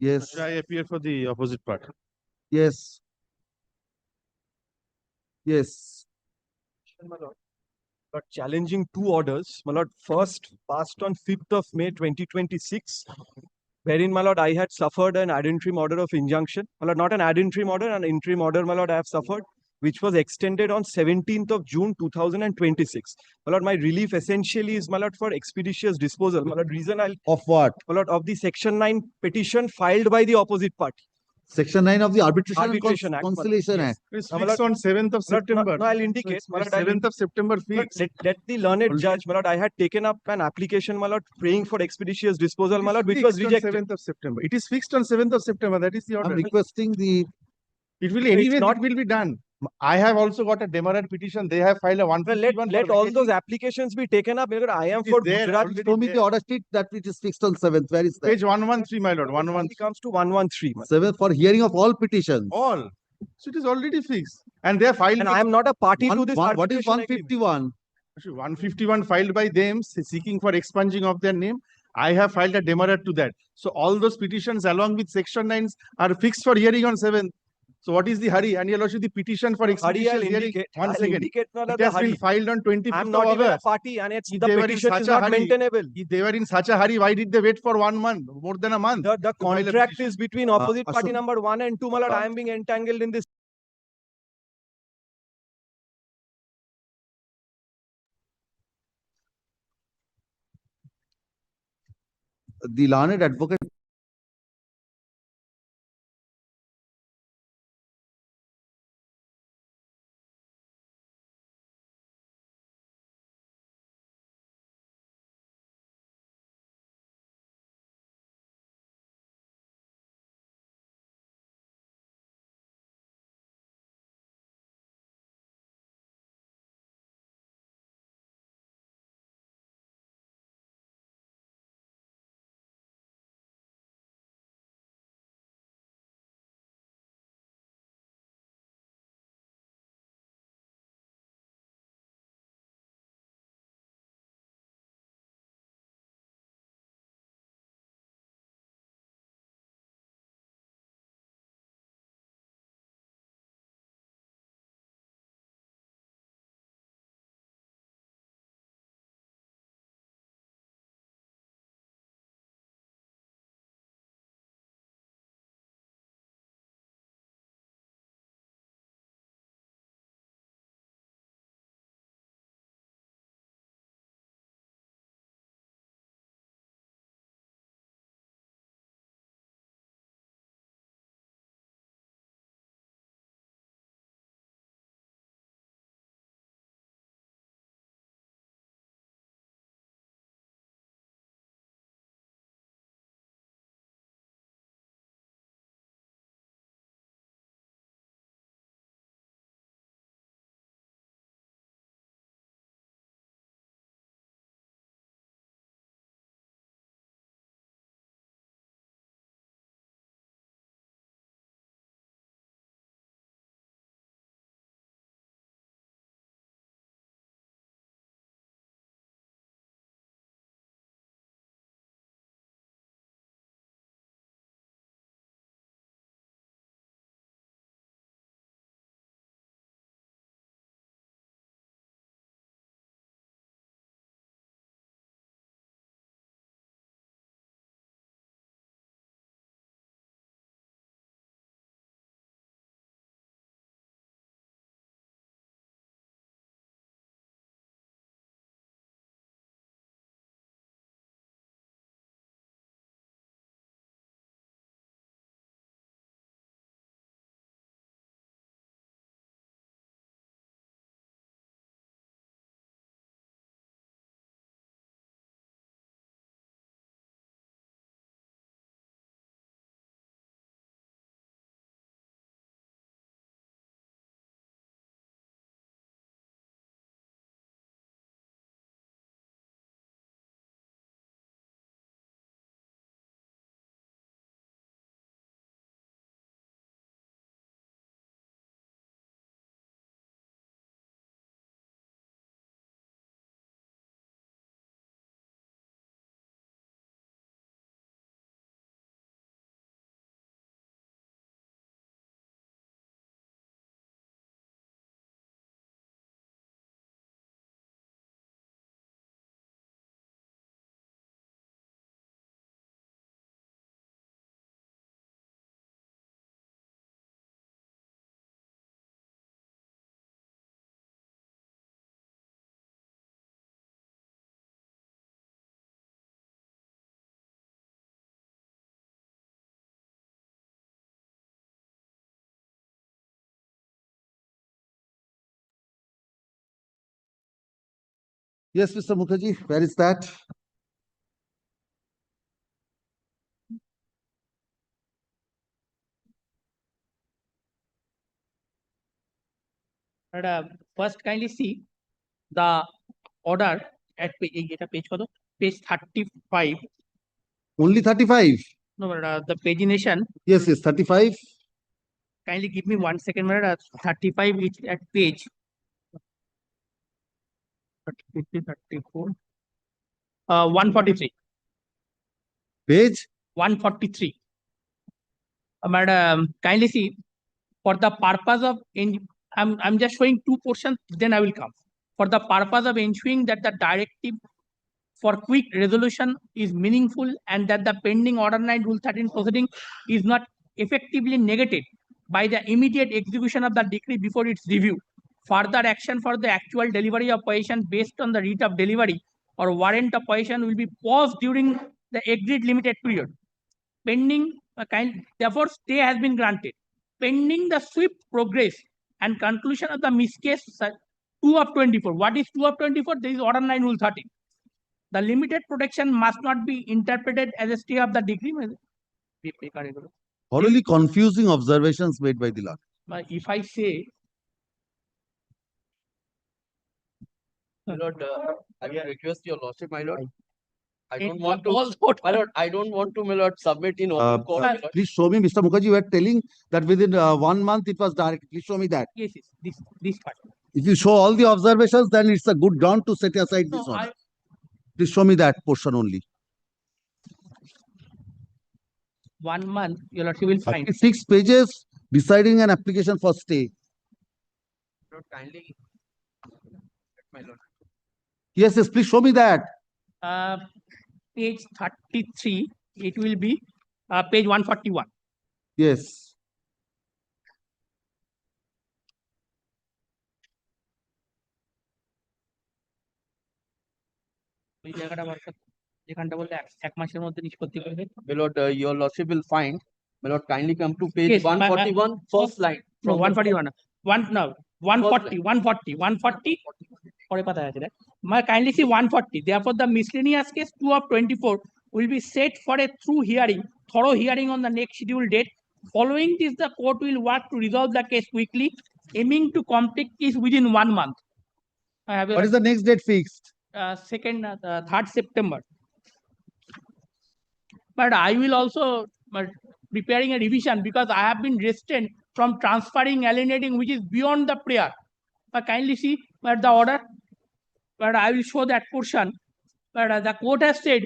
Yes. Should I appear for the opposite part? Yes. Yes. But challenging two orders. My lord, first passed on 5th of May 2026, wherein, my lord, I had suffered an ad interim order of injunction. My lord, not an ad interim order, an interim order, my lord, I have suffered, which was extended on 17th of June 2026. My lord, my relief essentially is, my lord, for expeditious disposal. My lord, reason I'll... Of what? My lord, of the Section 9 petition filed by the opposite party. Section 9 of the Arbitration Act. Conciliation Yes. Act. It's Now, my fixed lord, on 7th of my lord, September. no, I'll indicate. It's My lord, I'll 7th of September my lord, fixed. let the learned judge, my lord, I had taken up an application, my lord, praying for expeditious disposal, my lord, which was Fixed on rejected. 7th of September. It is fixed on 7th of September. That is the I'm order. requesting the It will It's anyway, not- it will be done. I have also got a demerit petition. They have filed a Well, 151. let all those applications be taken up. My lord, I am It is for there, Gujarat. already show me there. the order sheet that it is fixed on 7th. Where is that? Page 113, my lord. It 113. comes to 113. my lord. 7th for hearing of all petitions. All. So it is already fixed. And they have filed. And I am not a party to this What is arbitration agreement. 151? 151 filed by them seeking for expunging of their name. I have filed a demerit to that. So all those petitions along with section 9s are fixed for hearing on 7th. So what is the hurry? And your lordship, the petition for Hurry, expeditious I'll hearing. indicate. One I'll second. indicate not It the has been hurry. filed on 25th I'm of not even a August. party, and it's If the they were in petition such is a not hurry, maintainable. If they were in such a hurry, why did they wait for 1 month, more than a month? The to file a contract petition? is between opposite party Ashok. number 1 and 2, my lord. I am being entangled in this. The learned advocate Yes, Mr. Mukherjee, where is that? But first kindly see the order at page কত? Page 35. Only 35? No, but the pagination. Yes, 35. Kindly give me 1 second, madam. 35 is at page 34. 143. Page? 143. Madam, kindly see, for the purpose of, I'm just showing two portions, then I will come. For the purpose of ensuring that the directive for quick resolution is meaningful and that the pending order 9 rule 13 proceeding is not effectively negated by the immediate execution of the decree before its review. Further action for the actual delivery of possession based on the writ of delivery or warrant of possession will be paused during the agreed limited period. Pending therefore stay has been granted. Pending the swift progress and conclusion of the miss case 2 of 24. What is 2 of 24? This is order 9 rule 13. The limited protection must not be interpreted as a stay of the decree. Thoroughly confusing observations made by the law. But if I say, My lord, I will request your lordship, my lord. I It don't want to, was my lord, I don't want to, my lord, submit in open court. my lord. Please show me, Mr. Mukherjee, you were telling that within 1 month it was direct. Please show me that. yes, this part. If you show all the observations, then it's a good ground to set aside this No, order. Please show me that portion only. 1 month, your lordship will find. 6 pages deciding an application for stay. Lord, kindly, my lord. Yes, please show me that. Page 33, it will be page 141. Yes. ওই জায়গাটা বার কর, যেখানটা বলতে এক মাসের মধ্যে নিষ্পত্তি করবে। My lord, your lordship will find, my lord, kindly come to page Yes, 141, first line. No, from the 141. 140. পরে পাতা আছে দেখ। Kindly see 140. Therefore, the miscellaneous case 2 of 24 will be set for a thorough hearing on the next scheduled date. Following this, the court will work to resolve the case quickly, aiming to complete this within 1 month. What is the next date fixed? 3rd September. But I will also preparing a revision because I have been restrained from transferring alienating which is beyond the prayer. But kindly see the order. But I will show that portion. But the court has said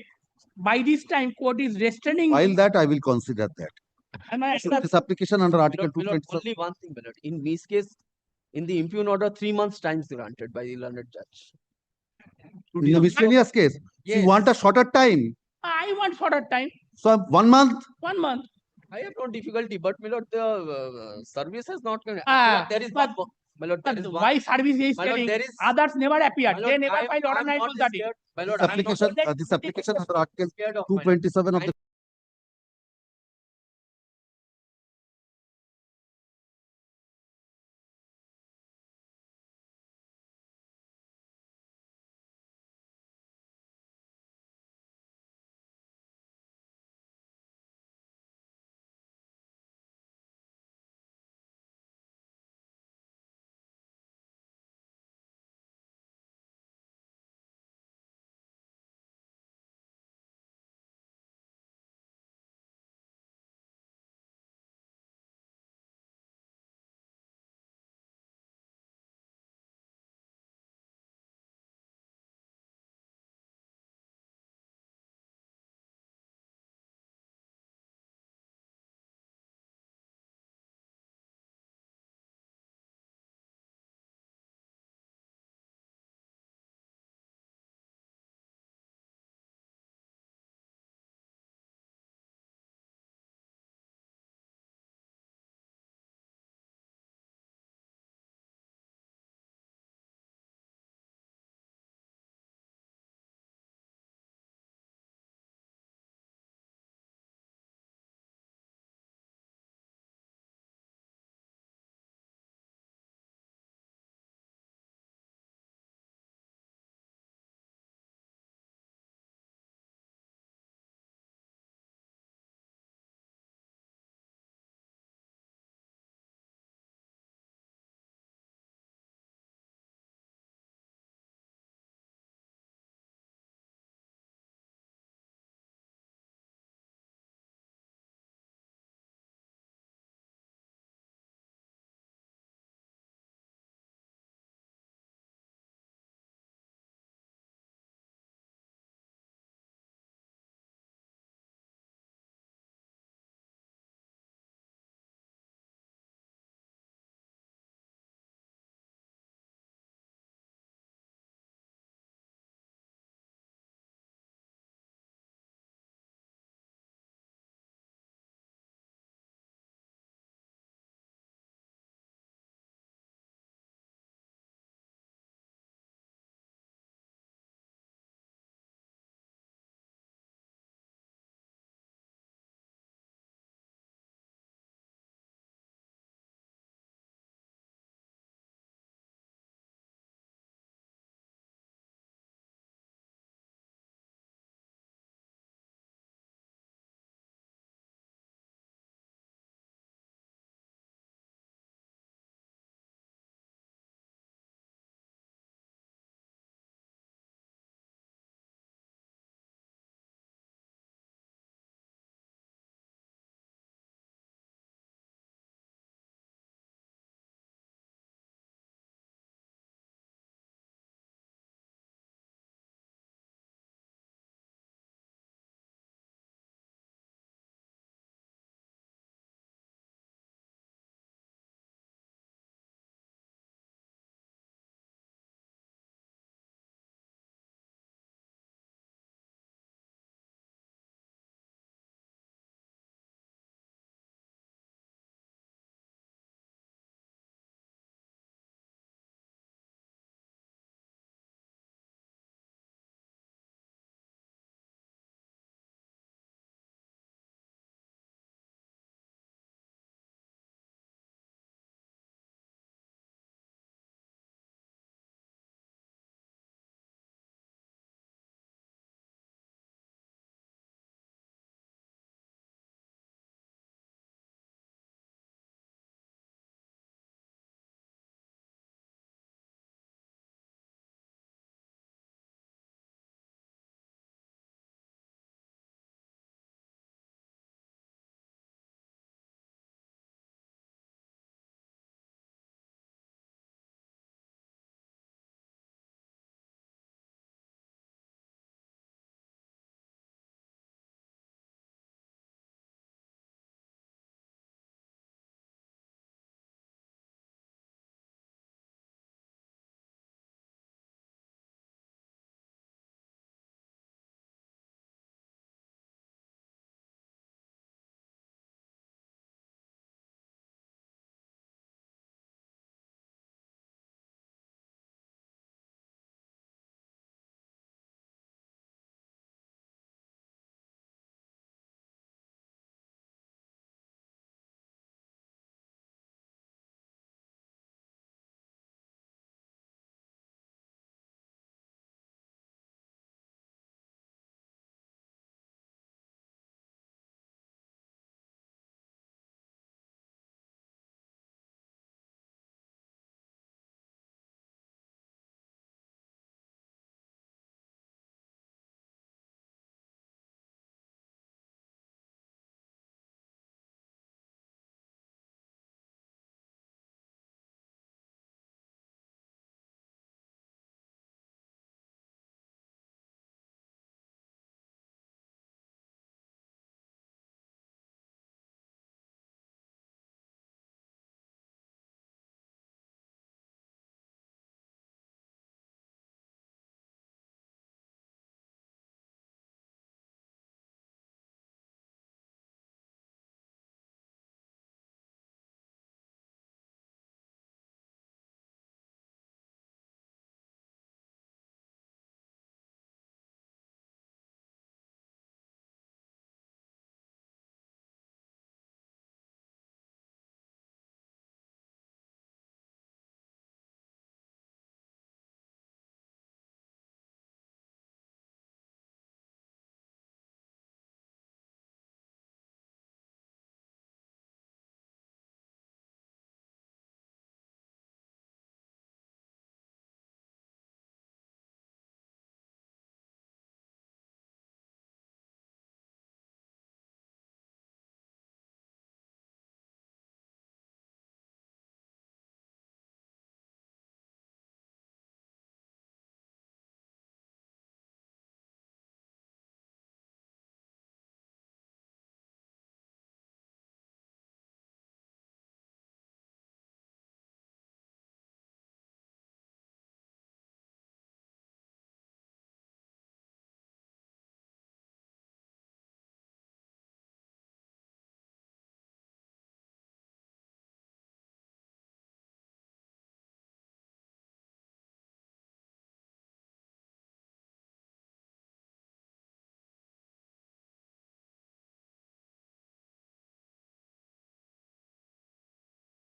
by this time court is restraining. While that, I will consider that. This application under Article My lord, 227. only one thing, my lord. In this case, in the impugn order, 3 months time is granted by the learned judge. In the miscellaneous case, so you want a shorter time. I want shorter time. So 1 month? 1 month. I have no difficulty, but my lord, the service has not come. There is but, one. My lord, there is one. Why service is My lord, telling there is. others never appeared. My lord, They never I- filed order I'm 9 not rule 13. scared. My lord, This I'm not application, this application under Article scared of my lord. 227 of the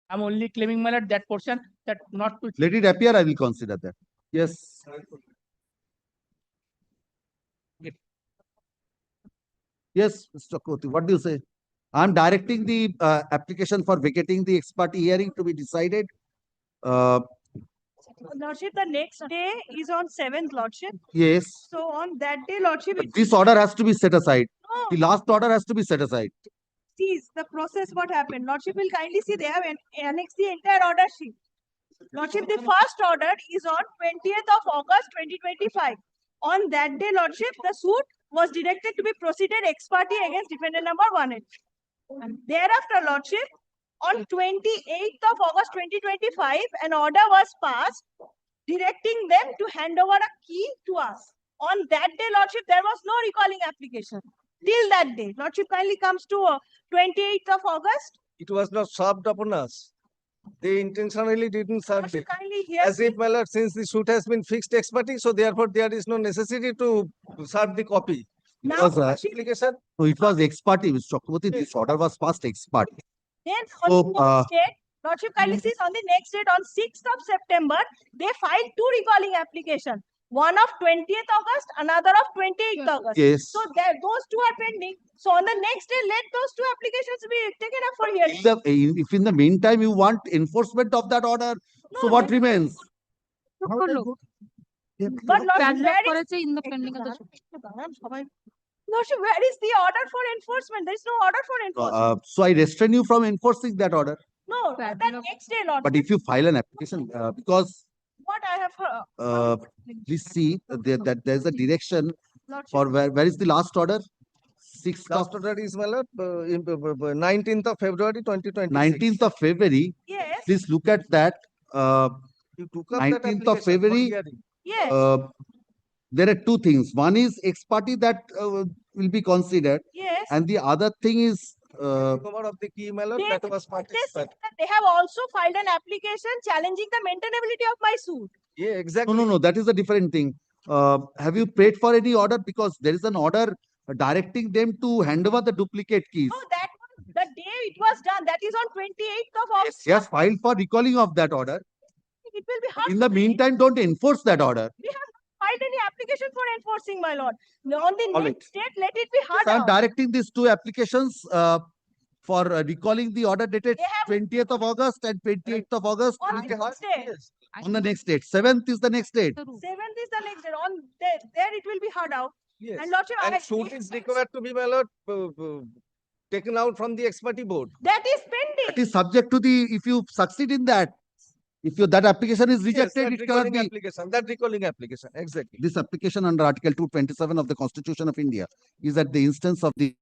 I'm only claiming, my lord, that portion that not to. Let it appear, I will consider that. Yes. Yes, Mr. Koti, what do you say? I'm directing the application for vacating the ex parte hearing to be decided. Lordship, the next day is on 7th, Lordship. Yes. So on that day, Lordship, But this order has to be set aside. The last order has to be set aside. sees the process what happened. Lordship will kindly see they have annexed the entire order sheet. Lordship, the first order is on 20th of August 2025. On that day, Lordship, the suit was directed to be proceeded ex parte against defendant number 1. And thereafter, Lordship, on 28th of August 2025, an order was passed directing them to hand over a key to us. On that day, Lordship, there was no recalling application. Till that day, Lordship kindly comes to 28th of August. It was not served upon us. They intentionally didn't serve it. Kindly hear As if, my lord, since the suit has been fixed ex parte, so therefore there is no necessity to serve the copy. Now, Application. So it was ex parte, Mr. Chakraborty. This order was passed ex parte. Then So, on the next date, Lordship kindly sees on the next date on 6th of September, they filed 2 recalling applications. One of 20th August, another of 28th August. Yes. So there, those 2 are pending. So on the next day, let those 2 applications be taken up for hearing. If in the meantime you want enforcement of that order, so what remains? But Lordship, where is in the pending of the Lordship, where is the order for enforcement? There is no order for enforcement. So I restrain you from enforcing that order. No, that next day, Lordship. But if you file an application, because What I have heard. please see that there's a direction for where is the last order? 6th Last order is, my lord, 19th of February 2026. 19th of February. Yes. Please look at that. You took up that 19th of application for February. hearing. Yes. There are 2 things. One is ex parte that will be considered. Yes. And the other thing is Cover of the key, my lord, that was participated. They have also filed an application challenging the maintainability of my suit. Yeah, exactly. No, that is a different thing. Have you prayed for any order? Because there is an order directing them to hand over the duplicate keys. Oh, that was the day it was done. That is on 28th of August. He has filed for recalling of that order. It will be hard. In the meantime, don't enforce that order. We have not filed any application for enforcing, my lord. On the All next date, let it be hard So I'm out. directing these 2 applications for recalling the order dated 20th of August and 28th of August. On the next day. On the next date. 7th is the next date. 7th is the next date. On there it will be hard out. Yes. And Lordship, And suit is required to be, my lord, taken out from the ex parte board. That is pending. That is subject to the, if you succeed in that, if that application is rejected, Yes, it cannot be. That recalling application, exactly. This application under Article 227 of the Constitution of India is at the instance of the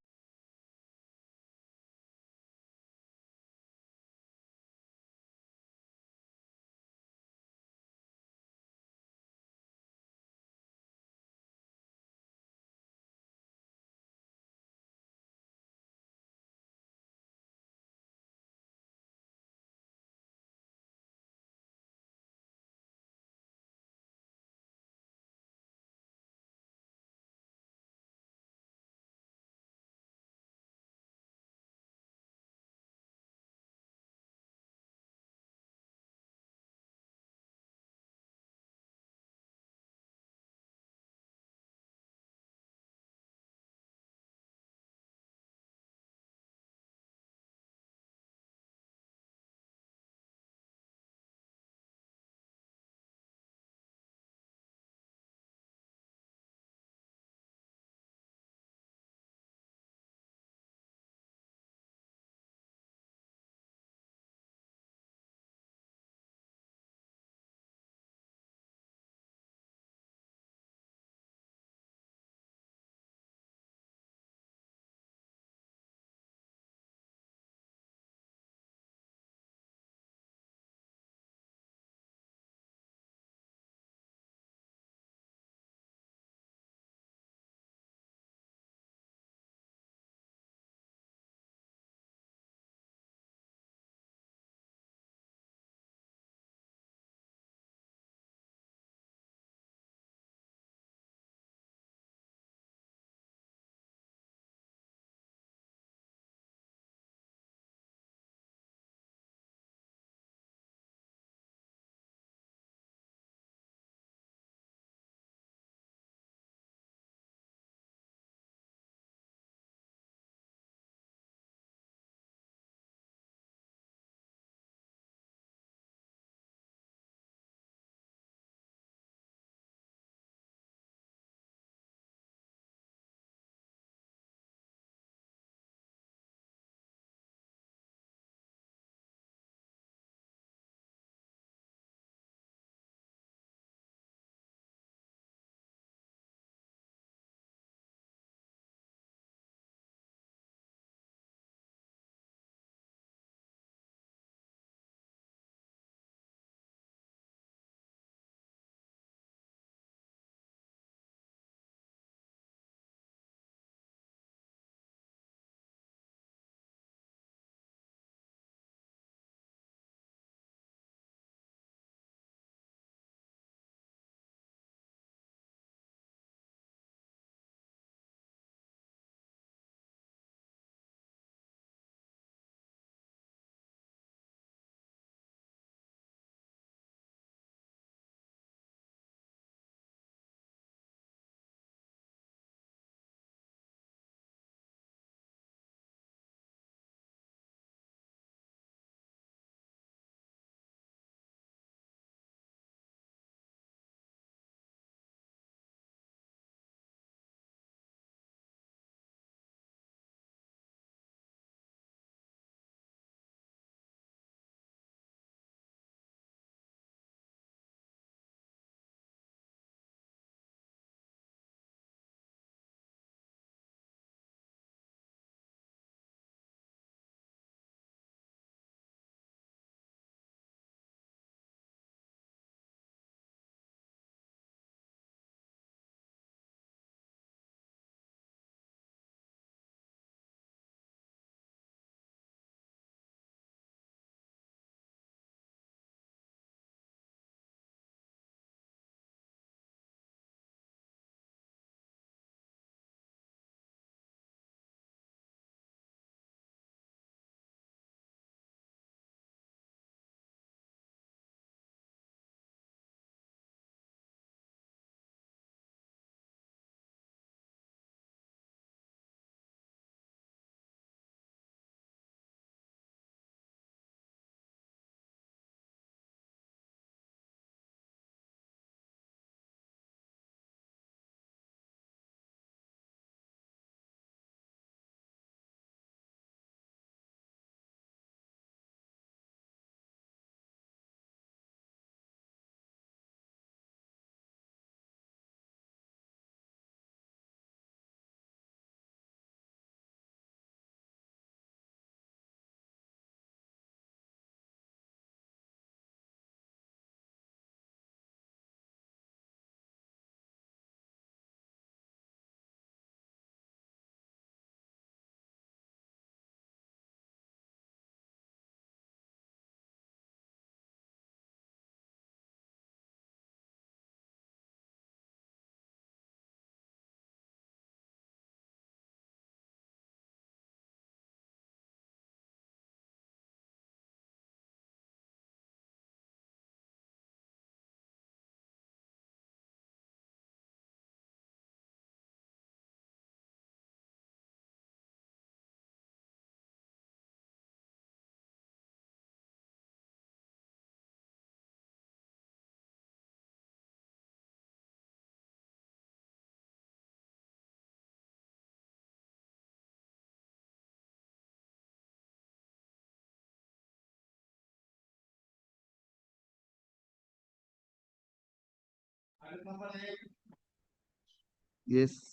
Yes.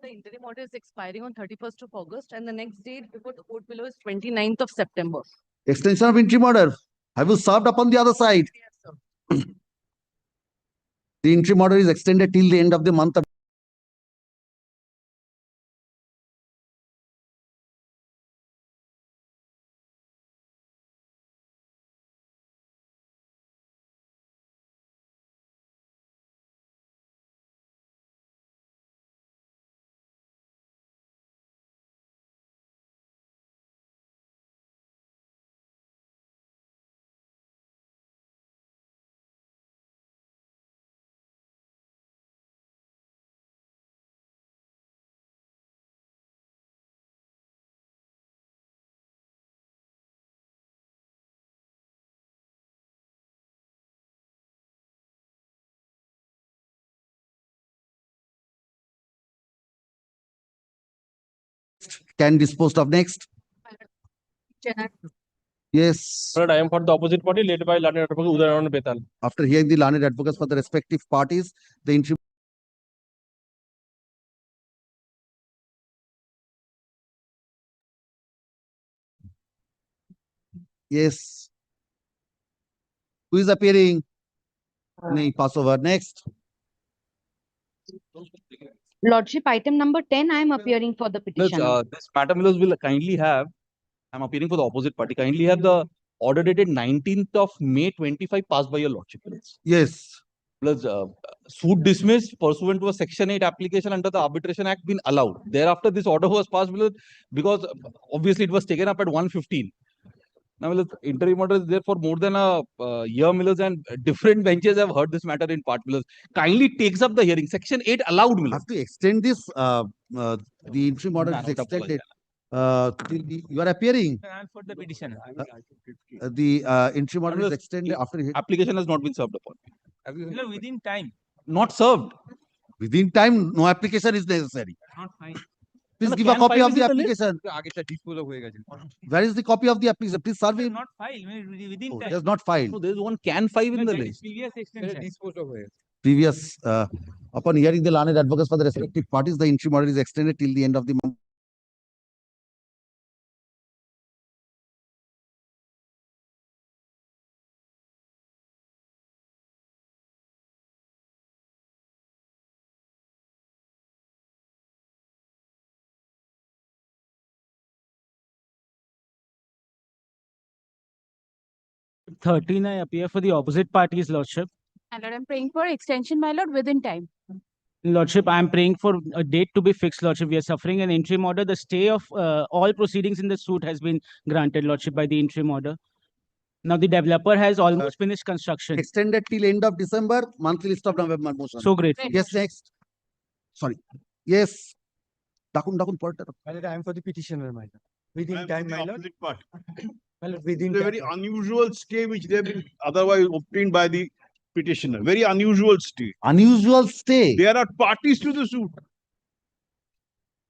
The interim order is expiring on 31st of August and the next date before the court below is 29th of September. Extension of interim order. Have you served upon the other side? Yes, sir. The interim order is extended till the end of the month of can disposed of next. Yes. I am for the opposite party led by learned advocate Udayan Betal. After hearing the learned advocates for the respective parties, the interim yes. Who is appearing? Nay, pass over. Next. Lordship, item number 10, I am appearing for the petitioner. This matter will kindly have, I'm appearing for the opposite party, kindly have the order dated 19th of May 25 passed by your lordship. Yes. Plus, suit dismissed pursuant to a Section 8 application under the Arbitration Act been allowed. Thereafter, this order was passed because obviously it was taken up at 1:15. Now, interim order is there for more than a year, Millers, and different benches have heard this matter in part, Millers. Kindly takes up the hearing. Section 8 allowed, Millers. Have to extend this. The interim order is extended. You are appearing. For the petitioner. The interim order is extended after application has not been served upon. Within time. Not served. Within time, no application is necessary. Not fine. Please give a copy of the application. application. Where is the copy of the application? Please serve him. Not filed within Oh, time. it is not filed. So there is one can file in the list. Previous extension. Previous, upon hearing the learned advocates for the respective parties, the interim order is extended till the end of the month. Thirteen, I appear for the opposite party's lordship. And I'm praying for extension, my lord, within time. Lordship, I am praying for a date to be fixed, Lordship. We are suffering an interim order. The stay of all proceedings in the suit has been granted, Lordship, by the interim order. Now the developer has almost finished construction. Extended till end of December, monthly list of November motion. So grateful. Yes, next. Sorry. Yes. Dakun Porter. I am for the petitioner, my lord. Within time, my lord. Part. Well, within It's a very unusual stay which they have been otherwise obtained by the petitioner. Very unusual stay. Unusual stay. They are not parties to the suit.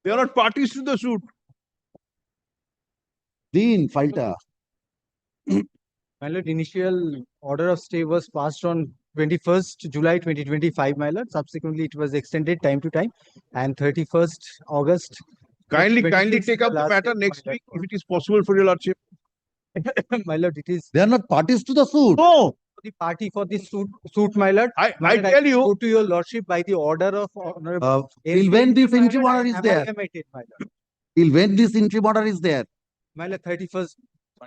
They are not parties to the suit. Dean, fighter. My lord, initial order of stay was passed on 21st July 2025, my lord. Subsequently, it was extended time to time, and 31st August. Kindly 26 take up the last matter day, next my week if it is possible for your lordship. My lord, it is They are not parties to the suit. No. the party for the suit, my lord. I lord, tell you. Go to your lordship by the order of honorable. Till when this interim order is there? Amalgamated, my lord. Till when this interim order is there? My lord, 31st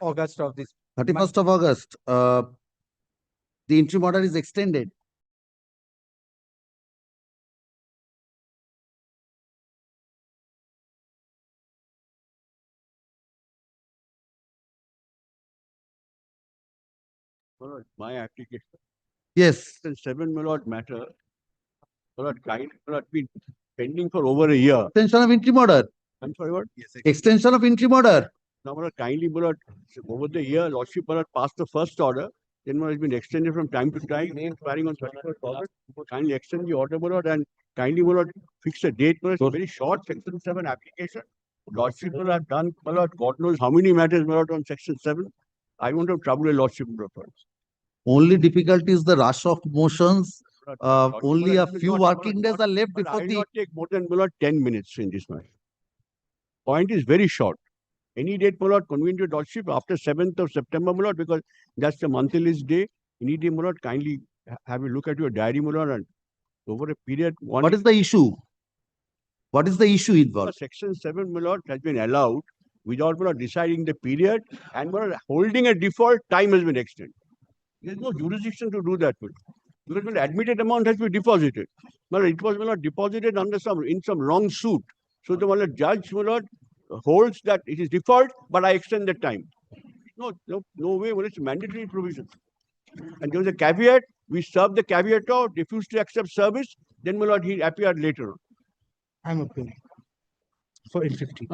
August of this. 31st of August. The interim order is extended. My application. Yes. 7 Millard matter. Been pending for over a year. Extension of interim order. I'm sorry, what? Extension of interim order. Now, kindly, over the year, Lordship passed the first order. Then has been extended from time to time, expiring on 31st August. Kindly extend the order, and kindly, fix a date. It's a very short Section 7 application. Lordship have done, God knows how many matters, on Section 7. I won't have trouble with Lordship. Only difficulty is the rush of motions. Only a But few not- working days are left but before I will the. not take more than 10 minutes in this matter. Point is very short. Any date, my lord, convenient to your lordship after 7th of September, my lord, because that's the monthly list day. Any day, my lord, kindly have a look at your diary, my lord, and over a period. What is the issue? What is the issue involved? Section 7, my lord, has been allowed without, my lord, deciding the period, and, my lord, holding a default time has been extended. There is no jurisdiction to do that, my lord. Because, my lord, admitted amount has been deposited. My lord, it was, my lord, deposited under in some wrong suit. So the, my lord, judge, my lord, holds that it is default, but I extend the time. No way, well, it's a mandatory provision. And there was a caveat, we served the caveat out, refused to accept service, then, my lord, he appeared later on. I'm appealing for 850.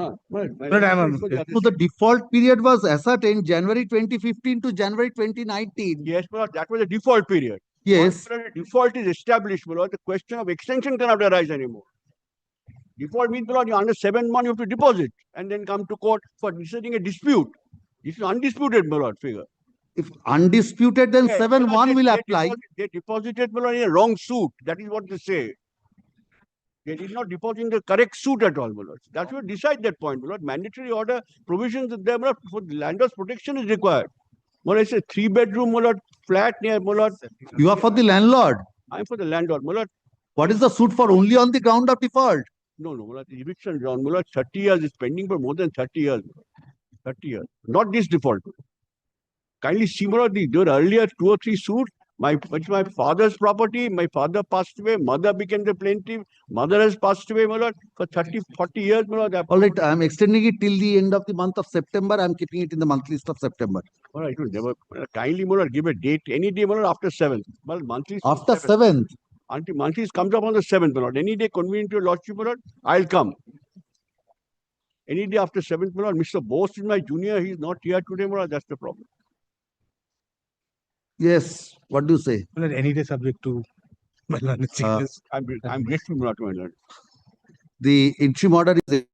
So the default period was ascertained January 2015 to January 2019. Yes, my lord, that was a default period. Yes. Once the default is established, my lord, the question of extension cannot arise anymore. Default means, my lord, you're under 7 months, you have to deposit and then come to court for deciding a dispute. This is undisputed, my lord, figure. If undisputed, then Yes, 7-1 will apply. They deposited, my lord, in a wrong suit. That is what they say. They did not deposit in the correct suit at all, my lord. That will decide that point, my lord. Mandatory order provisions there, my lord, for the landlord's protection is required. My lord, it's a 3-bedroom, my lord, flat near, my lord. You are for the landlord. I'm for the landlord, my lord. What is the suit for? Only on the ground of default? No, my lord, the eviction ground, my lord, 30 years is pending for more than 30 years. 30 years. Not this default. Kindly see, my lord, there were earlier 2 or 3 suits. It's my father's property. My father passed away. Mother became the plaintiff. Mother has passed away, my lord, for 30, 40 years, my lord. All right, I'm extending it till the end of the month of September. I'm keeping it in the month list of September. All right, it will never, kindly, my lord, give a date, any day, my lord, after 7th. Well, monthly. After 7th? Until monthly comes up on the 7th, my lord. Any day convenient to your lordship, my lord, I'll come. Any day after 7th, my lord. Mr. Bose is my junior. He's not here today, my lord. That's the problem. Yes. What do you say? Well, any day subject to my learned changes. I'm grateful, my lord. The interim order is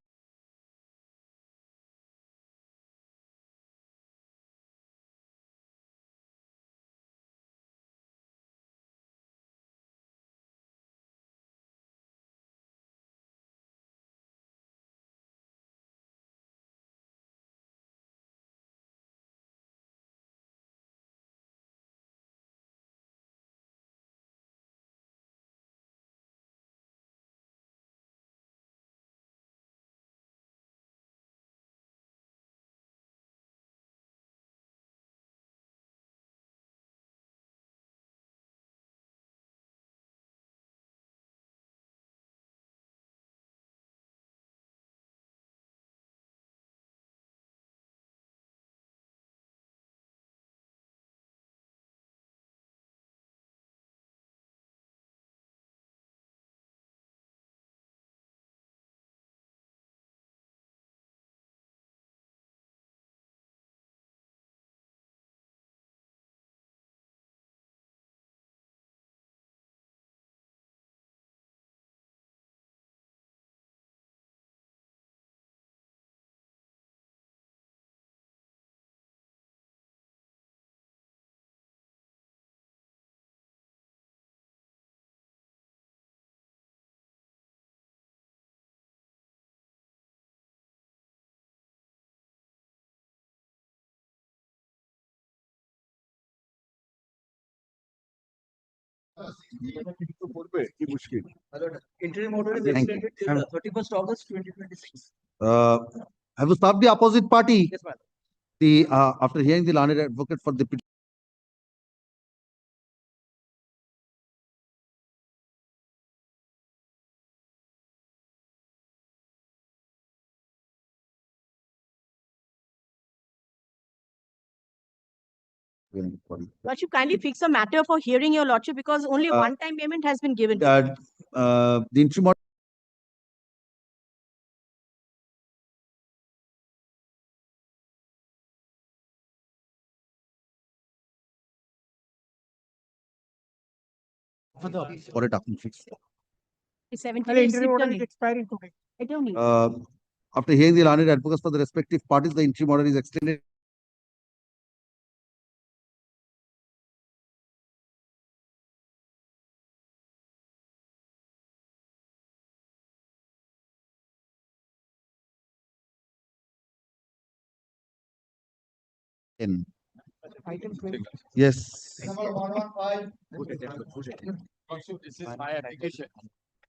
Interim order is Thank you. extended till 31st August 2026. have you stopped the opposite party? Yes, madam. The after hearing the learned advocate for the Lordship, kindly fix a matter for hearing your lordship because only one-time payment has been given. the interim order. For it, fix. The 70 The days interim order is returning. expiring today. I don't need. After hearing the learned advocates for the respective parties, the interim order is extended N. Yes. This is my application.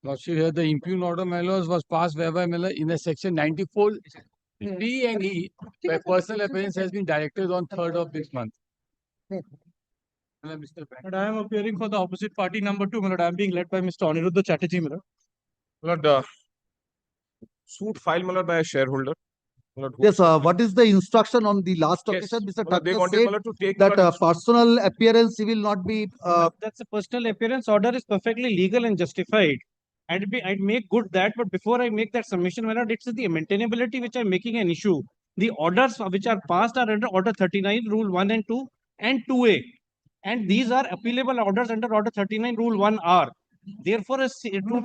Lordship, here the impugned order, my lords, was passed whereby, my lord, in the section 94 D and E, where personal appearance has been directed on 3rd of this month. But I am appearing for the opposite party number 2, my lord. I am being led by Mr. Aniruddha Chatterjee, my lord. Lord, suit filed, my lord, by a shareholder. My lord, Yes, what is the instruction on the last Yes, occasion? Mr. my lord, they Thakur wanted, said my lord, to take that my lord, personal appearance he will not be. That's a personal appearance order is perfectly legal and justified. I'd make good that, but before I make that submission, my lord, it's the maintainability which I'm making an issue. The orders which are passed are under Order 39, Rule 1 and 2, and 2A. And these are appealable orders under Order 39, Rule 1R. Therefore, 2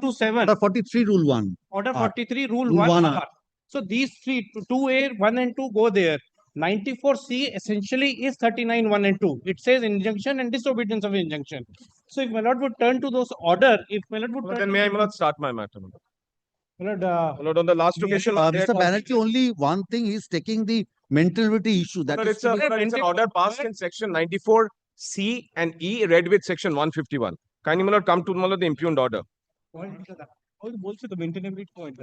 to 7. Order 43, Rule 1. Order R. 43, Rule Rule 1 1R. R. So these three, 2A, 1 and 2 go there. 94C essentially is 39, 1 and 2. It says injunction and disobedience of injunction. So if my lord would turn to those order, if my lord would Well, turn then to may I, my lord, start my matter? my lord, My lord, on the last occasion, Mr. Banerjee, only one thing is taking the maintainability issue. my That lord, is it's to a, be- it's an order passed in section 94C and E, read with section 151. Kindly, my lord, come to, my lord, the impugned order. all the bullshit, the maintainability point.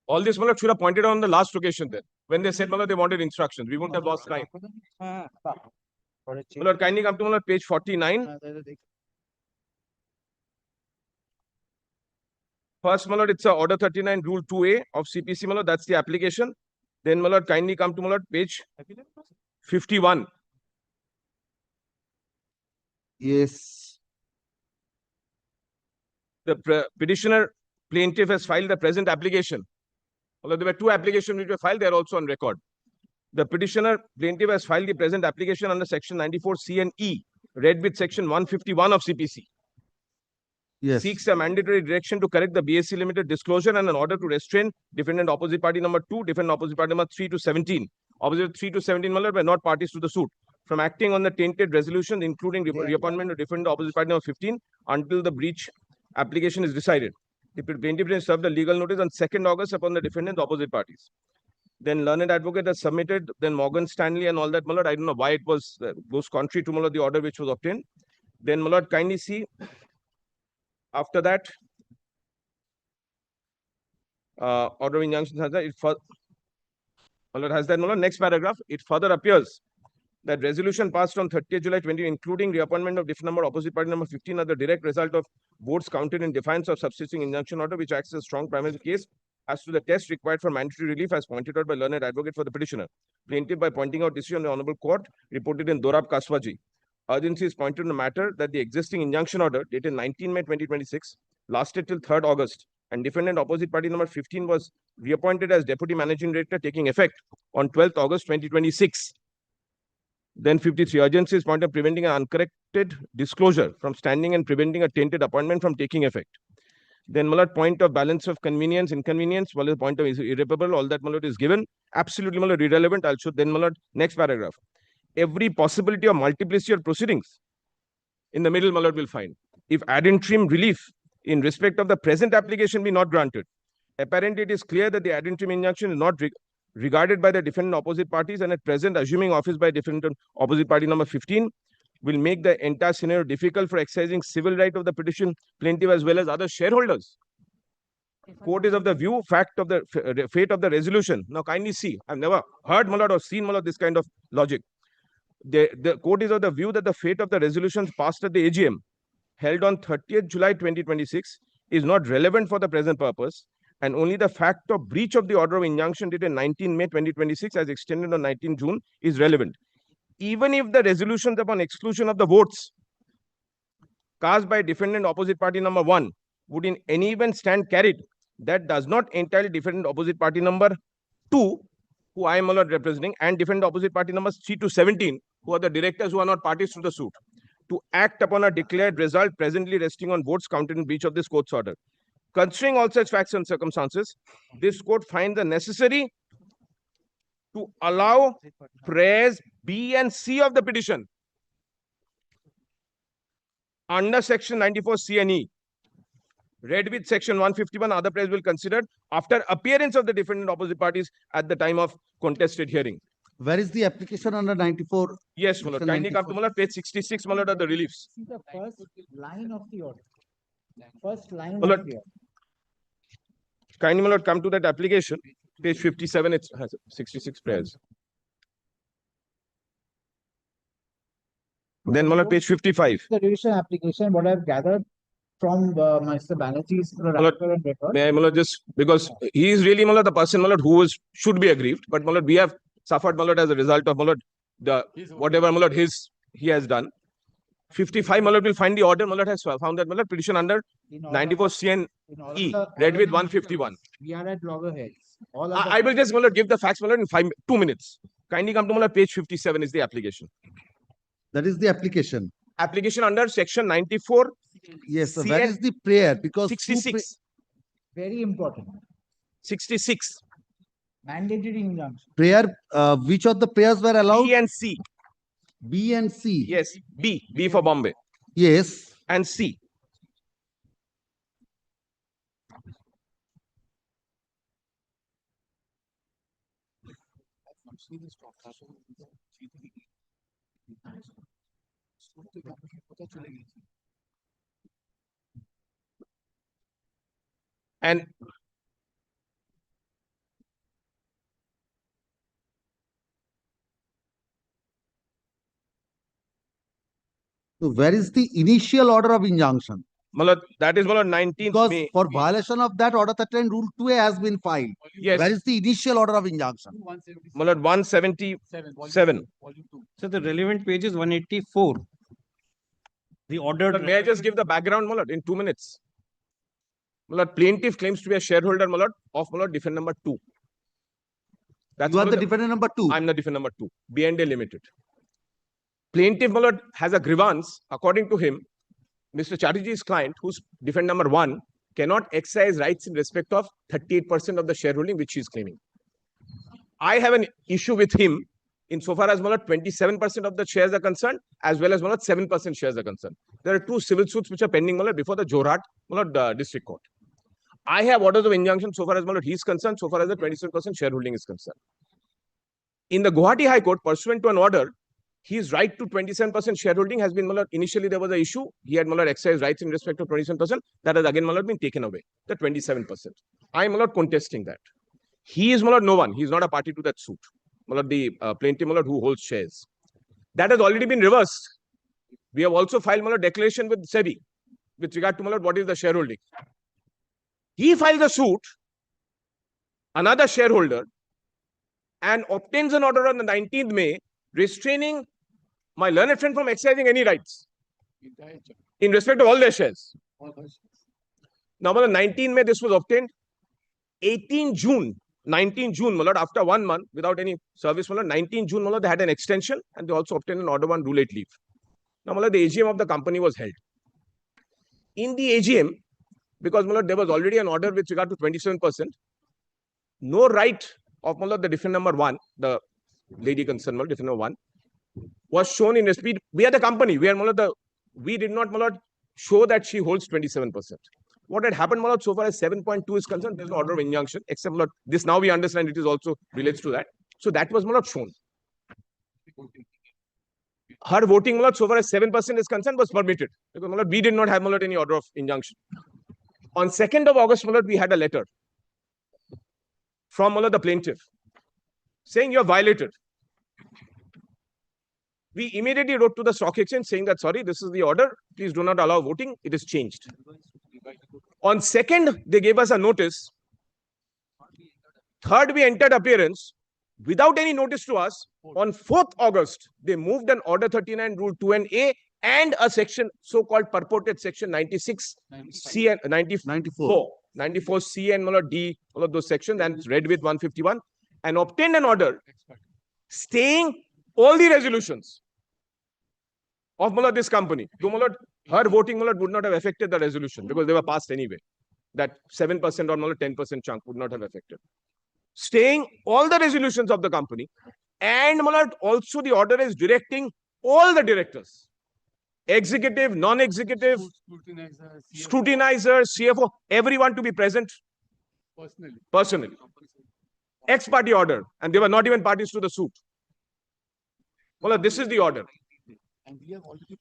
All this, my lord, should have pointed out on the last occasion then. When they said, my lord, they wanted instructions. We wouldn't have lost time. My lord, kindly come to, my lord, page 49. First, my lord, it's a order 39, rule 2A of CPC, my lord. That's the application. Then, my lord, kindly come to, my lord, page 51. Yes. The petitioner plaintiff has filed the present application. Although there were two applications which were filed, they are also on record. The petitioner plaintiff has filed the present application under section 94C and E, read with section 151 of CPC. Yes. Seeks a mandatory direction to correct the BSc Limited disclosure and an order to restrain defendant opposite party number 2, defendant opposite party number 3 to 17. Opposite 3 to 17, my lord, were not parties to the suit from acting on the tainted resolution, including reappointment of defendant opposite party number 15 until the breach application is decided. The plaintiff has served the legal notice on 2nd August upon the defendant opposite parties. Then learned advocate has submitted, then Morgan Stanley and all that, my lord. I don't know why it was goes contrary to, my lord, the order which was obtained. Then, my lord, kindly see after that order of injunction has that, my lord, has that, my lord. Next paragraph, it further appears that resolution passed on 30th July 20, including reappointment of different number opposite party number 15, are the direct result of votes counted in defiance of subsisting injunction order, which acts as a strong primary case as to the test required for mandatory relief, as pointed out by learned advocate for the petitioner. Plaintiff, by pointing out decision of the Honorable Court, reported in Dorab Kaswaji. Urgency is pointed in the matter that the existing injunction order, dated 19 May 2026, lasted till 3rd August, and defendant opposite party number 15 was reappointed as Deputy Managing Director, taking effect on 12th August 2026. Then 53, urgency is point of preventing an uncorrected disclosure from standing and preventing a tainted appointment from taking effect. Then, my lord, point of balance of convenience, inconvenience, well, the point of irreparable, all that, my lord, is given. Absolutely, my lord, irrelevant. I'll show. Then, my lord, next paragraph. Every possibility of multiplicity of proceedings in the middle, my lord, will find. If ad interim relief in respect of the present application be not granted, apparently it is clear that the ad interim injunction is not regarded by the defendant opposite parties, and at present assuming office by defendant opposite party number 15 will make the entire scenario difficult for exercising civil right of the petition plaintiff as well as other shareholders. Court is of the view fact of the fate of the resolution. Now kindly see, I've never heard, my lord, or seen, my lord, this kind of logic. The court is of the view that the fate of the resolutions passed at the AGM held on 30th July 2026 is not relevant for the present purpose, and only the fact of breach of the order of injunction dated 19 May 2026 as extended on 19 June is relevant. Even if the resolutions upon exclusion of the votes cast by defendant opposite party number 1 would in any event stand carried, that does not entitle defendant opposite party number 2, who I am not representing, and defendant opposite party numbers 3 to 17, who are the directors who are not parties to the suit, to act upon a declared result presently resting on votes counted in breach of this court's order. Considering all such facts and circumstances, this court finds it necessary to allow prayers B and C of the petition under section 94 C and E, read with section 151. Other prayers will consider after appearance of the defendant opposite parties at the time of contested hearing. Where is the application under 94? Yes, my lord. Section Kindly come to 94. my lord, page 66, my lord, are the reliefs. See the first line of the order. First line My lord, of the order. kindly, my lord, come to that application. Page 57, it has 66 prayers. Then, my lord, page 55. The revision application, what I've gathered from Mr. Banerjee's My lord, record and record. may I, my lord, just because he is really, my lord, the person, my lord, who is should be aggrieved, but my lord, we have suffered, my lord, as a result of, my lord, the whatever, my lord, he has done. 55, my lord, will find the order, my lord, has found that, my lord, petition under 94 CN E, read with 151. We are at loggerheads. All I will just, my lord, give the facts, my lord, in 2 minutes. Kindly come to, my lord, page 57 is the application. That is the application. Application under section 94. Yes, sir. Where is the prayer? Because 66. Very important. 66. Mandated injunction. Prayer, which of the prayers were allowed? B and C. B and C. Yes, B for Bombay. Yes. And C. And so where is the initial order of injunction? Malad, that is 19th Because May. for violation of that, order 39 rule 2A has been filed. Yes. Where is the initial order of injunction? Malad 177. So the relevant page is 184. The order. May I just give the background, Malad, in 2 minutes? Malad, plaintiff claims to be a shareholder, Malad, of Malad defendant number 2. That's You are the defendant number 2. I'm the defendant number 2. B&A Limited. Plaintiff, Malad, has a grievance. According to him, Mr. Chatterjee's client, who's defendant number 1, cannot exercise rights in respect of 38% of the shareholding which he is claiming. I have an issue with him insofar as 27% of the shares are concerned, as well as 7% shares are concerned. There are 2 civil suits which are pending before the Jorhat district court. I have orders of injunction so far as he is concerned, so far as the 27% shareholding is concerned. In the Guwahati High Court, pursuant to an order, his right to 27% shareholding has been, initially there was an issue. He had exercised rights in respect to 27%. That has again been taken away, the 27%. I am contesting that. He is no one. He is not a party to that suit. The plaintiff who holds shares. That has already been reversed. We have also filed a declaration with SEBI with regard to what is the shareholding. He files a suit, another shareholder, and obtains an order on the 19th May restraining my learned friend from exercising any rights in respect of all their shares. Now, on the 19th May, this was obtained. 19 June, after 1 month without any service, 19 June, they had an extension and they also obtained an order 1 rule 8 leave. Now, the AGM of the company was held. In the AGM, because there was already an order with regard to 27%, no right of the defendant number 1, the lady concerned, defendant number 1, was shown in speed. We are the company. We did not show that she holds 27%. What had happened, so far as 7.2 is concerned, there is no order of injunction, except this now we understand it is also relates to that. So that was shown. Her voting, so far as 7% is concerned, was permitted. Because we did not have any order of injunction. On 2nd of August, we had a letter from the plaintiff saying you have violated. We immediately wrote to the stock exchange saying that, sorry, this is the order. Please do not allow voting. It is changed. On 2nd, they gave us a notice. 3rd, we entered appearance without any notice to us. On 4th August, they moved an order 39 rule 2NA and a section so-called purported section 96 C and 94 C and D, all of those sections, and read with 151, and obtained an order staying all the resolutions of this company. Her voting would not have affected the resolution because they were passed anyway. That 7% or 10% chunk would not have affected. Staying all the resolutions of the company, and also the order is directing all the directors, executive, non-executive, scrutinizers, CFO, everyone to be present personally. Ex-party order, and they were not even parties to the suit. Well, this is the order. And we have already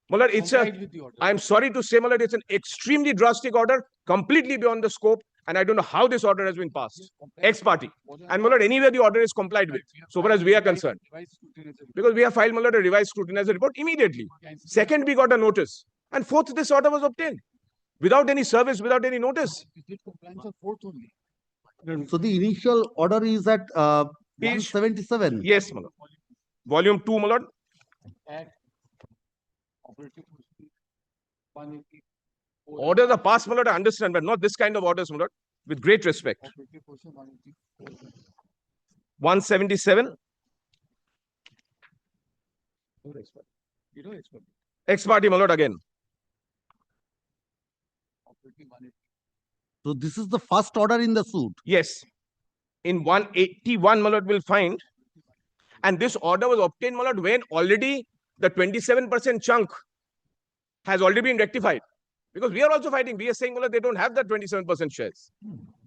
Well, it's a, complied with the order. I'm sorry to say, Malad, it's an extremely drastic order, completely beyond the scope, and I don't know how this order has been passed. Ex parte. And Malad, anyway, the order is complied with, so far as we are concerned. Because we have filed, Malad, a revised scrutinizer report immediately. Second, we got a notice. And fourth, this order was obtained. Without any service, without any notice. So the initial order is at 177. Yes, Malad. Volume 2, Malad. Orders are passed, Malad, I understand, but not this kind of orders, Malad. With great respect. 177. Ex parte, Malad, again. So this is the first order in the suit. Yes. In 181, Malad will find. And this order was obtained, Malad, when already the 27% chunk has already been rectified. Because we are also fighting. We are saying, Malad, they don't have that 27% shares.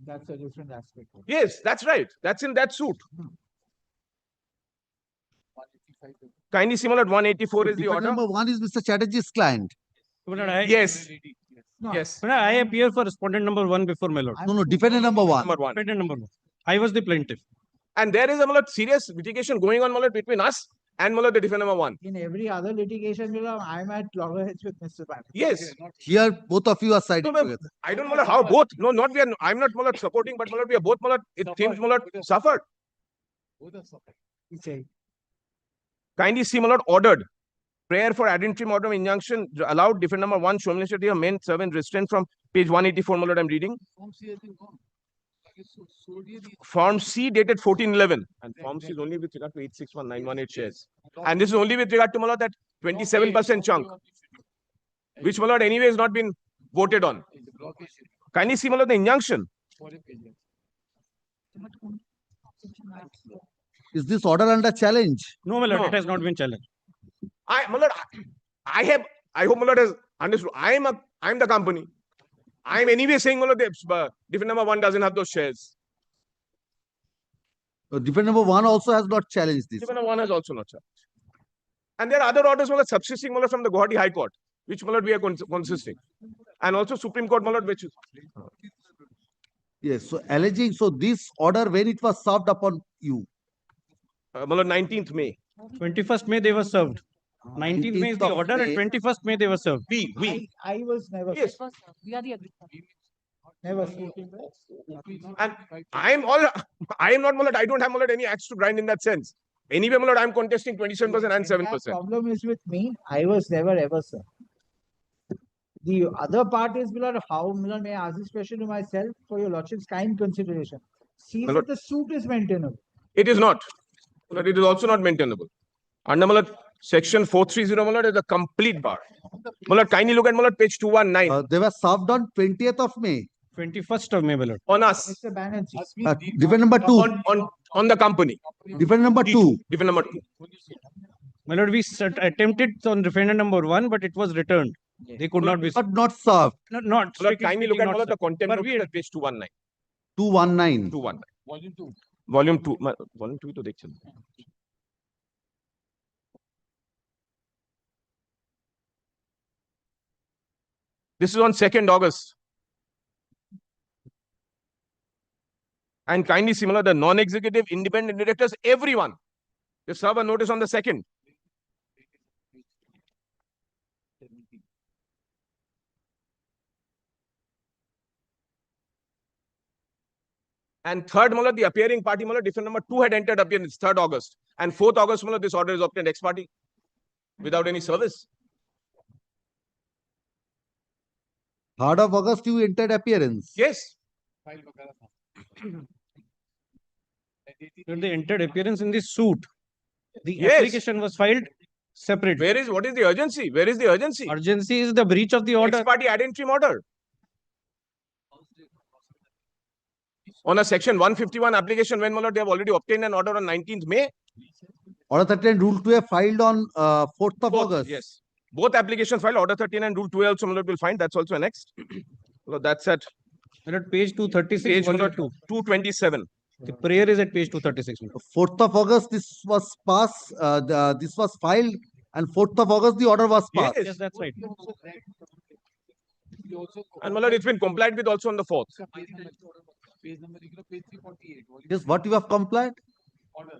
That's a different aspect. Yes, that's right. That's in that suit. Kindly see, Malad, 184 is the order. Number 1 is Mr. Chatterjee's client. Yes. No, yes. But I appear for respondent number 1 before my lord. No, defendant number 1. Defendant number 1. I was the plaintiff. And there is a Malad, serious litigation going on, Malad, between us and Malad, the defendant number 1. In every other litigation, I'm at loggerheads with Mr. Banerjee. Yes. Here, both of you are siding together. I don't know, Malad, how both. No, not we are. I'm not, Malad, supporting, but Malad, we are both, Malad. It seems, Malad, suffered. Kindly see, Malad, ordered. Prayer for ad interim order of injunction allowed. Defendant number 1, Shomil Shetty, main servant restraint from page 184, Malad, I'm reading. Form C dated 1411. And Form C is only with regard to 861918 shares. And this is only with regard to, Malad, that 27% chunk, which, Malad, anyway has not been voted on. Kindly see, Malad, the injunction. Is this order under challenge? No, my lord, No. it has not been challenged. Malad, I hope Malad has understood. I am the company. I am anyway saying, Malad, defendant number 1 doesn't have those shares. Defendant number 1 also has not challenged this. Defendant number 1 has also not challenged. And there are other orders, Malad, subsisting, Malad, from the Guwahati High Court, which, Malad, we are consisting. And also Supreme Court, Malad, which is... Yes, so alleging, so this order, when it was served upon you? Malad, 19th May. 21st May they were served. 19th May is the order and 21st May they were served. I was never. Yes. We are the agreed. Never. And I am not, Malad, I don't have, Malad, any axe to grind in that sense. Anyway, Malad, I am contesting 27% and 7%. That problem is with me. I was never ever, sir. The other part is, Milord, how, Milord, may I ask this question to myself for your lordship's kind consideration? See Milord. if the suit is maintainable. It is not. Malad, it is also not maintainable. Under, Malad, section 430, Malad, is a complete bar. Malad, kindly look at, Malad, page 219. They were served on 20th of May. 21st of May, my lord. On us. Mr. Banerjee. Defendant number 2. On the company. Defendant number 2. Defendant number 2. My lord, we attempted on defendant number 1, but it was returned. They could not be Not served. not Malad, strictly kindly look speaking, at, not Malad, the contempt But notice we- at page 219. 219. 219. Volume 2. Volume 2. Volume 2 to dekh chalo. This is on 2nd August. And kindly similar, the non-executive, independent directors, everyone. They serve a notice on the 2nd. And 3rd, Mullah, the appearing party, Mullah, defendant number 2 had entered appearance, 3rd August. And 4th August, Mullah, this order is obtained ex parte without any service. 3rd of August, you entered appearance. Yes. When they entered appearance in this suit, the Yes. application was filed separate. What is the urgency? Where is the urgency? Urgency is the breach of the order. Ex parte ad interim order. On a section 151 application, when Mullah, they have already obtained an order on 19th May. Order 13 Rule 2 filed on 4th of August. Yes. Both applications filed, order 13 and rule 12 also Mullah will find. That's also annexed. So that's at And at page 236, page volume Mullah, 2. 227. The prayer is at page 236. 4th of August, this was passed, this was filed, and 4th of August, the order was passed. Yes, that's right. And my lord, it's been complied with also on the 4th. Yes, what you have complied?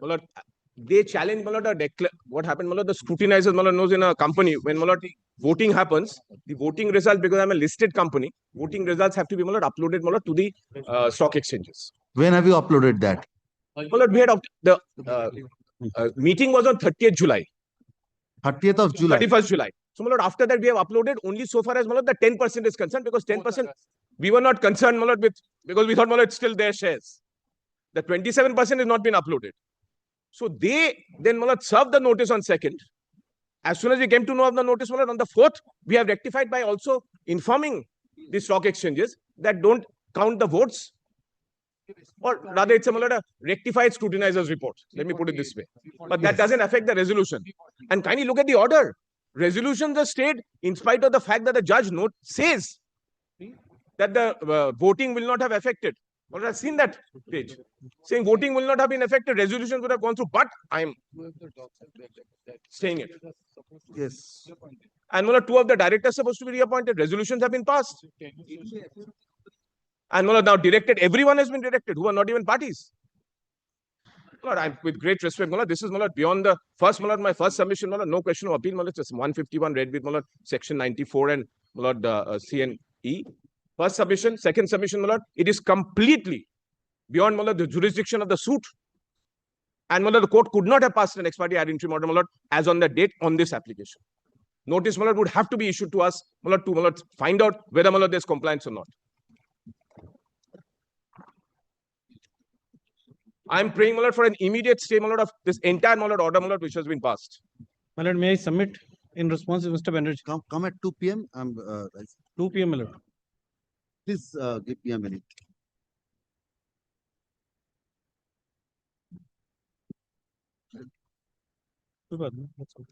My lord, they challenge, my lord, what happened, my lord, the scrutinizers, my lord, knows in a company, when, my lord, voting happens, the voting result, because I'm a listed company, voting results have to be, my lord, uploaded, my lord, to the stock exchanges. When have you uploaded that? My lord, we had the meeting was on 30th July. 30th of July. 31st July. So, my lord, after that, we have uploaded only so far as, my lord, the 10% is concerned, because 10%, we were not concerned, my lord, with, because we thought, my lord, it's still their shares. The 27% has not been uploaded. So they then, my lord, served the notice on 2nd. As soon as we came to know of the notice, my lord, on the 4th, we have rectified by also informing the stock exchanges that don't count the votes. Or rather, it's a rectified scrutinizer's report. Let me put it this way. But that doesn't affect the resolution. And kindly look at the order. Resolutions are stayed in spite of the fact that the judge says that the voting will not have affected. Well, I've seen that page saying voting will not have been affected. Resolutions would have gone through, but I'm saying it. Yes. And well, 2 of the directors supposed to be reappointed. Resolutions have been passed. And well, now directed, everyone has been directed who are not even parties. Lord, I'm with great respect, Mullah, this is Mullah, beyond the first Mullah, my first submission, Mullah, no question of appeal, Mullah, just 151 read with Mullah, section 94 and Mullah, C and E. First submission, second submission, Mullah, it is completely beyond Mullah, the jurisdiction of the suit. And Mullah, the court could not have passed an ex parte ad interim order, Mullah, as on the date on this application. Notice, Mullah, would have to be issued to us, Mullah, to Mullah, find out whether Mullah, there's compliance or not. I'm praying, my lord, for an immediate stay, my lord, of this entire, my lord, order, my lord, which has been passed. My lord, may I submit in response to Mr. Banerjee? Come at 2 p.m. 2 p.m., my lord. Please give me a minute. That's okay.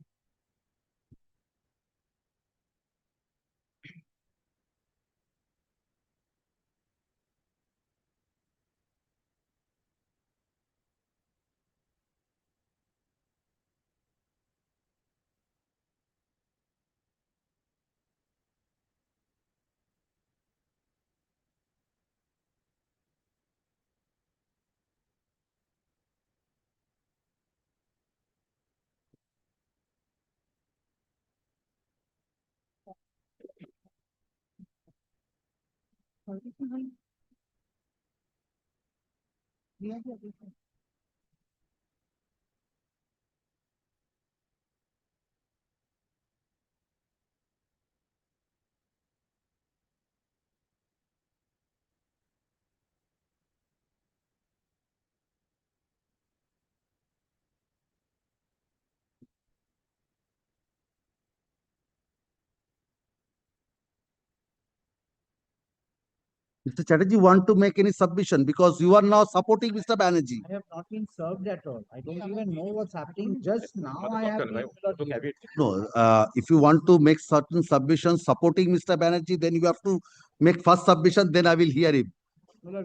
Mr. Chatterjee, want to make any submission because you are now supporting Mr. Banerjee. I have not been served at all. I don't even know what's happening. Just now I have been. No, if you want to make certain submissions supporting Mr. Banerjee, then you have to make first submission, then I will hear him.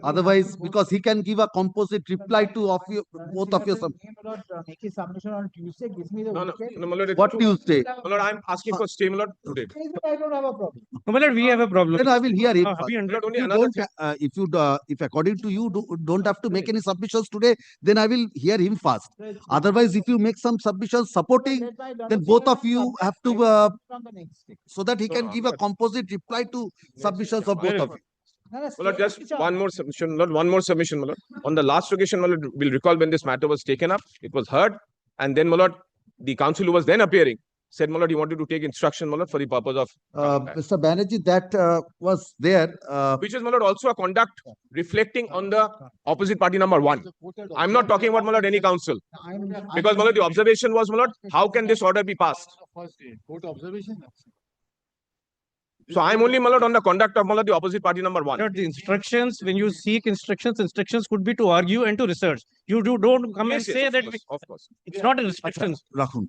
Otherwise, because he can give a composite reply to both of your Make a submission on Tuesday. Gives me the What Tuesday? My lord, I'm asking for stay, my lord, today. I don't have a problem. No, my lord, we have a problem. Then I will hear him. Have you First. If according to you don't have to make any submissions today, then I will hear him first. Otherwise, if you make some submissions supporting, then both of you have to so that he can give a composite reply to submissions of both of you. My lord, just one more submission, Lord, one more submission, my lord. On the last occasion, my lord, we'll recall when this matter was taken up, it was heard, and then, my lord, the counsel who was then appearing said, my lord, he wanted to take instruction, my lord, for the purpose of Mr. Banerjee, that was there. which is, my lord, also a conduct reflecting on the opposite party number 1. I'm not talking about, my lord, any counsel. Because, my lord, the observation was, my lord, how can this order be passed? Court observation. So I'm only, my lord, on the conduct of, my lord, the opposite party number 1. The instructions, when you seek instructions could be to argue and to research. You don't come and say that of course. it's not a restrictions. Rahul.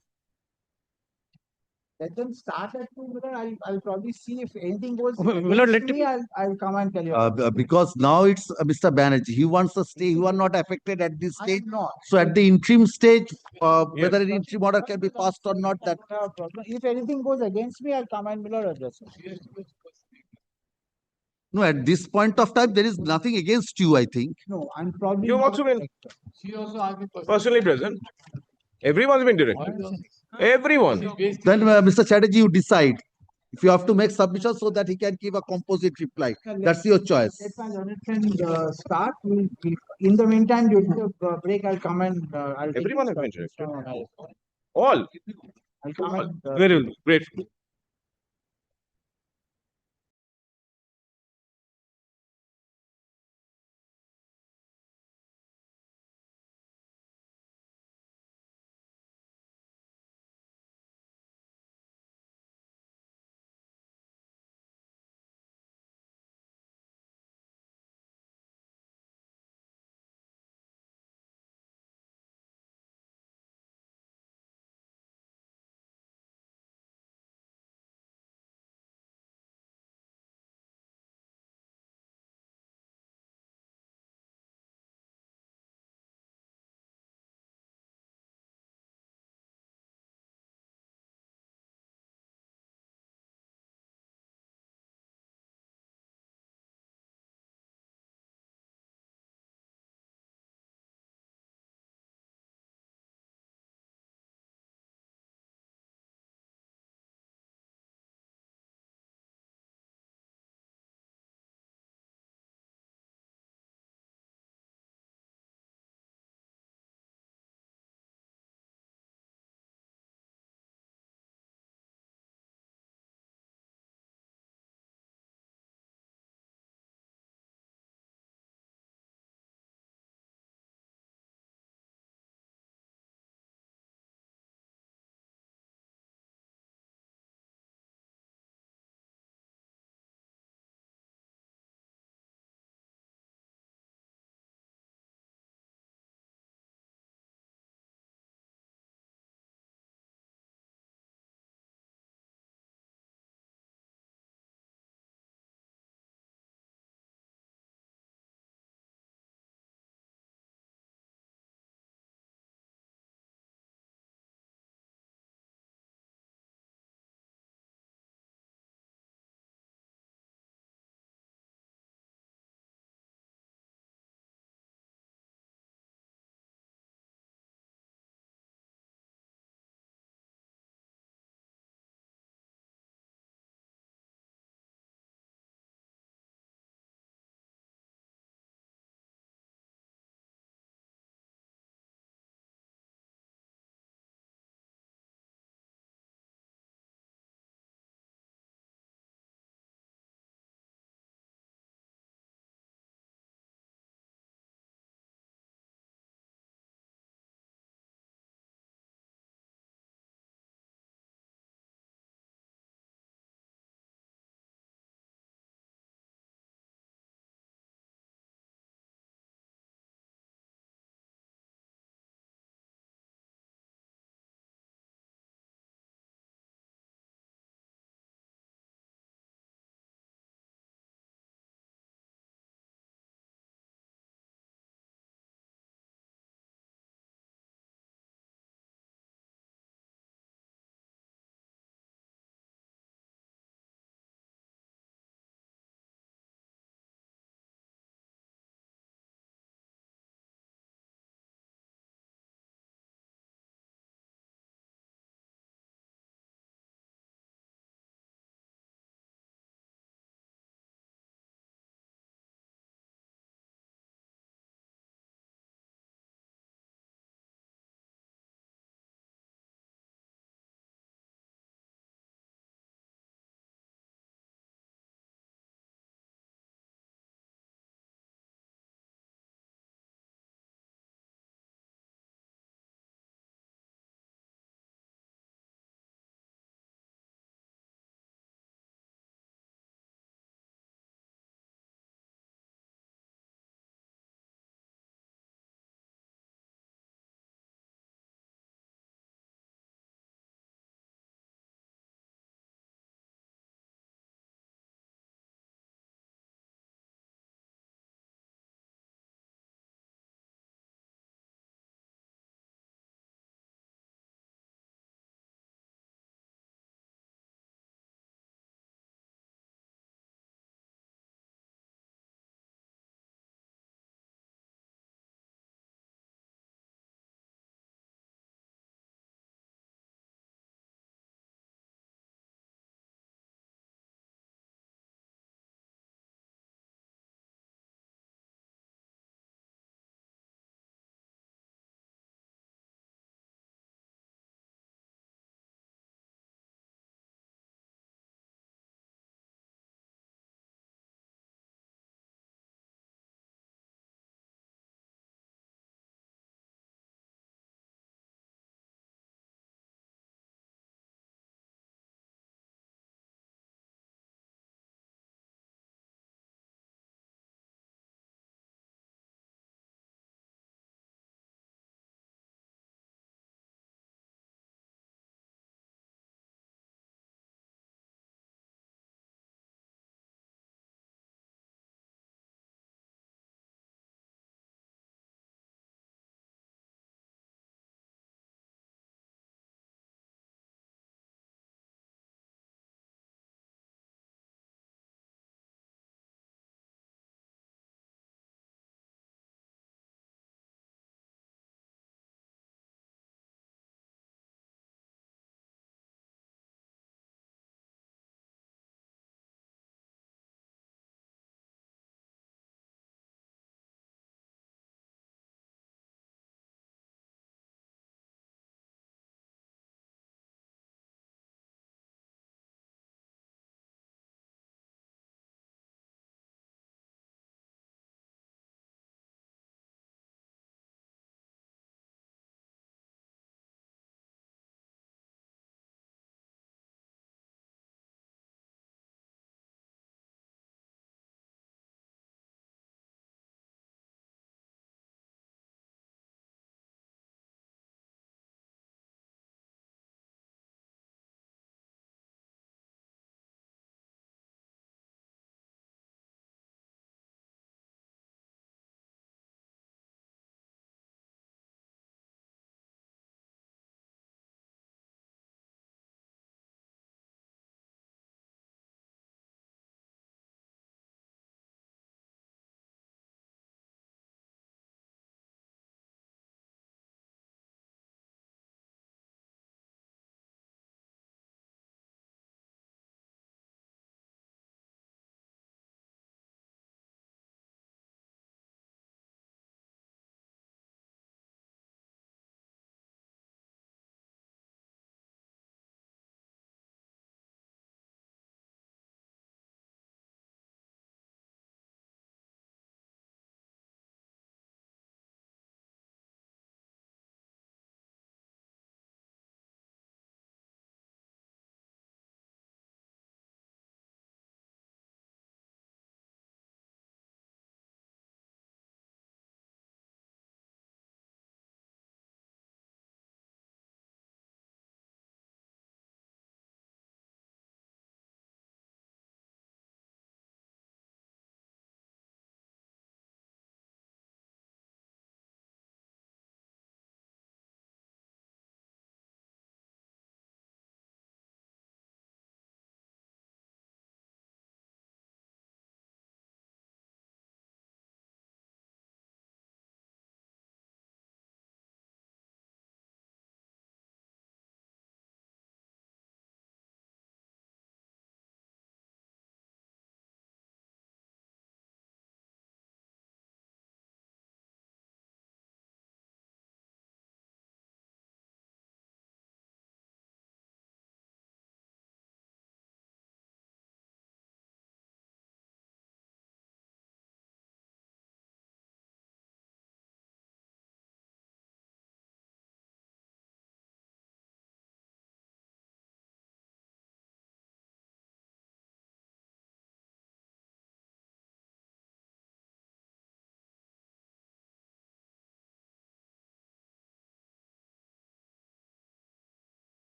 Let them start at 2, I'll probably see if anything goes Milord, against let me, I'll come and tell you. Because now it's Mr. Banerjee. He wants to stay. You are not affected at this I stage. am not. So at the interim stage, whether an interim order can be passed or not, that No problem. If anything goes against me, I'll come and address it. no, at this point of time, there is nothing against you, I think. No, I'm probably. You've not also been She also asked me personally present. Everyone's been direct. Everyone. Then, Mr. Chatterjee, you decide if you have to make submission so that he can give a composite reply. That's your choice. Let my learned friend start. In the meantime, during the break, I'll come and I'll take Everyone has been instructions directed. from- All. I'll come and. Very well. Great.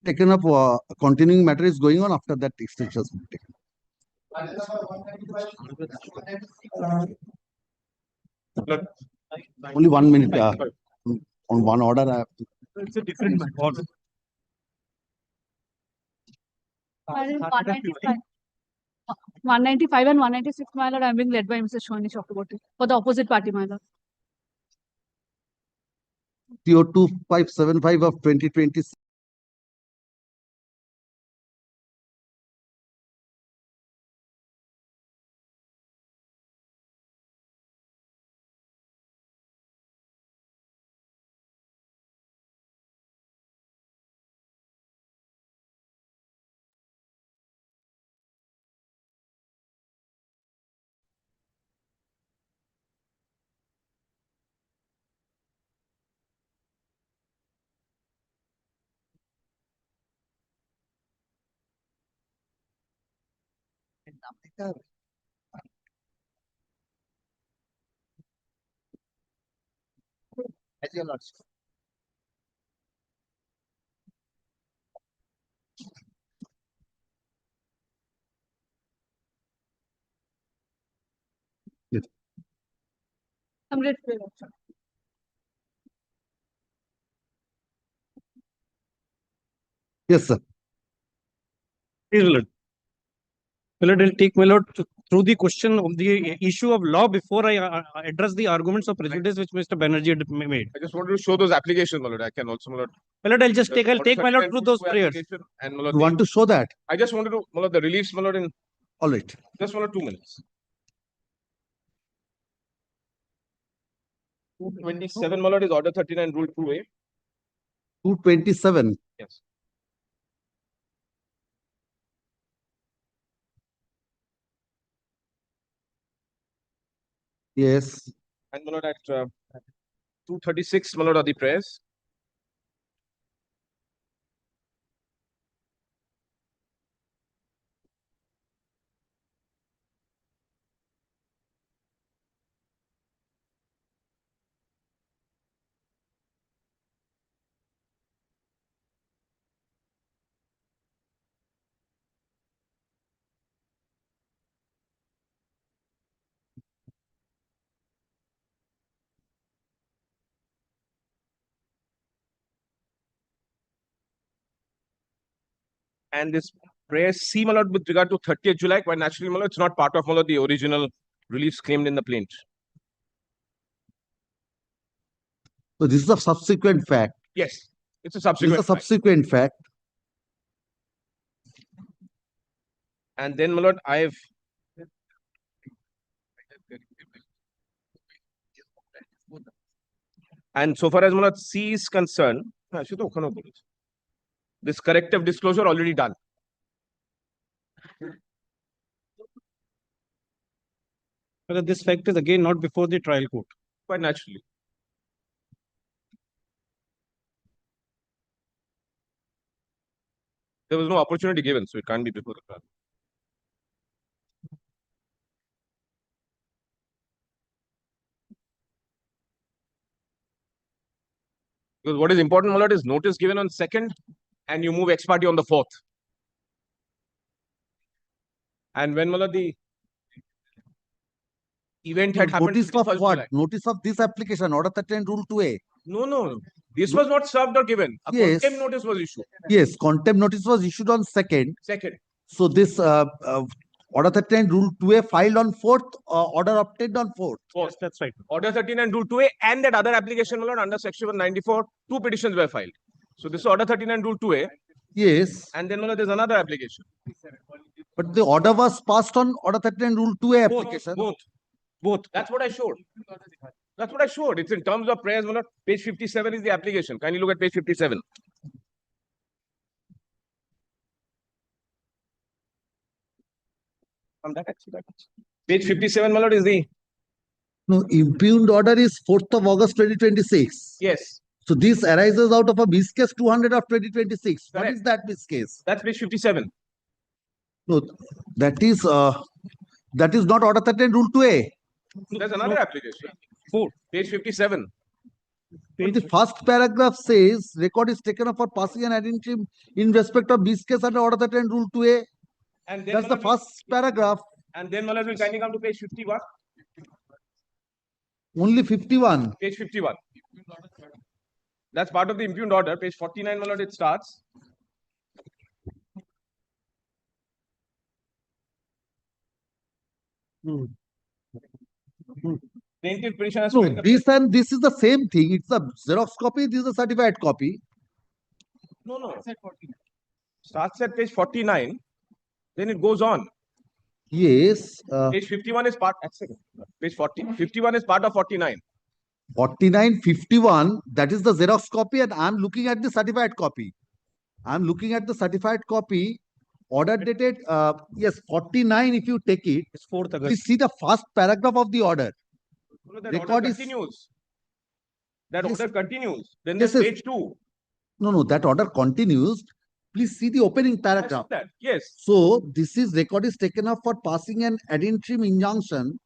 taken up, continuing matter is going on, after that extensions will be taken. Only 1 minute, on one order I have to. It's a different order. 195, 195 and 196, my lord, I'm being led by Mr. Shoni Chakraborty for the opposite party, my lord. TO 2575 of 2026. As your lordship. I'm ready for your lordship. Yes, sir. Please, my lord. My lord, I'll take, my lord, through the question of the issue of law before I address the arguments of prejudice which Mr. Banerjee had made. I just wanted to show those applications, my lord. I can also, my lord. My lord, I'll take my lord through those prayers. And, my lord, You want to show that? I just wanted to, my lord, the reliefs, my lord, in All right. just 1 or 2 minutes. 227, my lord, is order 39, rule 2A. 227. Yes. Yes. And, my lord, at 236, my lord, are the prayers. And this prayer C, my lord, with regard to 30th July, quite naturally, my lord, it's not part of, my lord, the original reliefs claimed in the plaint. So this is a subsequent fact. Yes, it's a This subsequent is a subsequent fact. And then, my lord, I've and so far as, my lord, C is concerned, this corrective disclosure already done. But this fact is again not before the trial court. Quite naturally. There was no opportunity given, so it can't be before the trial. Because what is important, my lord, is notice given on 2nd and you move ex parte on the 4th. And when, my lord, the event had happened. Notice of what? Notice of this application, order 39, rule 2A. No. This was not served or given. A Yes. contempt notice was issued. Yes, contempt notice was issued on 2nd. So this order 39, rule 2A filed on 4th, order obtained on 4th. Yes, that's right. Order 39 rule 2A and that other application, my lord, under section 194, 2 petitions were filed. So this is order 39 rule 2A. Yes. And then, my lord, there's another application. But the order was passed on order 39, rule 2A application. Both. That's what I showed. That's what I showed. It's in terms of prayers, my lord. Page 57 is the application. Kindly look at page 57. Page 57, my lord, is the... No, impugned order is 4th of August 2026. Yes. So this arises out of a bis case 200 of 2026. What Correct. is that bis case? That's page 57. No, that is not order 39 rule 2A. There's another application. Page 57. But the first paragraph says record is taken up for passing an ad interim in respect of this case under order 39 rule 2A. And then That's the my lord, first paragraph. and then my lord will kindly come to page 51. Only 51. Page 51. That's part of the impugned order. Page 49, my lord, it starts. Plaintiff petition has No, filed the this and this is the same thing. It's a Xerox copy. This is a certified copy. No. Starts at page 49. Then it goes on. Yes. Page 51 is part. Page 51 is part of 49. 49, 51. That is the Xerox copy, and I'm looking at the certified copy. I'm looking at the certified copy. Order dated. Yes, 49. If you take it, It's 4th please August. see the first paragraph of the order. No, that Record order is- continues. That Yes. order continues. Then Yes, there's yes. page 2. No, that order continues. Please see the opening I said paragraph. that. Yes. So this is record is taken up for passing an ad interim injunction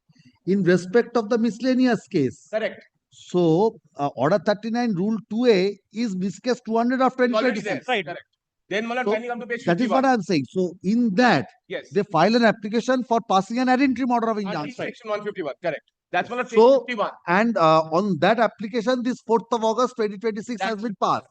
in respect of the miscellaneous case. Correct. So order 39 rule 2A is miscase 200 of It's already there. 2026. Correct. Then my lord, So kindly come to page 51. that is what I'm saying. So in that Yes. they file an application for passing an ad interim order of Under injunction. section 151. Correct. That's my lord, page So 51. and on that application, this 4th of August 2026 has been passed.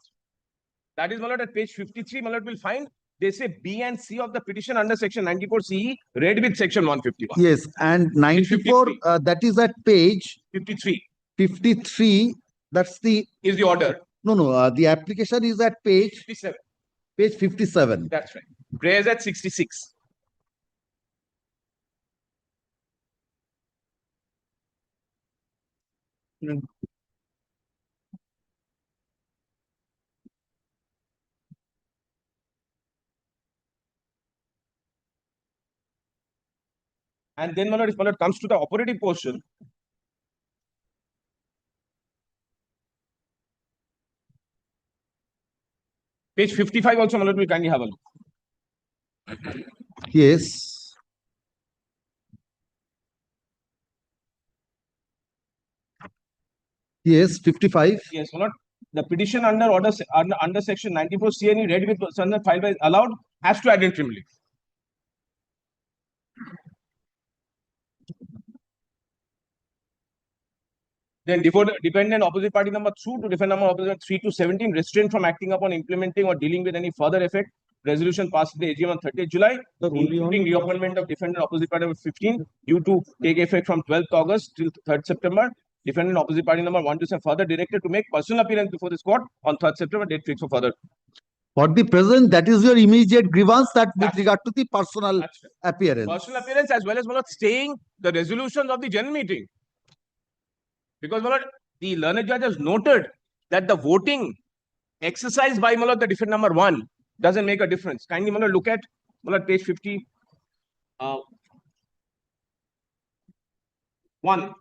That is, my lord, at page 53, my lord will find they say B and C of the petition under section 94 CE read with section 151. Yes, and 94 that is at page 53 53. That's the is the order. no. The application is at page 57. Page 57. That's right. Prayers at 66. And then, my lord, if my lord comes to the operative portion, page 55 also, my lord, will kindly have a look. Yes. Yes, 55. Yes, my lord. The petition under order under section 94 CNE read with concern filed by allowed has to add interim relief. Then dependent opposite party number 2 to defend number opposite 3 to 17 restrained from acting upon implementing or dealing with any further effect. Resolution passed the AGM on 30th July, including reappointment of defendant opposite party number 15 due to take effect from 12th August till 3rd September. Defendant opposite party number 1 to 7 further directed to make personal appearance before this court on 3rd September, date fixed for further. For the present, that is your immediate grievance that with regard to the personal appearance. Personal appearance as well as, my lord, staying the resolutions of the general meeting. Because, my lord, the learned judge has noted that the voting exercised by, my lord, the defendant number 1 doesn't make a difference. Kindly, my lord, look at, my lord, page 50. 1.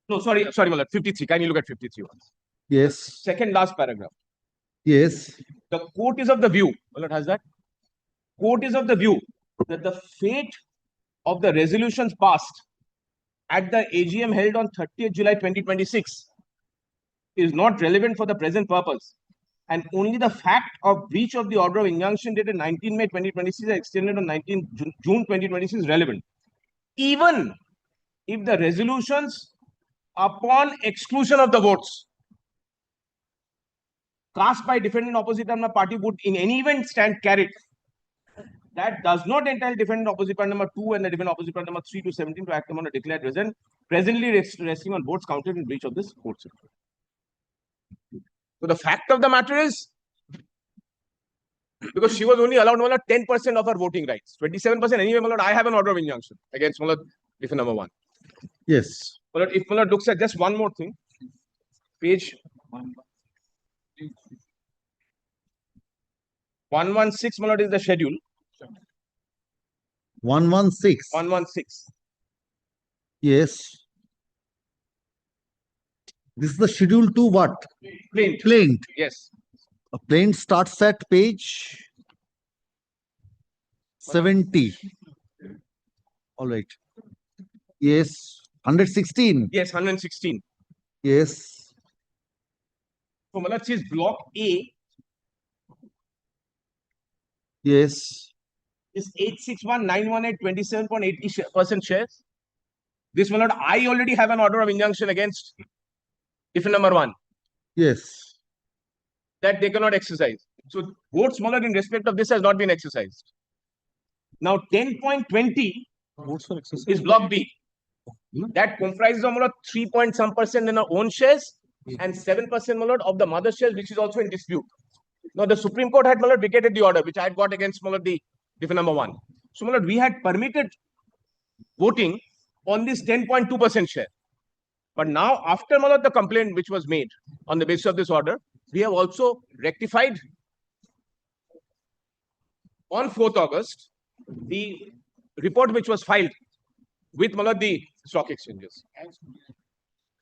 No, sorry, my lord, 53. Can you look at 53 once? Yes. Second last paragraph. Yes. The court is of the view, my lord, has that? Court is of the view that the fate of the resolutions passed at the AGM held on 30th July 2026 is not relevant for the present purpose, and only the fact of breach of the order of injunction dated 19 May 2026 and extended on 19 June 2026 is relevant. Even if the resolutions upon exclusion of the votes cast by defendant opposite number party would in any event stand carried, that does not entitle defendant opposite party number 2 and the defendant opposite party number 3 to 17 to act upon a declared resident, presently resting on votes counted in breach of this court. So the fact of the matter is, because she was only allowed 10% of her voting rights, 27% anyway, my lord, I have an order of injunction against my lord, defendant number 1. Yes. My lord, if my lord looks at just one more thing, page 116, my lord, is the schedule. 116. 116. Yes. This is the schedule to what? Plaint. Plaint. Yes. A plaint starts at page 70. All right. Yes. 116. Yes, 116. Yes. So, Malat says block A Yes. is 861,918 27.80% shares. This Malat, I already have an order of injunction against different number 1 Yes. that they cannot exercise. So, votes Malat in respect of this has not been exercised. Now, 10.20 is block B. That comprises of 3 point some percent in our own shares and 7% of the mother shares, which is also in dispute. Now, the Supreme Court had vacated the order, which I had got against the different number 1. So, we had permitted voting on this 10.2% share. But now, after the complaint which was made on the basis of this order, we have also rectified on 4th August the report which was filed with the stock exchanges.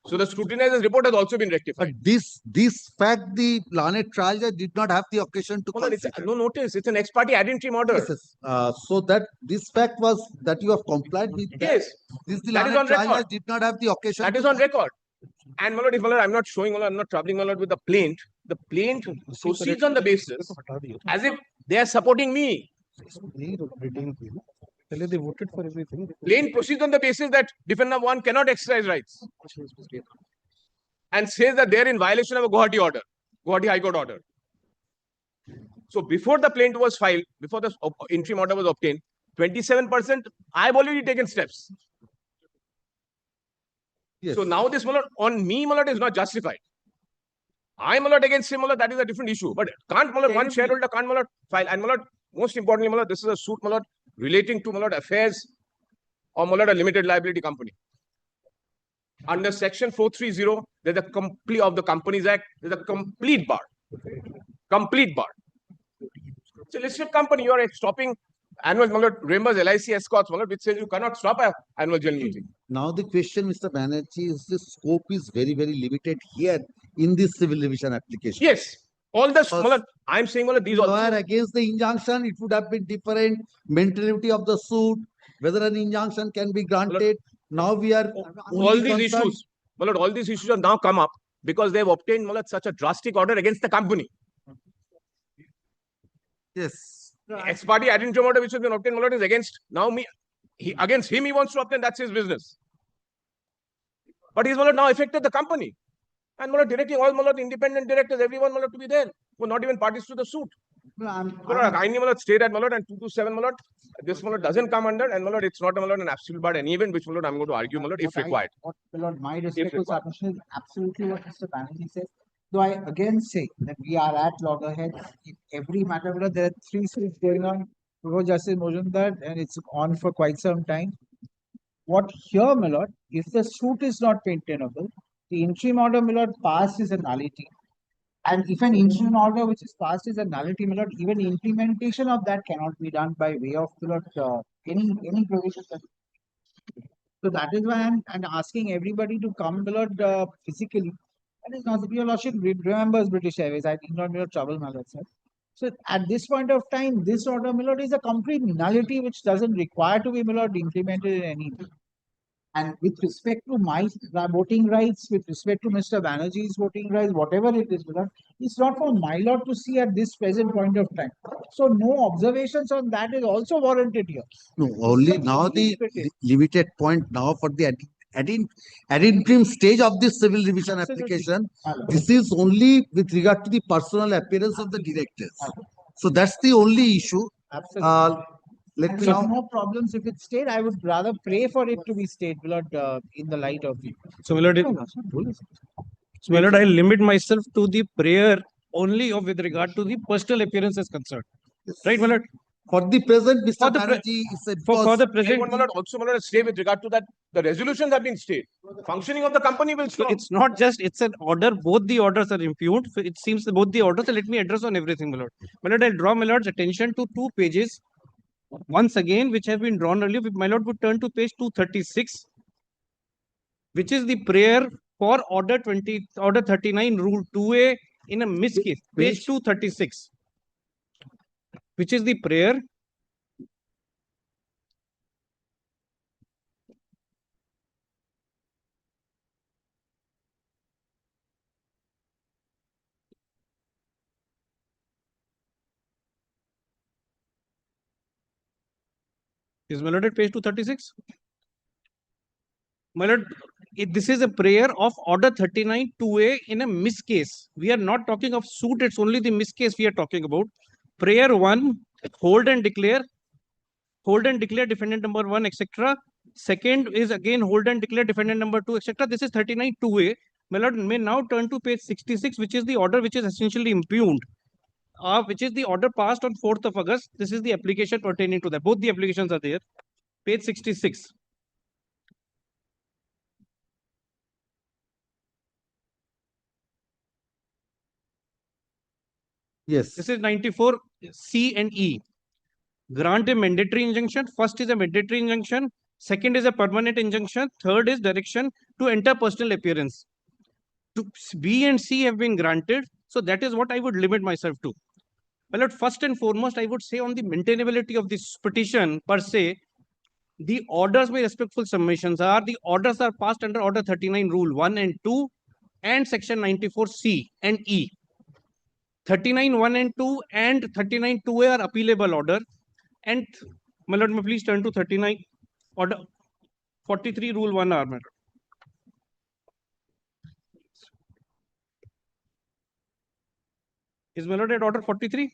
So the scrutinizer's report has also been rectified. But this fact, the learned trial judge did not have the occasion to consider. No notice. It's an ex parte ad interim order. Yes, yes. So that this fact was that you have complied with that. Yes. This the That is learned on trial record. judge did not have the occasion. That is on record. And if I'm not showing, I'm not troubling with the plaint proceeds on the basis as if they are supporting me. They voted for everything. Plaint proceeds on the basis that defendant 1 cannot exercise rights and says that they are in violation of a Guwahati order, Guwahati High Court order. So before the plaint was filed, before the interim order was obtained, 27%, I've already taken steps. Yes. So now this on me is not justified. I'm against him, that is a different issue. But can't one shareholder can't file. And most importantly, this is a suit relating to affairs of a limited liability company. Under section 430, there's a complete of the Companies Act, there's a complete bar. Complete bar. It's a listed company, you are stopping annual Rembers LIC escorts, which says you cannot stop an annual general meeting. Now the question, Mr. Banerjee, is the scope is very, very limited here in this civil revision application. Yes. All the I'm saying these also. also. Against the injunction, it would have been different mentality of the suit, whether an injunction can be granted. Now we are all these issues. All these issues have now come up because they have obtained such a drastic order against the company. Yes. Ex parte ad interim order which has been obtained is against now me. Against him he wants to obtain, that's his business. But he's now affected the company. And directing all independent directors, everyone to be there, who are not even parties to the suit. Kindly state at and 227 this doesn't come under, and it's not an absolute bar any event which I'm going to argue if required. My respectful submission is absolutely what Mr. Banerjee says. Though I again say that we are at loggerheads in every matter. There are 3 suits going on before Justice Mojumdar, and it's on for quite some time. What here, my lord, if the suit is not maintainable, the interim order, my lord, passed is a nullity. And if an interim order which is passed is a nullity, my lord, even implementation of that cannot be done by way of, my lord, any provision. So that is why I'm asking everybody to come, my lord, physically. That is not, your lordship remembers British Airways. I did not trouble, my lord, sir. So at this point of time, this order, my lord, is a complete nullity which doesn't require to be, my lord, implemented in any way. And with respect to my voting rights, with respect to Mr. Banerjee's voting rights, whatever it is, it's not for my lord to see at this present point of time. So no observations on that is also warranted here. No, only now the limited point now for the ad interim stage of this civil revision application. This is only with regard to the personal appearance of the directors. So that's the only issue. Absolutely. Let me So now. no problems if it's stayed. I would rather pray for it to be stayed, Lord, in the light of it. So, my lord, I limit myself to the prayer only with regard to the personal appearance as concerned. Right, my lord? For the present, Mr. Banerjee, for the present, also stay with regard to that. The resolutions have been stayed. The functioning of the company will stop. It's not just, it's an order. Both the orders are impugned. It seems both the orders. Let me address on everything, my lord. My lord, I'll draw my lord's attention to 2 pages. Once again, which have been drawn earlier. My lord would turn to page 236, which is the prayer for order 39, rule 2A in a miscase. Page 236, which is the prayer Is my lord at page 236? My lord, this is a prayer of order 39 2A in a miss case. We are not talking of suit, it's only the miss case we are talking about. Prayer 1, hold and declare defendant number 1, etc. Second is again hold and declare defendant number 2, etc. This is 39 2A. My lord, may now turn to page 66, which is the order which is essentially impugned, which is the order passed on 4th of August. This is the application pertaining to that. Both the applications are there. Page 66. Yes. This is 94 C and E. Grant a mandatory injunction. First is a mandatory injunction. Second is a permanent injunction. Third is direction to enter personal appearance. B and C have been granted. So that is what I would limit myself to. Well, first and foremost, I would say on the maintainability of this petition per se, the orders, my respectful submissions are, the orders are passed under Order 39 Rule 1 and 2 and Section 94 C and E. 39 1 and 2 and 39 2A are appealable order. And my lord, may please turn to 39 order 43 Rule 1R, my lord. Is my lord at order 43?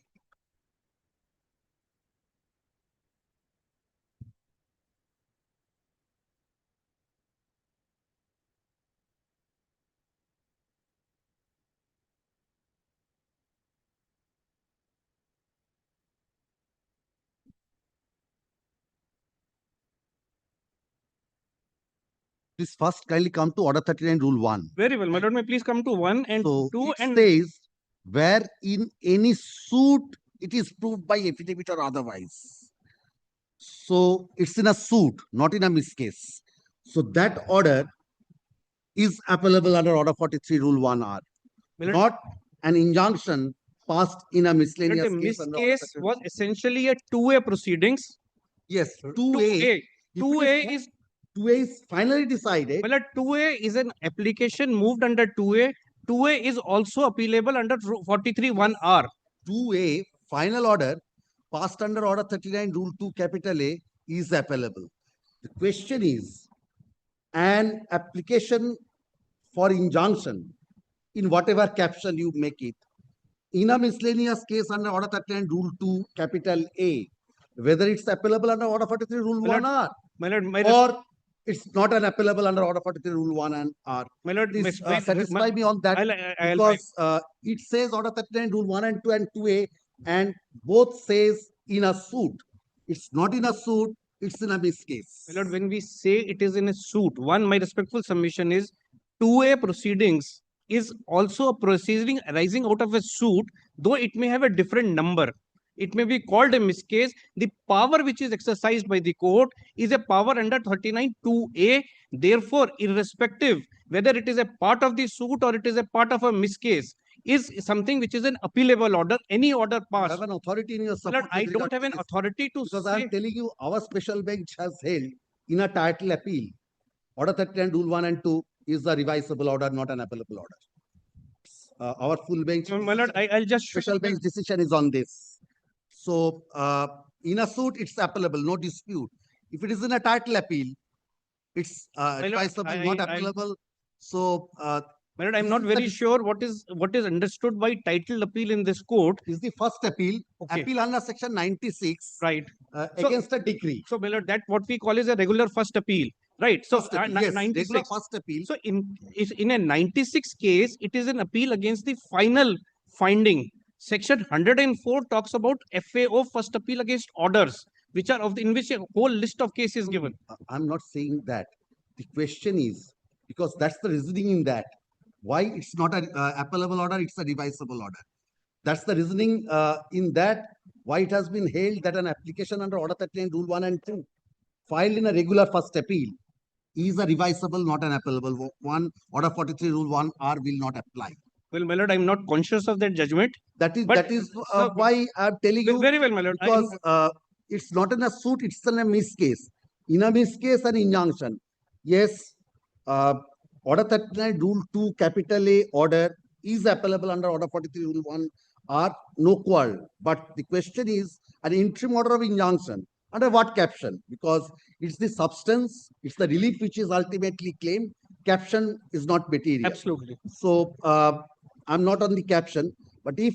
Please first kindly come to Order 39 Rule 1. Very well, my lord, may please come to 1 and 2 and says where in any suit it is proved by affidavit or otherwise. So it's in a suit, not in a miscase. So that order is applicable under Order 43 Rule 1R, not an injunction passed in a miscellaneous the case. miscase was essentially a 2A proceedings. Yes, 2A. 2A is 2A is finally decided. Well, 2A is an application moved under 2A. 2A is also appealable under 43 1R. 2A final order passed under Order 39 Rule 2 capital A is applicable. The question is, an application for injunction in whatever caption you make it, in a miscellaneous case under Order 39 Rule 2 capital A, whether it's applicable under Order 43 Rule 1R or it's not an applicable under Order 43 Rule 1 and R. My lord, please satisfy me on that, because it says Order 39 Rule 1 and 2 and 2A, and both says in a suit. It's not in a suit, it's in a miscase. My lord, when we say it is in a suit, one, my respectful submission is 2A proceedings is also a proceeding arising out of a suit, though it may have a different number. It may be called a miscase. The power which is exercised by the court is a power under 39 2A. Therefore, irrespective whether it is a part of the suit or it is a part of a miscase, is something which is an appealable order. Any order passed. You have an authority in your support. I don't have an authority to because say. I am telling you, our special bench has held in a title appeal. Order 39 Rule 1 and 2 is a revisable order, not an appealable order. Our full bench, my lord, I'll just special bench decision is on this. So, in a suit, it's applicable, no dispute. If it is in a title appeal, it's advisable, not applicable. So, my lord, I'm not very sure what is understood by title appeal in this court. Is the first appeal, appeal under Section 96, right, against a decree. So, my lord, that what we call is a regular first appeal. Right. So, yes, 96. regular first appeal. So, in a 96 case, it is an appeal against the final finding. Section 104 talks about FAO first appeal against orders, which are in which a whole list of cases given. I'm not saying that. The question is, because that's the reasoning in that, why it's not an appellable order, it's a revisable order. That's the reasoning in that, why it has been held that an application under Order 39 Rule 1 and 2 filed in a regular first appeal is a revisable, not an appellable one. Order 43 Rule 1R will not apply. Well, my lord, I'm not conscious of that judgment. That is why I'm telling you. Very well, my lord. Because it's not in a suit, it's in a miscase. In a miscase, an injunction. Yes, Order 39 Rule 2 capital A order is applicable under Order 43 Rule 1R, no quarrel. But the question is, an interim order of injunction Under what caption? Because it's the substance, it's the relief which is ultimately claimed. Caption is not material. Absolutely. So I'm not on the caption, but if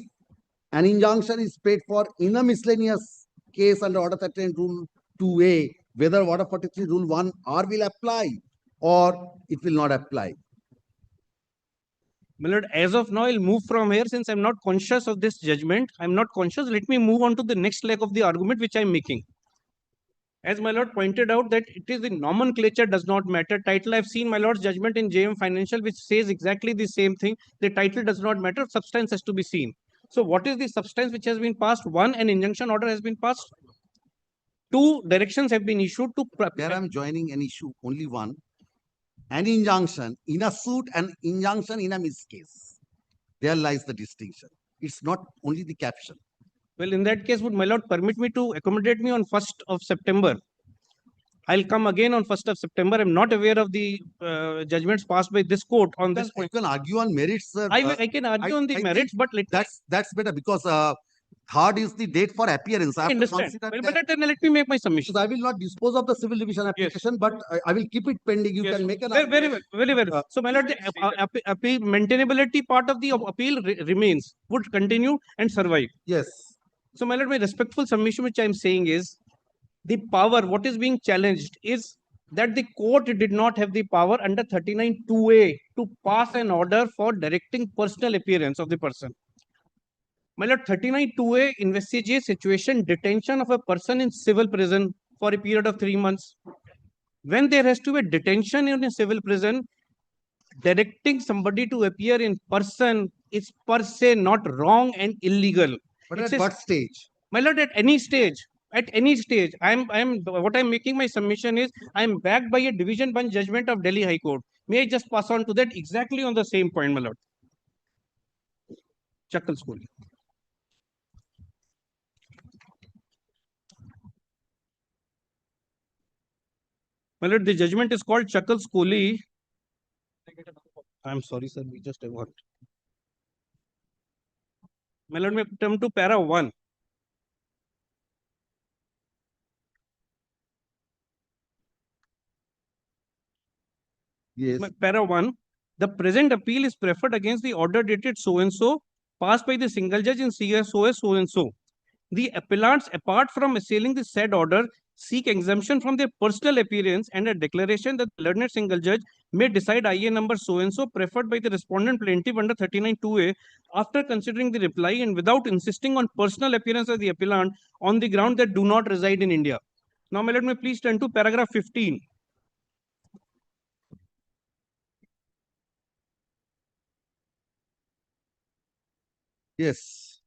an injunction is paid for in a miscellaneous case under Order 39 Rule 2A, whether Order 43 Rule 1R will apply or it will not apply. My lord, as of now, I'll move from here since I'm not conscious of this judgment. I'm not conscious. Let me move on to the next leg of the argument which I'm making. As my lord pointed out that it is the nomenclature does not matter. Title, I've seen my lord's judgment in JM Financial which says exactly the same thing. The title does not matter. Substance has to be seen. So what is the substance which has been passed? One, an injunction order has been passed. Two, directions have been issued to... There I'm joining an issue, only one. An injunction in a suit and injunction in a miscase. There lies the distinction. It's not only the caption. Well, in that case, would my lord permit me to accommodate me on 1st of September? I'll come again on 1st of September. I'm not aware of the judgments passed by this court on this point. You can argue on merits, sir. I can argue on the merits, but that's better because third is the date for appearance. I understand. Well, but then let me make my submission. I will not dispose of the civil division application, but I will keep it pending. You can make an very well, very well. So, my lord, the appeal maintainability part of the appeal remains, would continue and survive. Yes. So, my lord, my respectful submission, which I am saying is, the power, what is being challenged is that the court did not have the power under 39(2)(a) to pass an order for directing personal appearance of the person. My lord, 39(2)(a) investigates situation detention of a person in civil prison for a period of 3 months. When there has to be detention in a civil prison, directing somebody to appear in person is per se not wrong and illegal. But at what stage? My lord, at any stage. At any stage, what I'm making my submission is I'm backed by a division bench judgment of Delhi High Court. May I just pass on to that exactly on the same point, my lord? Chuckle School. My lord, the judgment is called Chuckle Schooley. I'm sorry, sir. We just have what? My lord, may come to para 1. Yes. Para 1. The present appeal is preferred against the order dated so and so, passed by the single judge in CSOS so and so. The appellants, apart from assailing the said order, seek exemption from their personal appearance and a declaration that the learned single judge may decide IA number so and so preferred by the respondent plaintiff under 39(2)(a) after considering the reply and without insisting on personal appearance of the appellant on the ground that do not reside in India. Now, let me please turn to paragraph 15. Yes.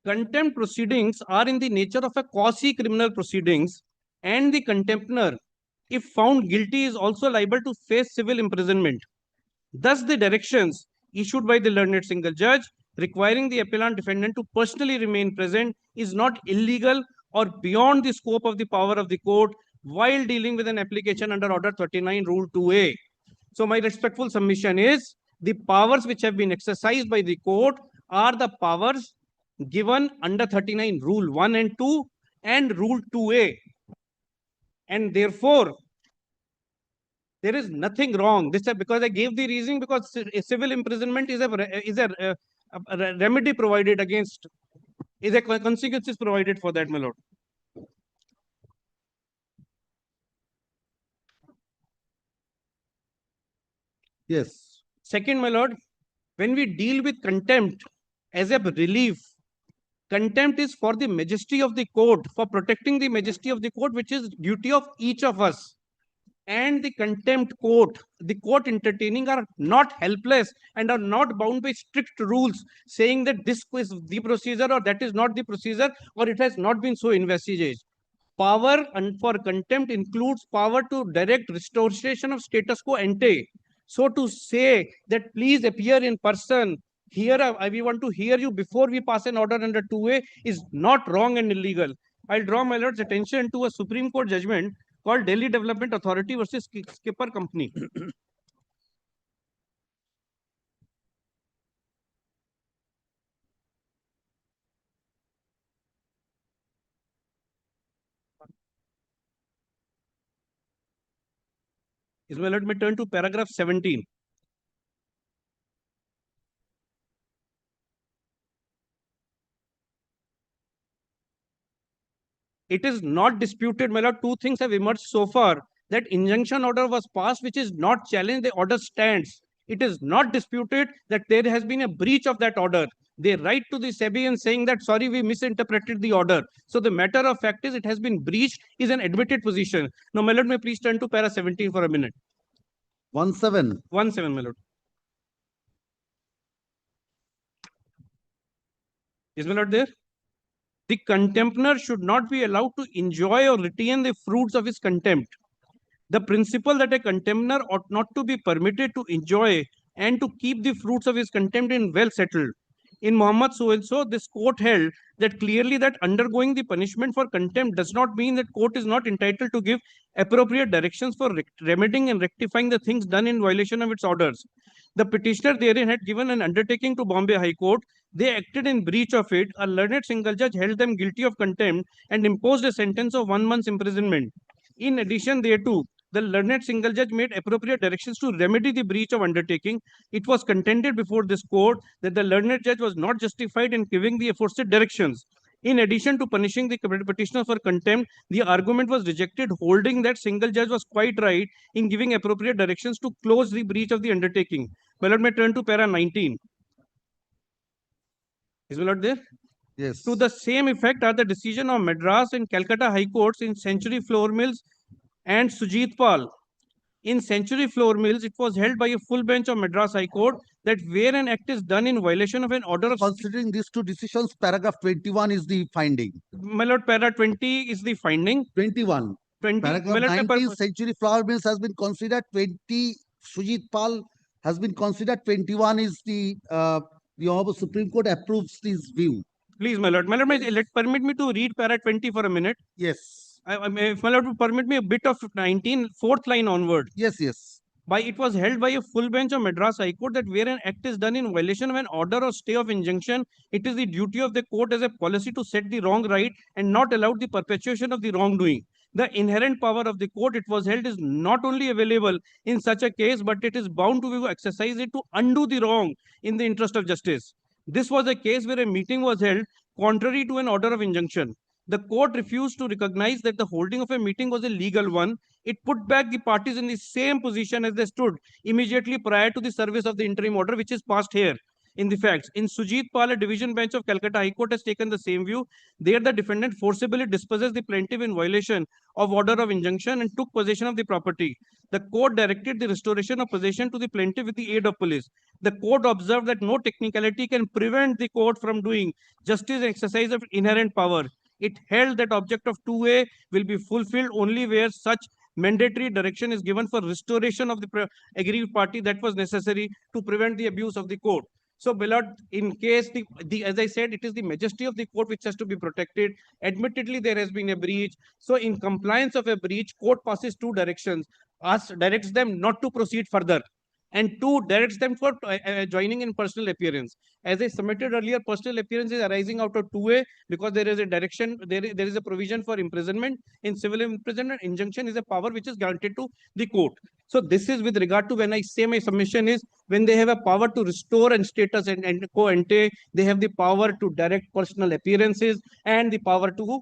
Contempt proceedings are in the nature of a quasi-criminal proceedings, and the contemptor, if found guilty, is also liable to face civil imprisonment. Thus, the directions issued by the learned single judge requiring the appellant defendant to personally remain present is not illegal or beyond the scope of the power of the court while dealing with an application under Order 39 Rule 2A. So, my respectful submission is the powers which have been exercised by the court are the powers given under 39 Rule 1 and 2 and Rule 2A. And therefore, there is nothing wrong. This is because I gave the reasoning because civil imprisonment is a remedy provided against, is a consequences provided for that, my lord. Yes. Second, my lord, when we deal with contempt as a relief, contempt is for the majesty of the court, for protecting the majesty of the court, which is duty of each of us. And the contempt court, the court entertaining are not helpless and are not bound by strict rules saying that this is the procedure or that is not the procedure or it has not been so investigated. Power and for contempt includes power to direct restoration of status quo ante. So to say that please appear in person, here we want to hear you before we pass an order under 2A is not wrong and illegal. I'll draw my lord's attention to a Supreme Court judgment called Delhi Development Authority versus Skipper Company. Yes, my lord, may turn to paragraph 17. It is not disputed, my lord, two things have emerged so far. That injunction order was passed, which is not challenged, the order stands. It is not disputed that there has been a breach of that order. They write to the SEBI and saying that, sorry, we misinterpreted the order. So the matter of fact is it has been breached, is an admitted position. Now, my lord, may please turn to para 17 for a minute. 17. 17, my lord. Is my lord there? The contemptor should not be allowed to enjoy or retain the fruits of his contempt. The principle that a contemptor ought not to be permitted to enjoy and to keep the fruits of his contempt is well settled. In Muhammad so-and-so, this court held that clearly that undergoing the punishment for contempt does not mean that court is not entitled to give appropriate directions for remedying and rectifying the things done in violation of its orders. The petitioner therein had given an undertaking to Bombay High Court. They acted in breach of it. A learned single judge held them guilty of contempt and imposed a sentence of 1 month's imprisonment. In addition thereto, the learned single judge made appropriate directions to remedy the breach of undertaking. It was contended before this court that the learned judge was not justified in giving the aforesaid directions. In addition to punishing the petitioner for contempt, the argument was rejected, holding that single judge was quite right in giving appropriate directions to close the breach of the undertaking. Well, let me turn to para 19. Is my lord there? Yes. To the same effect are the decision of Madras and Calcutta High Courts in Century Flour Mills and Sujit Pal. In Century Flour Mills, it was held by a full bench of Madras High Court that where an act is done in violation of an order of... Considering these two decisions, paragraph 21 is the finding. My lord, para 20 is the finding. 21. 20. Paragraph 19, Century Flour Mills has been considered. 20, Sujit Pal has been considered. 21 is the Honorable Supreme Court approves this view. Please, my lord. My lord, permit me to read para 20 for a minute. Yes. If my lord would permit me a bit of 19, fourth line onward. Yes, yes. By it was held by a full bench of Madras High Court that where an act is done in violation of an order or stay of injunction, it is the duty of the court as a policy to set the wrong right and not allow the perpetuation of the wrongdoing. The inherent power of the court, it was held, is not only available in such a case, but it is bound to exercise it to undo the wrong in the interest of justice. This was a case where a meeting was held contrary to an order of injunction. The court refused to recognize that the holding of a meeting was a legal one. It put back the parties in the same position as they stood immediately prior to the service of the interim order, which is passed here. In the facts, in Sujit Pal, a division bench of Calcutta High Court has taken the same view. There, the defendant forcibly dispossessed the plaintiff in violation of order of injunction and took possession of the property. The court directed the restoration of possession to the plaintiff with the aid of police. The court observed that no technicality can prevent the court from doing justice and exercise of inherent power. It held that object of 2A will be fulfilled only where such mandatory direction is given for restoration of the aggrieved party that was necessary to prevent the abuse of the court. So, beloved, in case as I said, it is the majesty of the court which has to be protected. Admittedly, there has been a breach. So, in compliance of a breach, court passes two directions. Directs them not to proceed further, and two, directs them for joining in personal appearance. As I submitted earlier, personal appearance is arising out of 2A because there is a direction, there is a provision for imprisonment. In civil imprisonment, injunction is a power which is granted to the court. So this is with regard to when I say my submission is when they have a power to restore and status and co ante, they have the power to direct personal appearances and the power to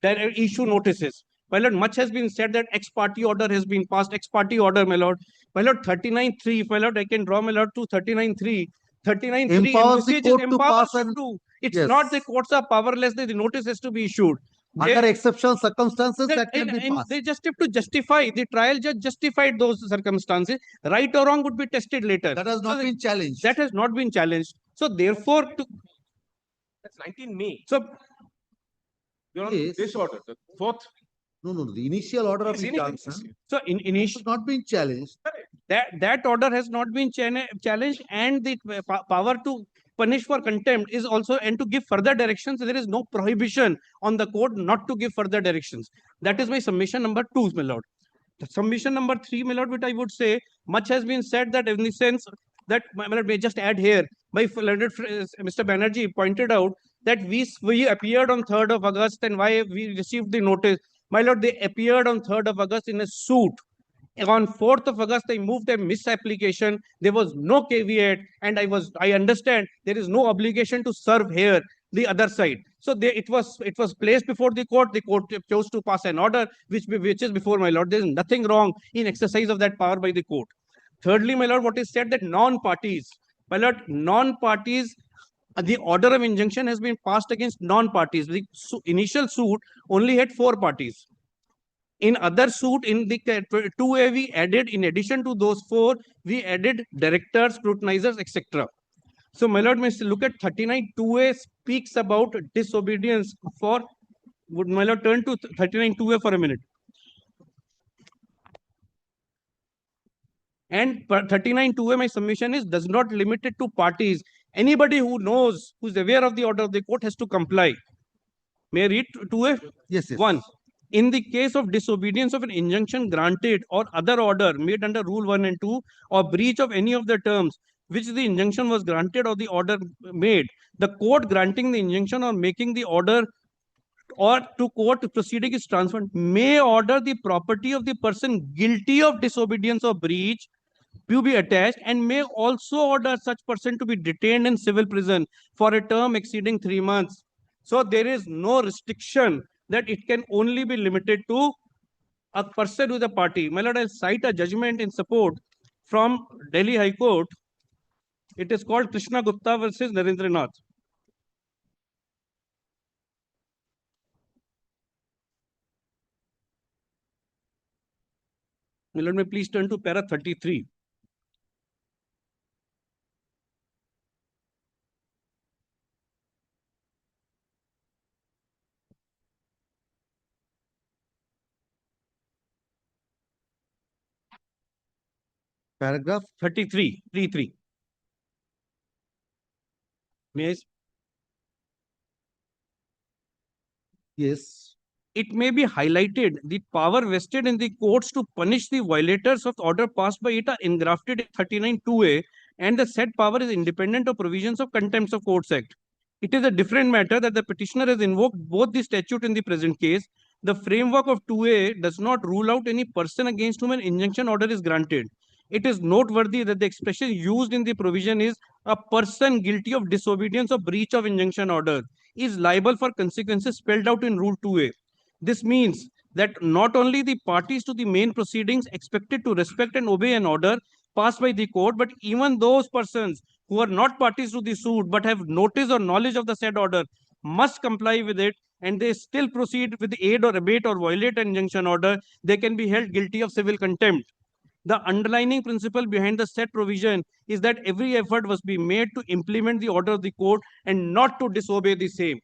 issue notices. My lord, much has been said that ex parte order has been passed. Ex parte order, my lord. My lord, 39.3, if my lord, I can draw my lord to 39.3. 39.3 empowers the court to pass and it's not the courts are powerless, the notice has to be issued. Under exceptional circumstances that can be passed. They just have to justify, the trial judge justified those circumstances. Right or wrong would be tested later. That has not been challenged. That has not been challenged. So therefore, that's 19 May. So, this order, the fourth. No, the initial order of injunction. So initial not been challenged. That order has not been challenged, and the power to punish for contempt is also, and to give further directions. There is no prohibition on the court not to give further directions. That is my submission number 2, my lord. The submission number 3, my lord, which I would say, much has been said that in the sense that, my lord, may just add here, by Mr. Banerjee pointed out that we appeared on 3rd of August and why we received the notice. My lord, they appeared on 3rd of August in a suit. On 4th of August, I moved a misapplication. There was no caveat, and I understand there is no obligation to serve here the other side. So it was placed before the court. The court chose to pass an order which is before my lord. There is nothing wrong in exercise of that power by the court. Thirdly, my lord, what is said that non-parties, my lord, non-parties, the order of injunction has been passed against non-parties. The initial suit only had 4 parties. In other suit, in the 2A, we added, in addition to those 4, we added directors, scrutinizers, etc. So, my lord, may look at 39(2)A speaks about disobedience for. Would my lord turn to 39(2)A for a minute? And 39(2)A, my submission is, does not limit it to parties. Anybody who knows, who's aware of the order of the court has to comply. May I read 2A? Yes, yes. 1. In the case of disobedience of an injunction granted or other order made under Rule 1 and 2, or breach of any of the terms which the injunction was granted or the order made, the court granting the injunction or making the order or to court proceeding is transferred may order the property of the person guilty of disobedience or breach to be attached, and may also order such person to be detained in civil prison for a term exceeding 3 months. So there is no restriction that it can only be limited to a person with a party. My lord, I'll cite a judgment in support from Delhi High Court. It is called Krishna Gupta versus Narendranath. My lord, may please turn to para 33. Paragraph 33, 33. May I? Yes. It may be highlighted the power vested in the courts to punish the violators of the order passed by it are engrafted in 39(2)A, and the said power is independent of provisions of Contempt of Courts Act. It is a different matter that the petitioner has invoked both the statute in the present case. The framework of 2A does not rule out any person against whom an injunction order is granted. It is noteworthy that the expression used in the provision is a person guilty of disobedience or breach of injunction order is liable for consequences spelled out in Rule 2A. This means that not only the parties to the main proceedings expected to respect and obey an order passed by the court, but even those persons who are not parties to the suit but have notice or knowledge of the said order must comply with it, and they still proceed with the aid or abet or violate an injunction order, they can be held guilty of civil contempt. The underlying principle behind the said provision is that every effort must be made to implement the order of the court and not to disobey the same.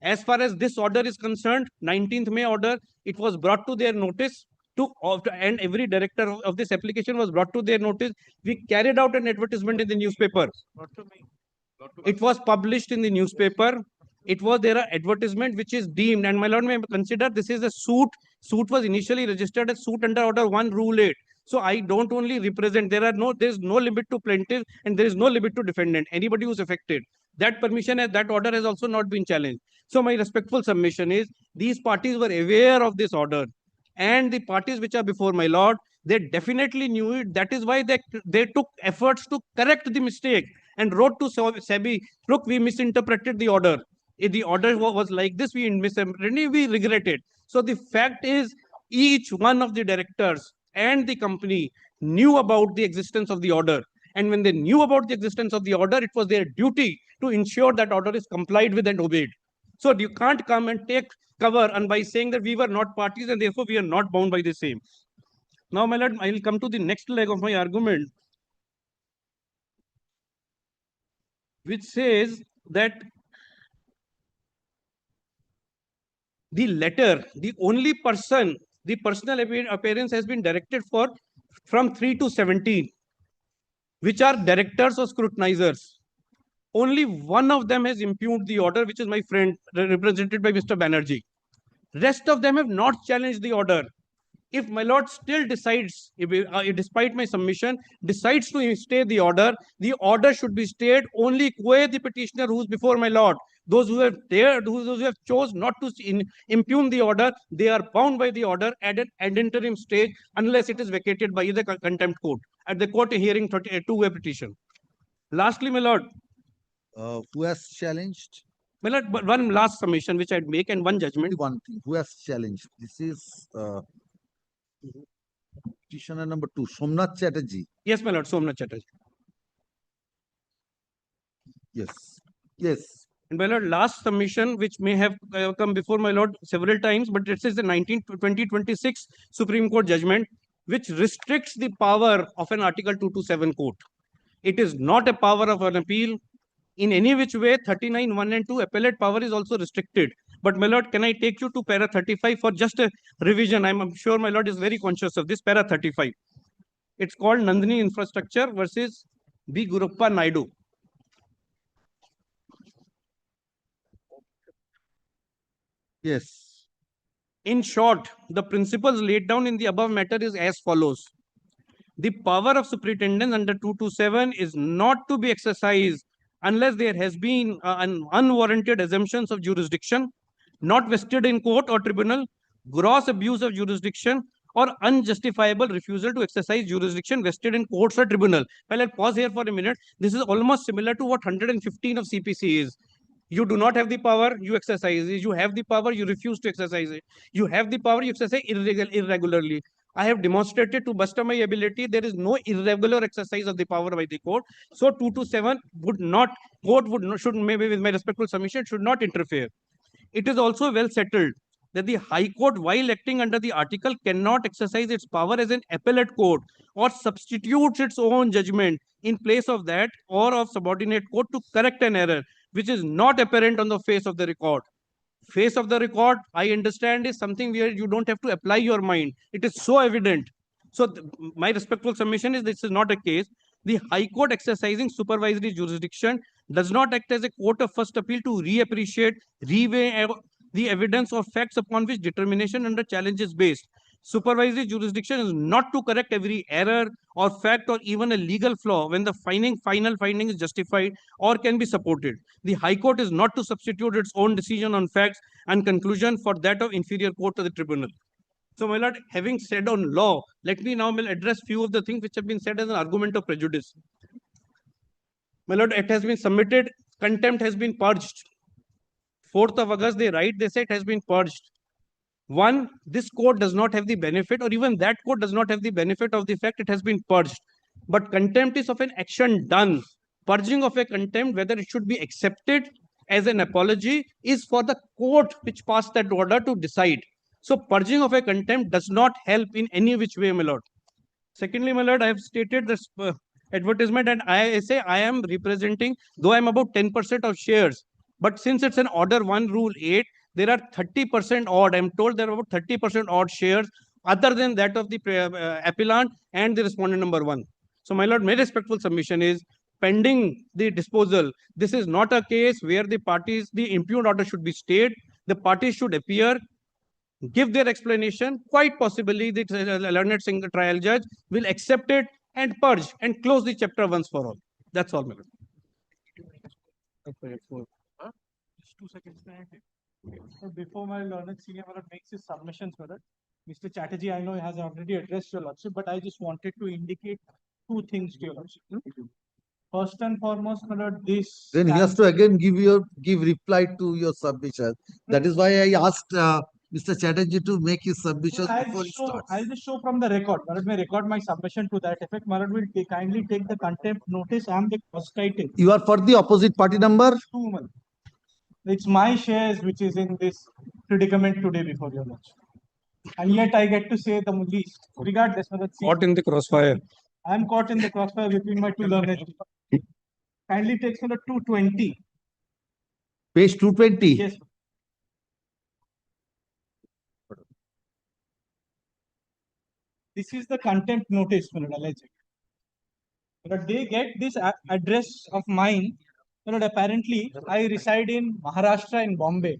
As far as this order is concerned, 19th May order, it was brought to their notice and every director of this application was brought to their notice. We carried out an advertisement in the newspaper. It was published in the newspaper. It was their advertisement which is deemed, and my lord may consider this is a suit. Suit was initially registered as suit under order 1 Rule 8. So I don't only represent, there is no limit to plaintiff and there is no limit to defendant, anybody who's affected. That permission, that order has also not been challenged. So my respectful submission is, these parties were aware of this order, and the parties which are before my lord, they definitely knew it. That is why they took efforts to correct the mistake and wrote to SEBI, look, we misinterpreted the order. If the order was like this, we misinterpreted, we regret it. So the fact is, each one of the directors and the company knew about the existence of the order. And when they knew about the existence of the order, it was their duty to ensure that order is complied with and obeyed. So you can't come and take cover and by saying that we were not parties and therefore we are not bound by the same. Now, my lord, I will come to the next leg of my argument, which says that the letter, the only person, the personal appearance has been directed for from 3 to 17, which are directors or scrutinizers. Only one of them has impugned the order, which is my friend, represented by Mr. Banerjee. Rest of them have not challenged the order. If my lord still decides, despite my submission, decides to stay the order should be stayed only qua the petitioner who's before my lord. Those who have dared, those who have chose not to impugn the order, they are bound by the order at an ad interim stage unless it is vacated by the contempt court at the court hearing 2-way petition. Lastly, my lord. Who has challenged? My lord, but one last submission which I'd make and one judgment. One thing. Who has challenged? This is petitioner number 2, Somnath Chatterjee. Yes, my lord, Somnath Chatterjee. Yes. Yes. And my lord, last submission, which may have come before my lord several times, but it is the 2026 Supreme Court judgment, which restricts the power of an Article 227 court. It is not a power of an appeal. In any which way, 39(1) and 2 appellate power is also restricted. But my lord, can I take you to para 35 for just a revision? I'm sure my lord is very conscious of this para 35. It's called Nandini Infrastructure versus B. Guruppa Naidu. Yes. In short, the principles laid down in the above matter is as follows. The power of superintendence under 227 is not to be exercised unless there has been an unwarranted assumptions of jurisdiction, not vested in court or tribunal, gross abuse of jurisdiction, or unjustifiable refusal to exercise jurisdiction vested in courts or tribunal. Well, I'll pause here for a minute. This is almost similar to what 115 of CPC is. You do not have the power, you exercise it. You have the power, you refuse to exercise it. You have the power, you exercise irregularly. I have demonstrated to best of my ability, there is no irregular exercise of the power by the court. So 227 would not, court would not, should, maybe with my respectful submission, should not interfere. It is also well settled that the High Court, while acting under the article, cannot exercise its power as an appellate court or substitutes its own judgment in place of that or of subordinate court to correct an error which is not apparent on the face of the record. Face of the record, I understand, is something where you don't have to apply your mind. It is so evident. So my respectful submission is this is not a case. The High Court exercising supervisory jurisdiction does not act as a court of first appeal to reappreciate, reweigh the evidence or facts upon which determination under challenge is based. Supervisory jurisdiction is not to correct every error or fact or even a legal flaw when the final finding is justified or can be supported. The High Court is not to substitute its own decision on facts and conclusion for that of inferior court or the tribunal. So, my lord, having said on law, let me now address few of the things which have been said as an argument of prejudice. My lord, it has been submitted, contempt has been purged. 4th of August, they write, they say it has been purged. One, this court does not have the benefit, or even that court does not have the benefit of the fact it has been purged. But contempt is of an action done. Purging of a contempt, whether it should be accepted as an apology, is for the court which passed that order to decide. So purging of a contempt does not help in any which way, my lord. Secondly, my lord, I have stated this advertisement, and I say I am representing, though I am about 10% of shares, but since it's an order 1 rule 8, there are 30% odd. I'm told there are about 30% odd shares other than that of the appellant and the respondent number 1. So, my lord, my respectful submission is pending the disposal. This is not a case where the parties, the impugned order should be stayed. The parties should appear, give their explanation. Quite possibly, the learned single trial judge will accept it and purge and close the chapter once for all. That's all, my lord. 2 seconds. So before my learned senior makes his submissions, Mr. Chatterjee, I know has already addressed your lordship, but I just wanted to indicate 2 things to your lordship. First and foremost, my lord, this. Then he has to again give reply to your submission. That is why I asked Mr. Chatterjee to make his submission before he starts. I'll just show from the record. Malad may record my submission to that effect. Malad will kindly take the contempt notice and the cost title. You are for the opposite party number? 2, Malad. It's my shares which is in this predicament today before your lordship. And yet I get to say the least. Regardless, caught in the crossfire. I am caught in the crossfire between my 2 learned. Kindly takes on the 220. Page 220. Yes. This is the contempt notice, alleged. But they get this address of mine. Apparently, I reside in Maharashtra in Bombay.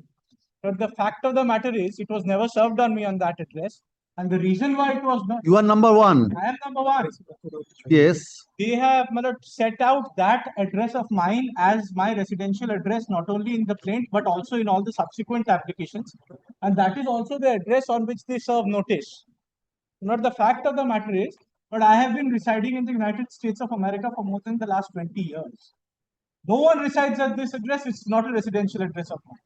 But the fact of the matter is, it was never served on me on that address. And the reason why it was not, You are number one. I am number one. Yes. They have set out that address of mine as my residential address, not only in the plaint, but also in all the subsequent applications. And that is also the address on which they serve notice. Not the fact of the matter is, but I have been residing in the United States of America for more than the last 20 years. No one resides at this address. It's not a residential address of mine.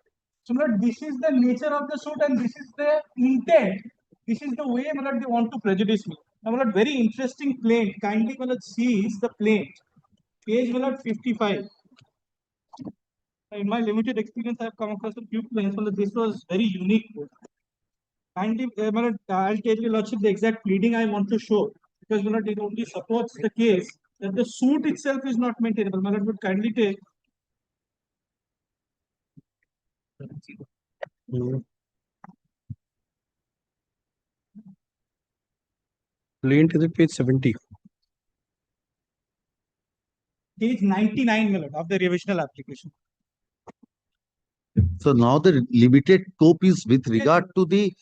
So, this is the nature of the suit and this is the intent. This is the way they want to prejudice me. Now, very interesting plaint. Kindly sees the plaint. Page 55. In my limited experience, I have come across a few plaints. This was very unique. Kindly, I'll tell you, Lordship, the exact pleading I want to show. Because it only supports the case that the suit itself is not maintainable. Would kindly take. Plaint is at page 70. Page 99 of the revisional application. So now the limited scope is with regard to the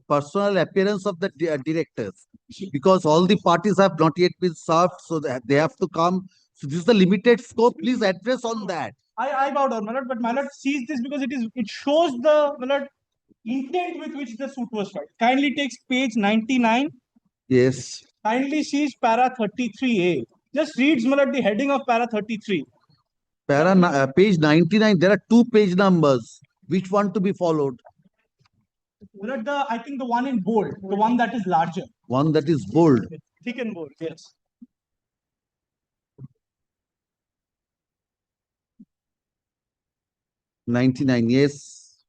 personal appearance of the directors, because all the parties have not yet been served, so that they have to come. So this is the limited scope. Please address on that. I bow down, my lord, but my lord sees this because it shows the intent with which the suit was filed. Kindly takes page 99. Yes. Kindly sees para 33A. Just reads the heading of para 33. Page 99, there are 2 page numbers. Which one to be followed? I think the one in bold, the one that is larger. One that is bold. Thick and bold, yes. '99, yes.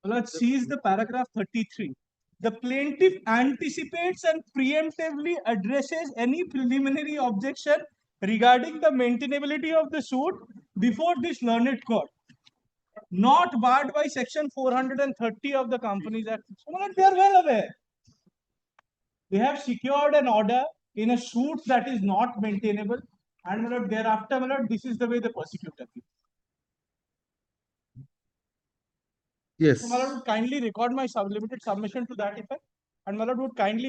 Let's seize the paragraph 33. The plaintiff anticipates and preemptively addresses any preliminary objection regarding the maintainability of the suit before this learned court, not barred by section 430 of the Companies Act. So, they are well aware. They have secured an order in a suit that is not maintainable, and thereafter, this is the way they persecute the people. Yes. So, my lord would kindly record my limited submission to that effect. And my lord would kindly,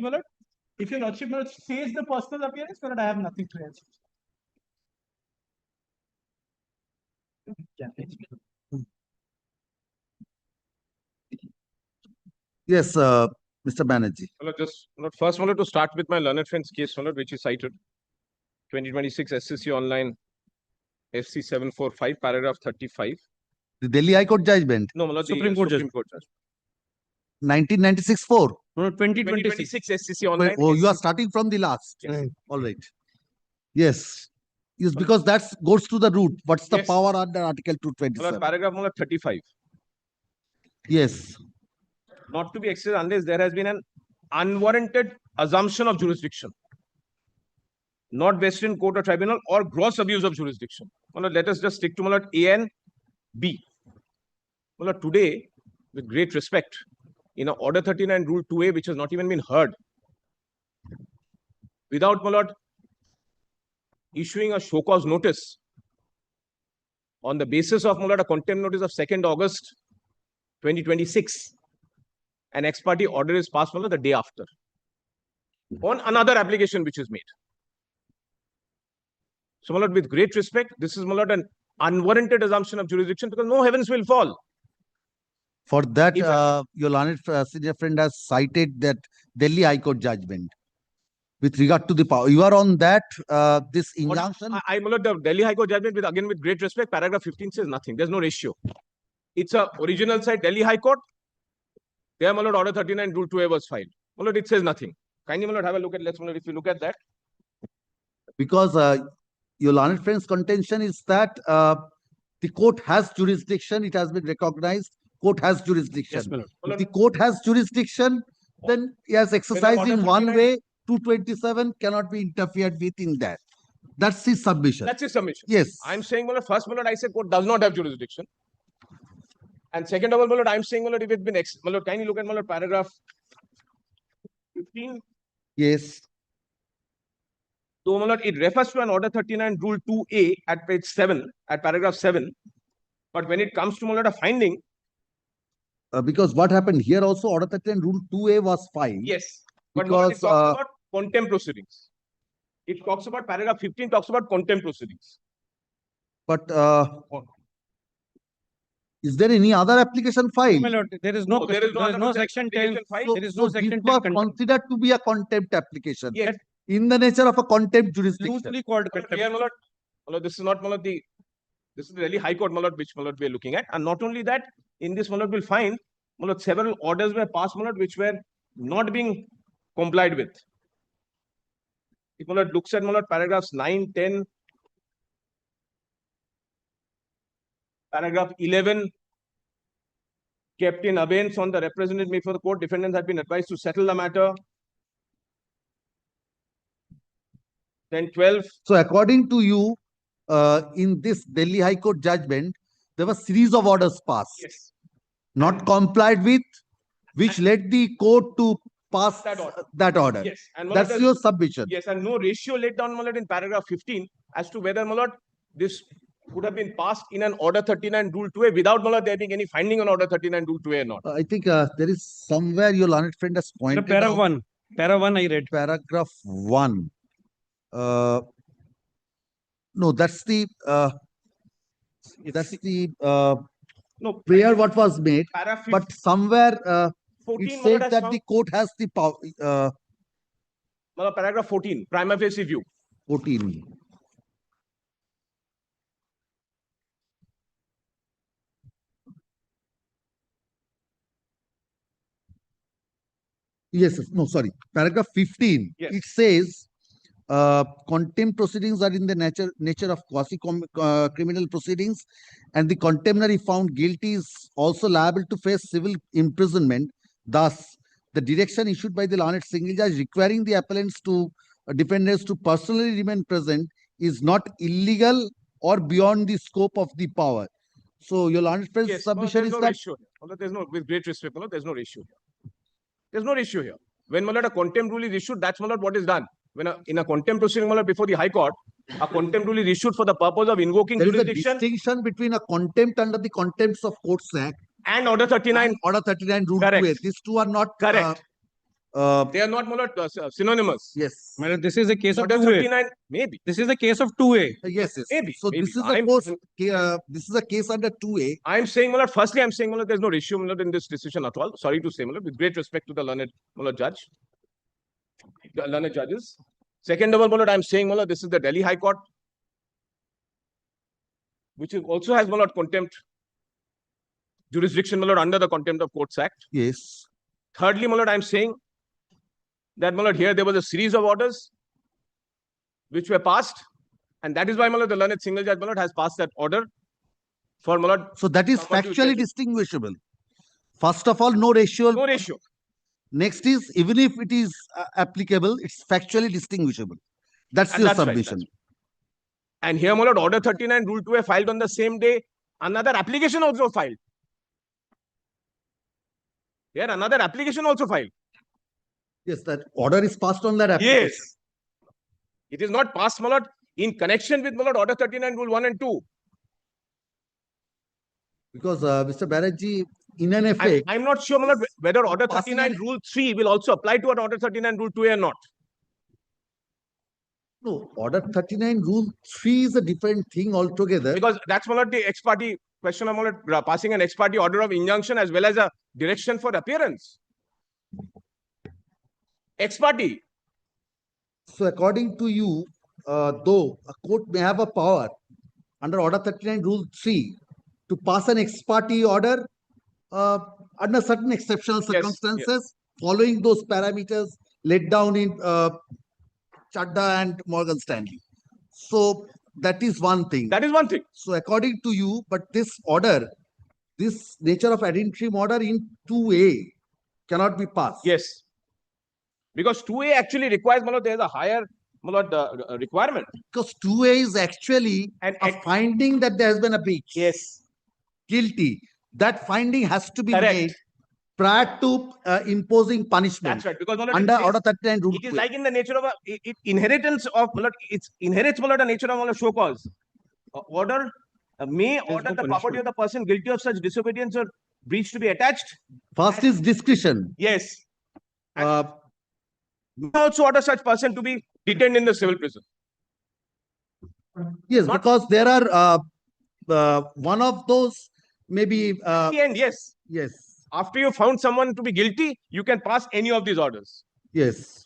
if your lordship says the personal appearance, my lord, I have nothing to answer. Yes, Mr. Banerjee. First, to start with my learned friend's case, which is cited 2026 SCC online FC 745, paragraph 35. The Delhi High Court judgment. No, Supreme Court judgment. 1996-4. No, 2026 SCC online. Oh, you are starting from the last. Yes. All right. Yes. Yes, because that goes to the root. What's the power under Article 227? Paragraph 35. Yes. Not to be exercised unless there has been an unwarranted assumption of jurisdiction, not vested in court or tribunal, or gross abuse of jurisdiction. Let us just stick to A and B. Today, with great respect, in Order 39 Rule 2A, which has not even been heard, without issuing a show cause notice on the basis of a contempt notice of 2nd August 2026, an ex parte order is passed the day after on another application which is made. So, with great respect, this is an unwarranted assumption of jurisdiction, because no heavens will fall. For that, your learned senior friend has cited that Delhi High Court judgment with regard to the power. You are on that, this injunction. I'm the Delhi High Court judgment, with great respect, paragraph 15 says nothing. There's no ratio. It's a original side, Delhi High Court. There, Order 39 Rule 2A was filed. It says nothing. Kindly, have a look at, if you look at that. Because your learned friend's contention is that the court has jurisdiction, it has been recognized, court has jurisdiction. Yes, if the court has jurisdiction, then yes, exercised in one way, 227 cannot be interfered with in that. That's his submission. That's his submission. Yes. I'm saying, first, I say court does not have jurisdiction. And second of all, I'm saying, if it's been, kindly look at paragraph 15. Yes. So, it refers to an Order 39 Rule 2A at page 7, at paragraph 7. But when it comes to a finding, Because what happened here also, order 39 rule 2A was filed. Yes. But my lord, it Because talks about contempt proceedings. It talks about paragraph 15 talks about contempt proceedings. but is there any other application filed? My lord, there is no, No, there is no there is other no section 10. application filed. There is So no this section 10 was contempt. considered to be a contempt application. Yes. In the nature of a contempt jurisdiction. Loosely called But contempt. here, my lord, this is not, my lord, this is the Delhi High Court, my lord, which, my lord, we are looking at. And not only that, in this, my lord, we'll find, my lord, several orders were passed, my lord, which were not being complied with. If, my lord, looks at, my lord, paragraphs 9, 10, paragraph 11, kept in abeyance on the representative made for the court, defendants had been advised to settle the matter. Then 12. So according to you, in this Delhi High Court judgment, there were series of orders passed. Yes. Not complied with, which led the court to pass that order. Yes. And That's your submission. Yes, and no ratio laid down, my lord, in paragraph 15 as to whether, my lord, this would have been passed in an order 39 rule 2A without, my lord, there being any finding on order 39 rule 2A or not. I think there is somewhere your learned friend has pointed Para out. 1. Para 1 I read. Paragraph 1. No, that's the no prayer what was made. Paragraph But somewhere 14, it my lord, says has that found- the court has the power. My lord, paragraph 14, prima facie view. 14. Yes, no, sorry. Paragraph 15. Yes. It says contempt proceedings are in the nature of quasi-criminal proceedings, and the contemnary found guilty is also liable to face civil imprisonment. Thus, the direction issued by the learned single judge requiring the appellants to defendants to personally remain present is not illegal or beyond the scope of the power. So, your learned friend's Yes, submission there's is no that ratio here. My lord, there's no, with great respect, my lord, there's no ratio here. There's no ratio here. When, my lord, a contempt rule is issued, that's, my lord, what is done. When in a contempt proceeding, my lord, before the High Court, a contempt rule is issued for the purpose of invoking there is a jurisdiction distinction between a contempt under the Contempts of Courts Act and order 39. and order 39 rule Correct. 2A. These two are not Correct. They are not, my lord, synonymous. Yes. My lord, this is a case of Order 2A. 39, maybe. This is a case of 2A. Yes, yes. Maybe. So maybe. this is a course. This is a case under 2A. I'm saying, my lord, firstly, I'm saying, my lord, there's no ratio, my lord, in this decision at all. Sorry to say, my lord, with great respect to the learned, my lord, judge, the learned judges. Second of all, my lord, I'm saying, my lord, this is the Delhi High Court, which is also has, my lord, contempt jurisdiction, my lord, under the Contempt of Courts Act. Yes. Thirdly, my lord, I'm saying that, my lord, here there was a series of orders which were passed, and that is why, my lord, the learned single judge, my lord, has passed that order for, my lord. So that is somebody to factually judge. distinguishable. First of all, no ratio. No ratio. Next is, even if it is applicable, it's factually distinguishable. That's And your that's right, submission. that's right. And here, my lord, order 39 rule 2A filed on the same day. Another application also filed. Here, another application also filed. Yes, that order is passed on that application. Yes. It is not passed, my lord, in connection with, my lord, order 39 rule 1 and 2. Because Mr. Banerjee, in an effect, I'm not sure, my lord, whether order passing 39 rule 3 will also apply to an order 39 rule 2A or not. no, order 39 rule 3 is a different thing altogether. Because that's, my lord, the ex parte question of, my lord, passing an ex parte order of injunction as well as a direction for appearance. Ex parte. So according to you, though a court may have a power under order 39 rule 3 to pass an ex parte order under certain exceptional circumstances, following those parameters laid down in Chadda and Morgan Stanley. So that is one thing. That is one thing. So according to you, but this order, this nature of ad interim order in 2A cannot be passed. Yes. Because 2A actually requires, my lord, there is a higher, my lord, requirement. Because 2A is actually a finding that there has been a breach. Yes. Guilty. That finding has to be Correct. made prior to imposing punishment. That's right. Because, my lord, under it is- order 39 rule. It is like in the nature of a inheritance of, my lord, it's inherits, my lord, the nature of, my lord, show cause. Order may order the property of the person guilty of such disobedience or breach to be attached. First is discretion. Yes. Uh, You also order such person to be detained in the civil prison. yes, because there are one of those maybe. At the end, yes. Yes. After you found someone to be guilty, you can pass any of these orders. Yes.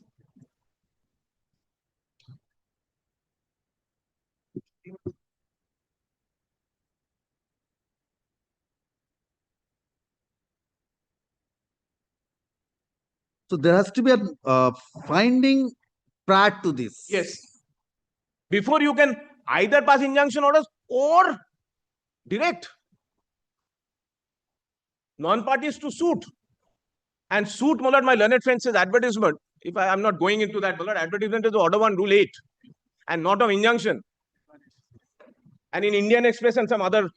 So there has to be a finding prior to this. Yes. Before you can either pass injunction orders or direct non-parties to suit. And suit, my lord, my learned friend says advertisement. If I am not going into that, my lord, advertisement is order 1, rule 8 and not of injunction. And in Indian Express and some other.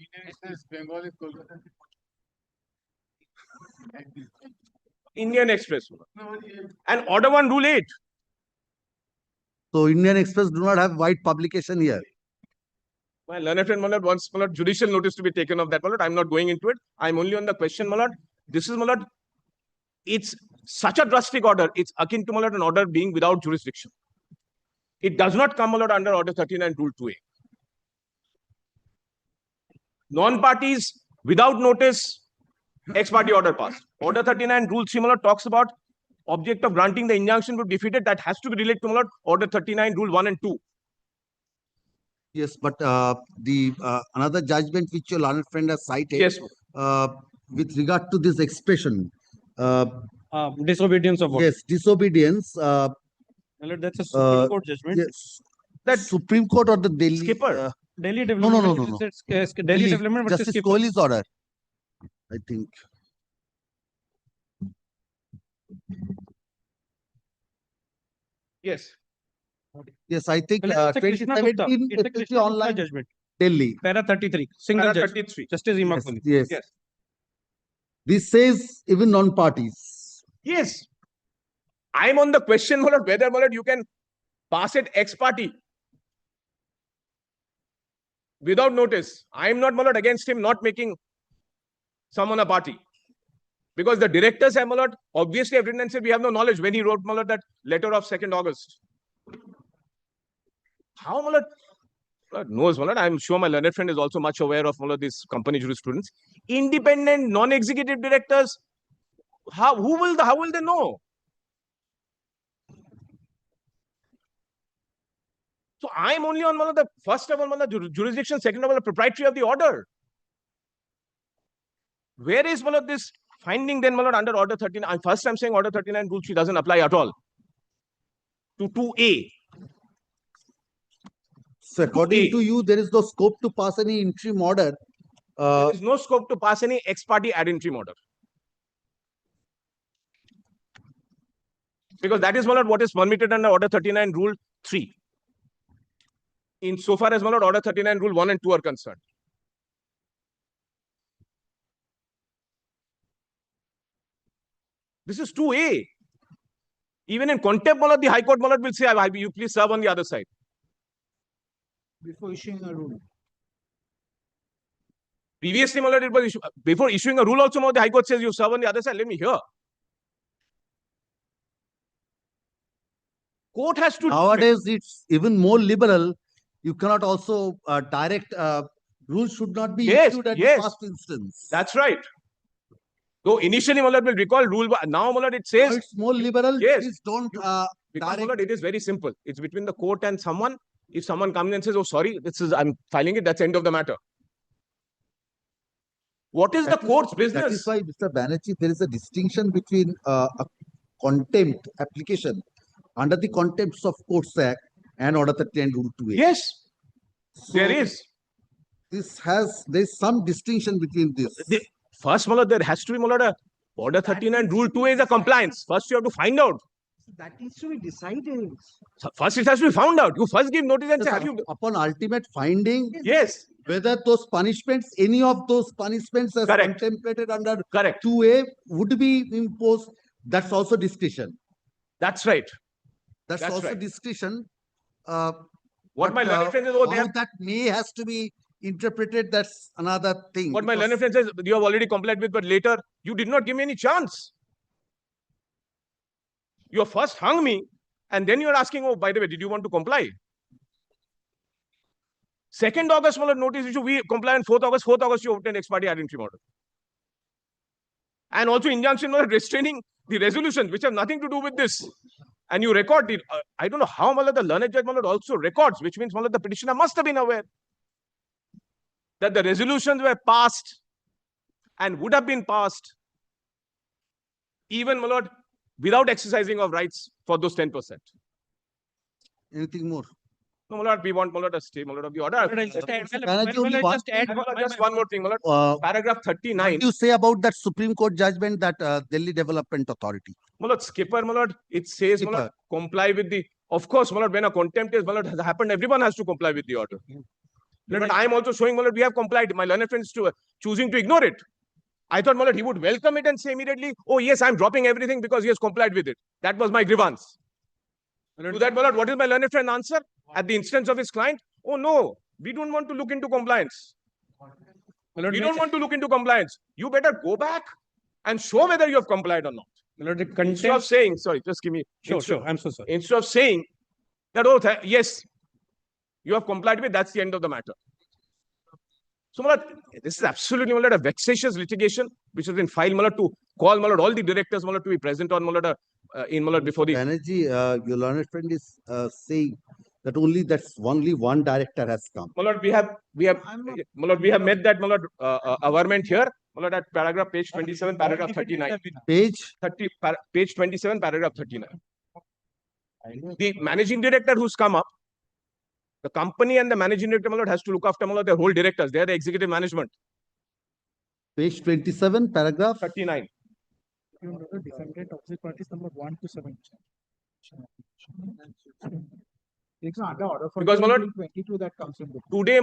Indian Express. And order 1, rule 8. So Indian Express do not have wide publication here. My learned friend, my lord, wants, my lord, judicial notice to be taken of that, my lord. I'm not going into it. I'm only on the question, my lord. This is, my lord, it's such a drastic order. It's akin to, my lord, an order being without jurisdiction. It does not come, my lord, under order 39, rule 2A. Non-parties without notice, ex-party order passed. Order 39, rule 3, my lord, talks about object of granting the injunction to be defeated. That has to be related to, my lord, order 39, rule 1 and 2. Yes, but the another judgment which your learned friend has cited. Yes. With regard to this expression. Disobedience of order. Yes, disobedience. My lord, that's a Supreme Court judgment. Yes. That Supreme Court or the Delhi. Skipper. Delhi No, development. no. It's Delhi development. But Justice Kohli's order, I think. Yes. Yes, I think Well, it's a Krishna Gupta. 2017 It's a SSC Krishna Gupta online judgment. Delhi. Para 33. Single Para judge. 33. Justice Ima Yes, Kohli. yes. Yes. This says even non-parties. Yes. I'm on the question, my lord, whether, my lord, you can pass it ex-party without notice. I'm not, my lord, against him not making someone a party. Because the directors have, my lord, obviously have written and said we have no knowledge when he wrote, my lord, that letter of 2nd August. How, my lord? Lord knows, my lord. I'm sure my learned friend is also much aware of, my lord, this company jurisprudence. Independent, non-executive directors, how will they know? So I'm only on, my lord, the first of all, my lord, jurisdiction, second of all, the proprietary of the order. Where is, my lord, this finding then, my lord, under order 39? First I'm saying order 39 rule 3 doesn't apply at all to 2A. So according to you, there is no scope to pass any interim order. There is no scope to pass any ex-party ad interim order. Because that is, my lord, what is permitted under order 39 rule 3. In so far as, my lord, order 39 rule 1 and 2 are concerned. This is 2A. Even in contempt, my lord, the High Court, my lord, will say, you please serve on the other side. Before issuing a rule. Previously, my lord, it was before issuing a rule also, my lord, the High Court says you serve on the other side. Let me hear. Court has to. Nowadays, it's even more liberal. You cannot also direct rules should not be issued at the first instance. That's right. Though initially, my lord, will recall rule, but now, my lord, it says. So it's more liberal. Yes. Please don't. Because, my lord, it is very simple. It's between the court and someone. If someone comes and says, "Oh, sorry, I'm filing it," that's the end of the matter. What is the court's business? That is why, Mr. Banerjee, there is a distinction between a contempt application under the Contempts of Courts Act and Order 39 Rule 2A. Yes, so there is. There's some distinction between this. First, my lord, there has to be, my lord, Order 39 Rule 2A is a compliance. First, you have to find out. That needs to be decided. So first, it has to be found out. You first give notice and say, have you. Upon ultimate finding, yes, whether those punishments, any of those punishments as contemplated under 2A would be imposed, that's also discretion. That's right. That's also right. discretion. What my learned friend is, that may has to be interpreted, that's another thing. What my because- learned friend says, you have already complied with, but later you did not give me any chance. You first hung me, and then you're asking, oh, by the way, did you want to comply? 2nd August, notice issue, we comply on 4th August. 4th August, you obtained ex parte ad interim order. And also injunction restraining the resolutions, which have nothing to do with this. And you record it. I don't know how the learned judge also records, which means the petitioner must have been aware that the resolutions were passed and would have been passed even without exercising of rights for those 10%. Anything more? No, we want a stay of the order. Just one more thing, paragraph 39. What do you say about that Supreme Court judgment, that Delhi Development Authority? Skipper, it says comply with the. Of course, when a contempt is has happened, everyone has to comply with the order. But I am also showing we have complied. My learned friends choosing to ignore it. I thought he would welcome it and say immediately, oh yes, I'm dropping everything because he has complied with it. That was my grievance. To that, what is my learned friend answer? At the instance of his client, oh no, we don't want to look into compliance. We don't want to look into compliance. You better go back and show whether you have complied or not. Instead of saying, sorry, just give me. Sure, I'm so sorry. Instead of saying that, oh, yes, you have complied with, that's the end of the matter. So, this is absolutely a vexatious litigation which has been filed to call all the directors to be present on before the. Banerjee, your learned friend is saying that only one director has come. We have met that averment here. At paragraph page 27, paragraph 39. Page 27, paragraph 39. The managing director who's come up, the company and the managing director has to look after their whole directors. They are the executive management. Page 27, paragraph 39. Defendant opposite parties number 1 to 7. It's not under order 41 rule 22 that comes in between. Today,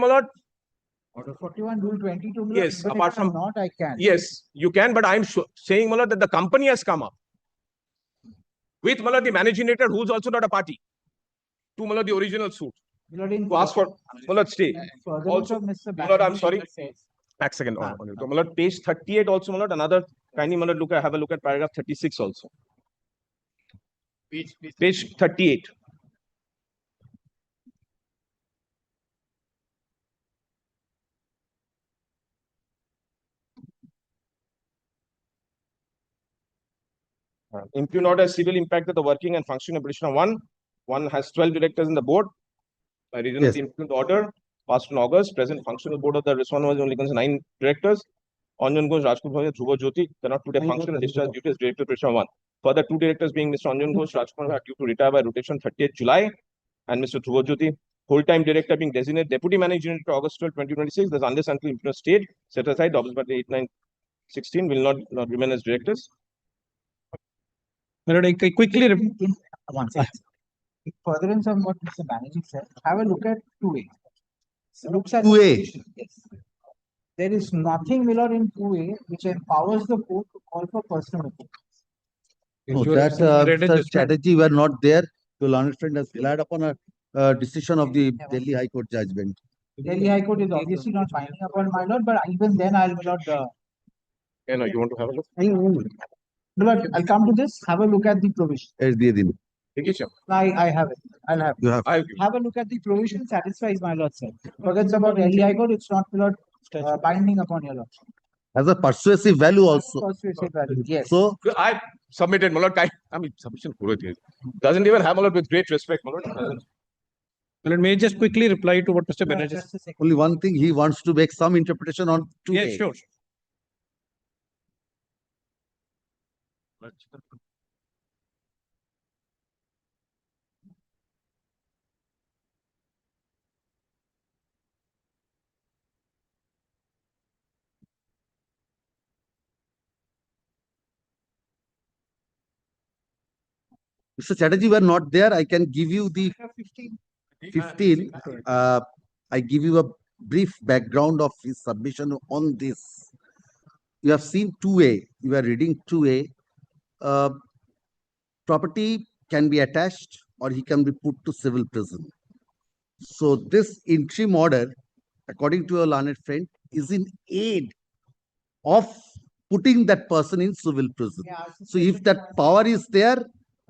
Order 41 rule 22. Yes, but apart if I'm from not, I can. Yes, you can, but I'm saying that the company has come up with the managing director who's also not a party to the original suit. To ask for stay. Also, I'm sorry. Next second. Page 38 also, another kindly have a look at paragraph 36 also. Page 38. Impugn order has severely impacted the working and functioning of petitioner 1. 1 has 12 directors in the board. By reason of the impugned order, passed in August, present functional board of the respondent only contains 9 directors. Anjan Ghosh, Rajkumar Bhatia, Dhruva Jyoti cannot today function and discharge duties director petitioner 1. Further, 2 directors being Mr. Anjan Ghosh, Rajkumar Bhatia due to retire by rotation 30th July, and Mr. Dhruva Jyoti, full-time director being designated deputy managing director August 12, 2026. Thus, unless until impugned state set aside, Office Party 8916 will not remain as directors. Quickly. One second. In furtherance of what Mr. Banerjee said, have a look at 2A. Looks at 2A. Yes. There is nothing, Miller, in 2A which empowers the court to call for personal opinions. No, that Mr. Chatterjee were not there. Your learned friend has relied upon a decision of the Delhi High Court judgment. Delhi High Court is obviously not binding upon my lord, but even then I'll not. You want to have a look? But I'll come to this. Have a look at the provision. I have it. I'll have it. You have. Have a look at the provision. Satisfies my lord, sir. Forgets about Delhi High Court. It's not binding upon your lord. Has a persuasive value also. Persuasive value. Yes. So I submitted, submission doesn't even have with great respect, May I just quickly reply to what Mr. Banerjee said? Only one thing, he wants to make some interpretation on 2A. Yes, sure. Mr. Chatterjee were not there. I can give you the 15. I give you a brief background of his submission on this. You have seen 2A. You are reading 2A. Property can be attached or he can be put to civil prison. So this interim order according to your learned friend, is in aid of putting that person in civil prison. So if that power is there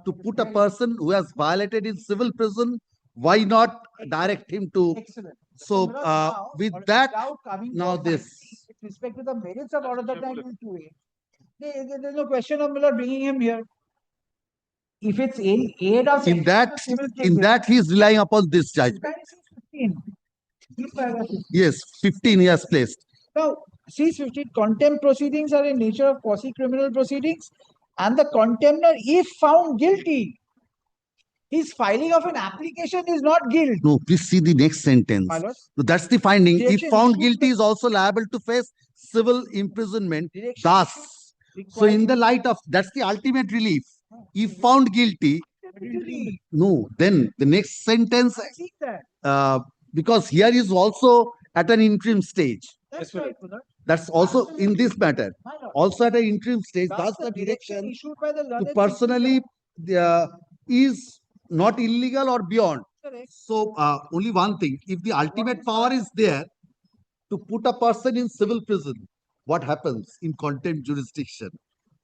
to put a person who has violated in civil prison, why not direct him to? So with that, now this. With respect to the merits of order that I will do it, there's no question of Miller bringing him here. If it's in aid of In that, he is relying upon this judgment. 15. Yes, 15 he has placed. Now, C15 contempt proceedings are in nature of quasi-criminal proceedings, and the contemptor, if found guilty, his filing of an application is not guilt. No, please see the next sentence. My lord. So that's the finding. If Direction found issued guilty, by- is also liable to face civil imprisonment. Direction Thus, so requiring- in the light of that's the ultimate relief. If found guilty, no, then the next sentence, I see that. because here is also at an interim stage. That's right, Miller. That's also in this matter. Also at an interim stage, thus the direction issued by the to learned personally is not illegal or beyond. Correct. So only one thing, if the ultimate power is there to put a person in civil prison, what happens in contempt jurisdiction?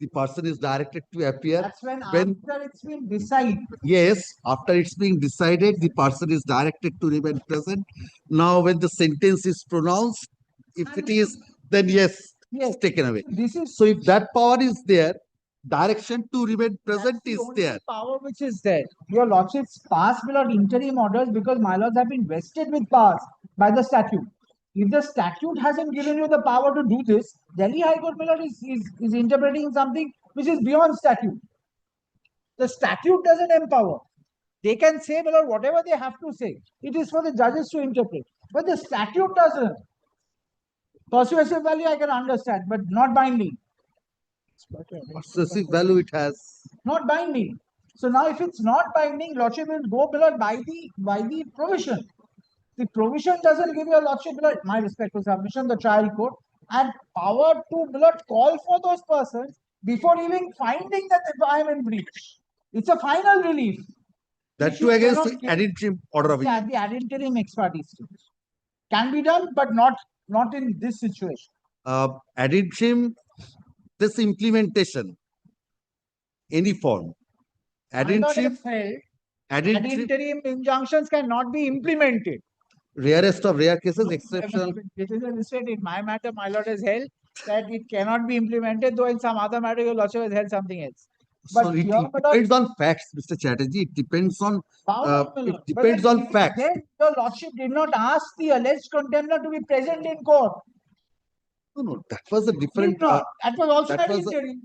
The person is directed to appear. That's when after it's been decided. Yes, after it's being decided, the person is directed to remain present. Now, when the sentence is pronounced, if it is, then yes, it's taken away. This is So if that power is there, direction to remain present the is only there. power which is there. Your lordships pass without interim orders because my lords have been vested with powers by the statute. If the statute hasn't given you the power to do this, Delhi High Court my lord, is interpreting something which is beyond statute. The statute doesn't empower. They can say my lord, whatever they have to say. It is for the judges to interpret. But the statute doesn't. Persuasive value I can understand, but not binding. Persuasive value it has. Not binding. So now if it's not binding, lordship will go below by the provision. The provision doesn't give you a lordship below, my respectful submission, the trial court, and power to below call for those persons before even finding that I am in breach. It's a final relief. That Which too you against cannot the give- ad interim order of Yeah, the ad interim ex parte stage. Can be done, but not in this situation. ad interim, this implementation, any form. Ad My lord interim, has held ad ad interim, interim injunctions cannot be implemented. rarest of rare cases, exceptional. It is a mistake in my matter, my lord has held that it cannot be implemented, though in some other matter, your lordship has held something else. So But it here, my lord, depends on facts, Mr. Chatterjee. It depends on it But depends then on if facts. Then your lordship did not ask the alleged contender to be present in court. No, that was a different. Did not. That was also that ad was a- interim.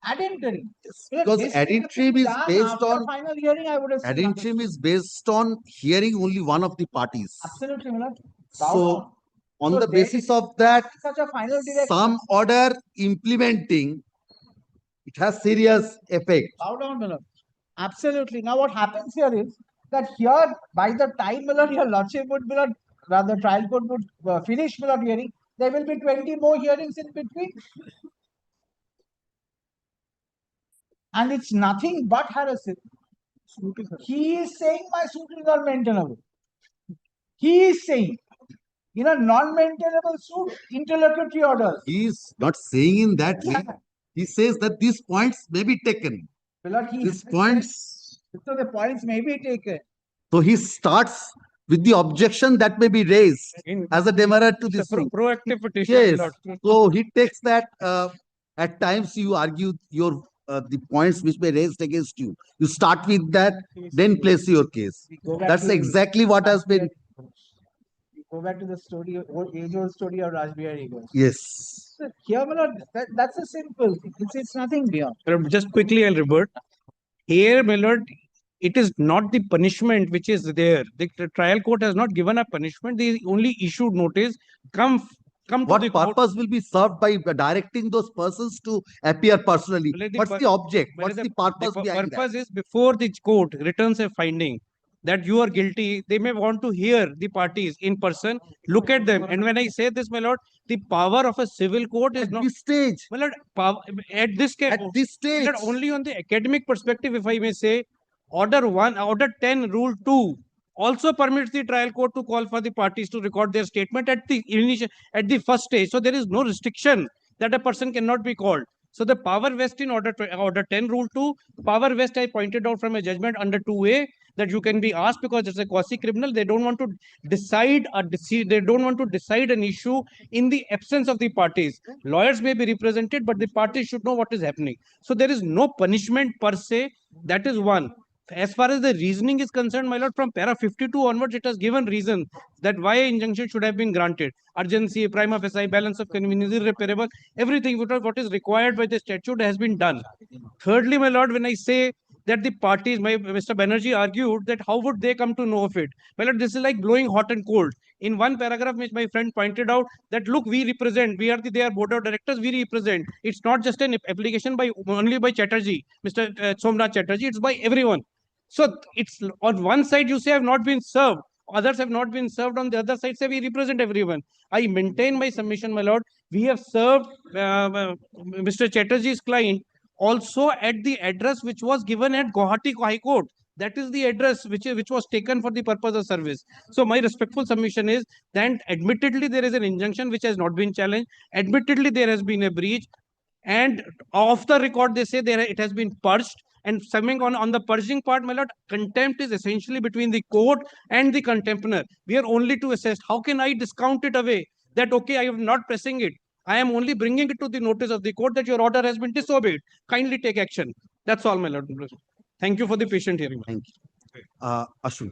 Ad interim. because This ad could have interim been is done based after on final hearing, I would have ad still interim is based on hearing only one of the parties. Absolutely, my lord. So on So the there basis of that, such a final direction. some order implementing, it has serious effect. Bow down, my lord. Absolutely. Now, what happens here is that here, by the time, my lord, your lordship would be, rather, trial court would finish, my lord, hearing, there will be 20 more hearings in between. And it's nothing but harassment. He is saying my suit is not maintainable. He is saying, in a non-maintainable suit, interlocutory orders. He is not saying in that way. He says that these points may be taken. Well, he These has points. said- So the points may be taken. So he starts with the objection that may be raised as a demurrer to the suit. Proactive petition. Yes. Lord. So he takes that at times you argue your the points which may raised against you. You start with that, then place your case. Go back That's to- exactly what has been. Go back to the story, age-old story of Rajbihari Ghosh. Yes. So here, my lord, that's a simple thing. It's nothing beyond. Just quickly, I'll revert. Here, my lord, it is not the punishment which is there. The trial court has not given a punishment. They only issued notice. Come to What the court. purpose will be served by directing those persons to appear personally? Well, What's the object? What's the purpose The behind that? purpose is before the court returns a finding that you are guilty, they may want to hear the parties in person, look at them. And when I say this, my lord, the power of a civil court is not this stage. My lord, at this stage, only on the academic perspective, if I may say, order 10, rule 2 also permits the trial court to call for the parties to record their statement at the first stage. So there is no restriction that a person cannot be called. So the power vest in order 10 rule 2, power vest I pointed out from a judgment under 2A that you can be asked because it's a quasi criminal. They don't want to decide an issue in the absence of the parties. Lawyers may be represented, but the parties should know what is happening. So there is no punishment per se. That is one. As far as the reasoning is concerned, my lord, from para 52 onwards, it has given reason that why injunction should have been granted. Urgency, prima facie, balance of convenience, irreparable, everything what is required by the statute has been done. Thirdly, my lord, when I say that the parties, Mr. Banerjee argued that how would they come to know of it? My lord, this is like blowing hot and cold. In one paragraph, which my friend pointed out that look, we represent, they are board of directors, we represent. It's not just an application only by Chatterjee, Mr. Somnath Chatterjee, it's by everyone. So it's on one side you say have not been served, others have not been served. On the other side say we represent everyone. I maintain my submission, my lord. We have served Mr. Chatterjee's client also at the address which was given at Guwahati High Court. That is the address which was taken for the purpose of service. So my respectful submission is that admittedly there is an injunction which has not been challenged. Admittedly there has been a breach. And off the record, they say it has been purged. And summing on the purging part, my lord, contempt is essentially between the court and the contemptor. We are only to assess. How can I discount it away? That, okay, I am not pressing it. I am only bringing it to the notice of the court that your order has been disobeyed. Kindly take action. That's all, my lord. Thank you for the patient hearing. Thank you. Ashwin.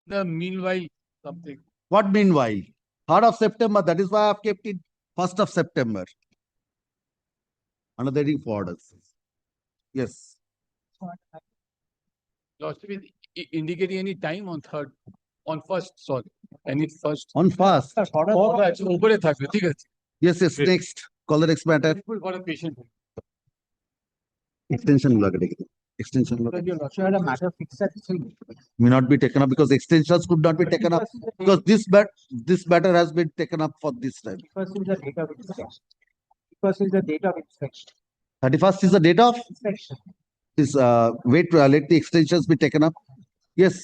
The meanwhile, something. What meanwhile? 3rd of September. That is why I've kept it 1st of September. Another reading for orders. Yes. Lordship is indicating any time on third, on first, sorry. Any first. On first. উপরে থাকবে, ঠিক আছে? Yes, yes. Next. Call the next matter. For a patient. Extension. extension Because your lordship had a matter fixed at 3. may not be taken up because extensions could not be taken up because this matter has been taken up for this time. First is the date of inspection. First is the date of inspection. 31st is the date of Inspection. is wait let the extensions be taken up. Yes.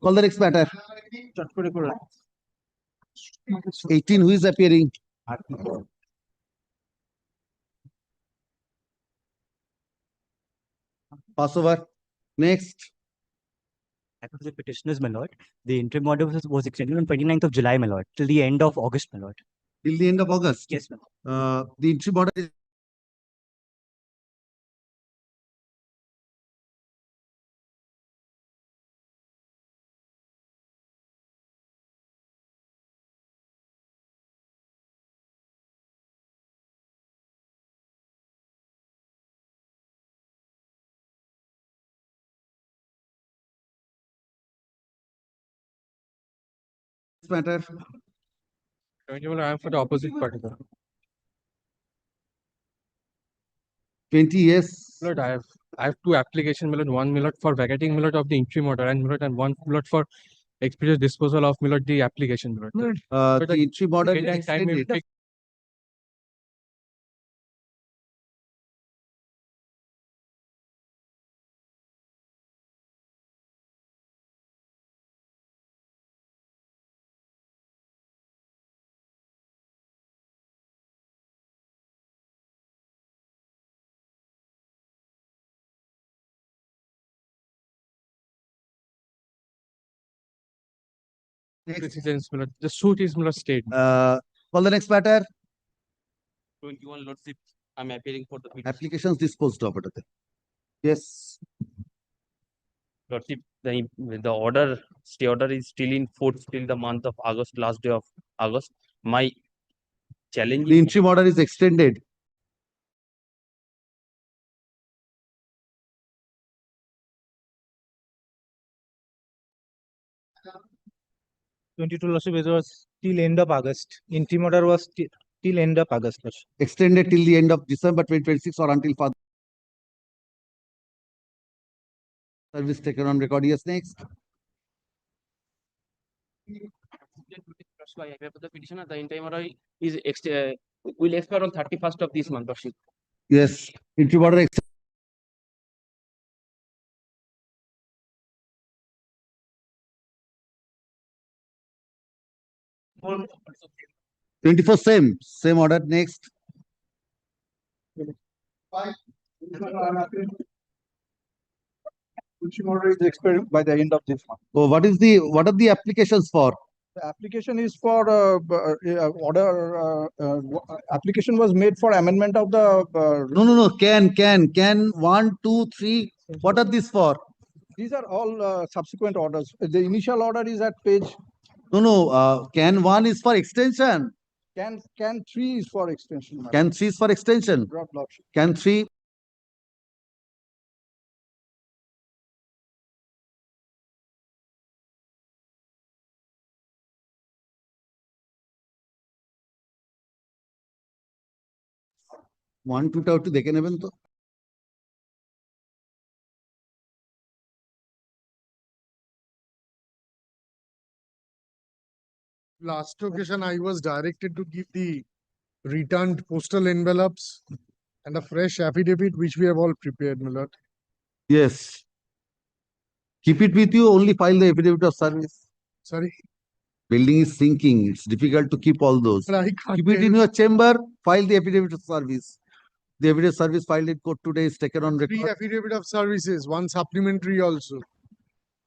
Call the next matter. 18 who is appearing? Pass over. Next. According to the petitioners, my lord, the interim order was extended on 29th of July, my lord, till the end of August, my lord. Till the end of August? Yes, my lord. The interim order is matter. I am for the opposite party. 20 yes. Milord, I have two applications, Milord. One Milord for vacating Milord of the interim order and Milord, and one Milord for expeditious disposal of Milord the application, Milord. The interim order is Date and time will extended. take. Precedence, Milord. The suit is Milord stayed. Call the next matter. 21 lordship, I'm appealing for the Applications disposed of. Yes. lordship. The order, stay order is still in force till the month of August, last day of August. My challenge The interim order is extended. Lordship, it was till end of August. Interim order was till end of August. Lordship. Extended till the end of December 2026 or until further service taken on record. Yes, next. I have the petition. The interim order is will expire on 31st of this month, lordship. Yes. Interim order 24 same order. Next. Interim order is expired by the end of this month. Oh, what are the applications for? The application is for application was made for amendment of the. No. Can 1, 2, 3. What are these for? These are all subsequent orders. The initial order is at page. No. Can 1 is for extension. Can 3 is for extension. Can 3 is for extension. Brought lordship. Can 3. One, two, two, দেখে নেবেন তো Last occasion, I was directed to give the returned postal envelopes and a fresh affidavit, which we have all prepared, my lord. Yes. Keep it with you, only file the affidavit of service. Sorry. Building is sinking. It's difficult to keep all those. But I can't Keep it in your chamber, file the affidavit of service. The affidavit of service filed in court today is taken on Three record. affidavit of services, one supplementary also.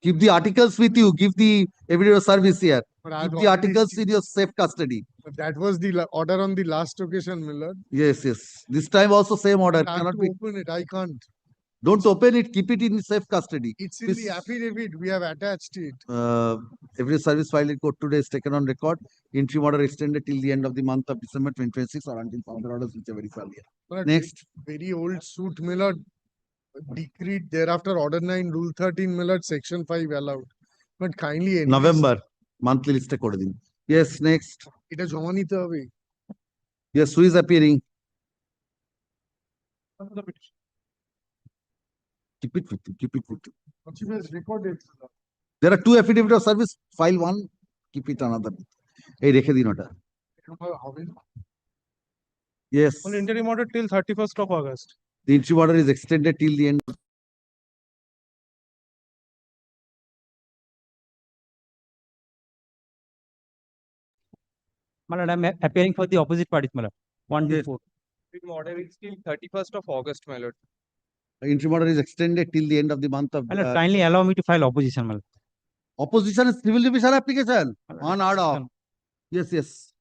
Keep the articles with you. Give the affidavit of service here. But Keep the articles in your safe custody. But that was the order on the last occasion, my lord. Yes. This time also same order. I have Cannot to be. open it. I can't. Don't open it. Keep it in safe custody. It's in the affidavit. We have attached it. Every service filed in court today is taken on record. Interim order extended till the end of the month of December 2026 or until further orders which are very familiar. But Next. Very old suit, my lord. Decreed thereafter order 9, rule 13, my lord, section 5 allowed. But kindly. November. Monthly list করে দিন. Yes, next. এটা জমা নিতে হবে. Yes, who is appearing? Keep it with you, keep it with you. Lordship has recorded. There are two affidavit of service, file one, keep it another. Hey, rekhe din ota. Yes, On interim order till 31st of August. the interim order is extended till the end. My lord, I'm appearing for the opposite parties, my lord. 1 to 4. Interim order is till 31st of August, my lord. The interim order is extended till the end of the month of. My lord, kindly allow me to file opposition, my lord. Opposition is civil division application on order. Yes, yes.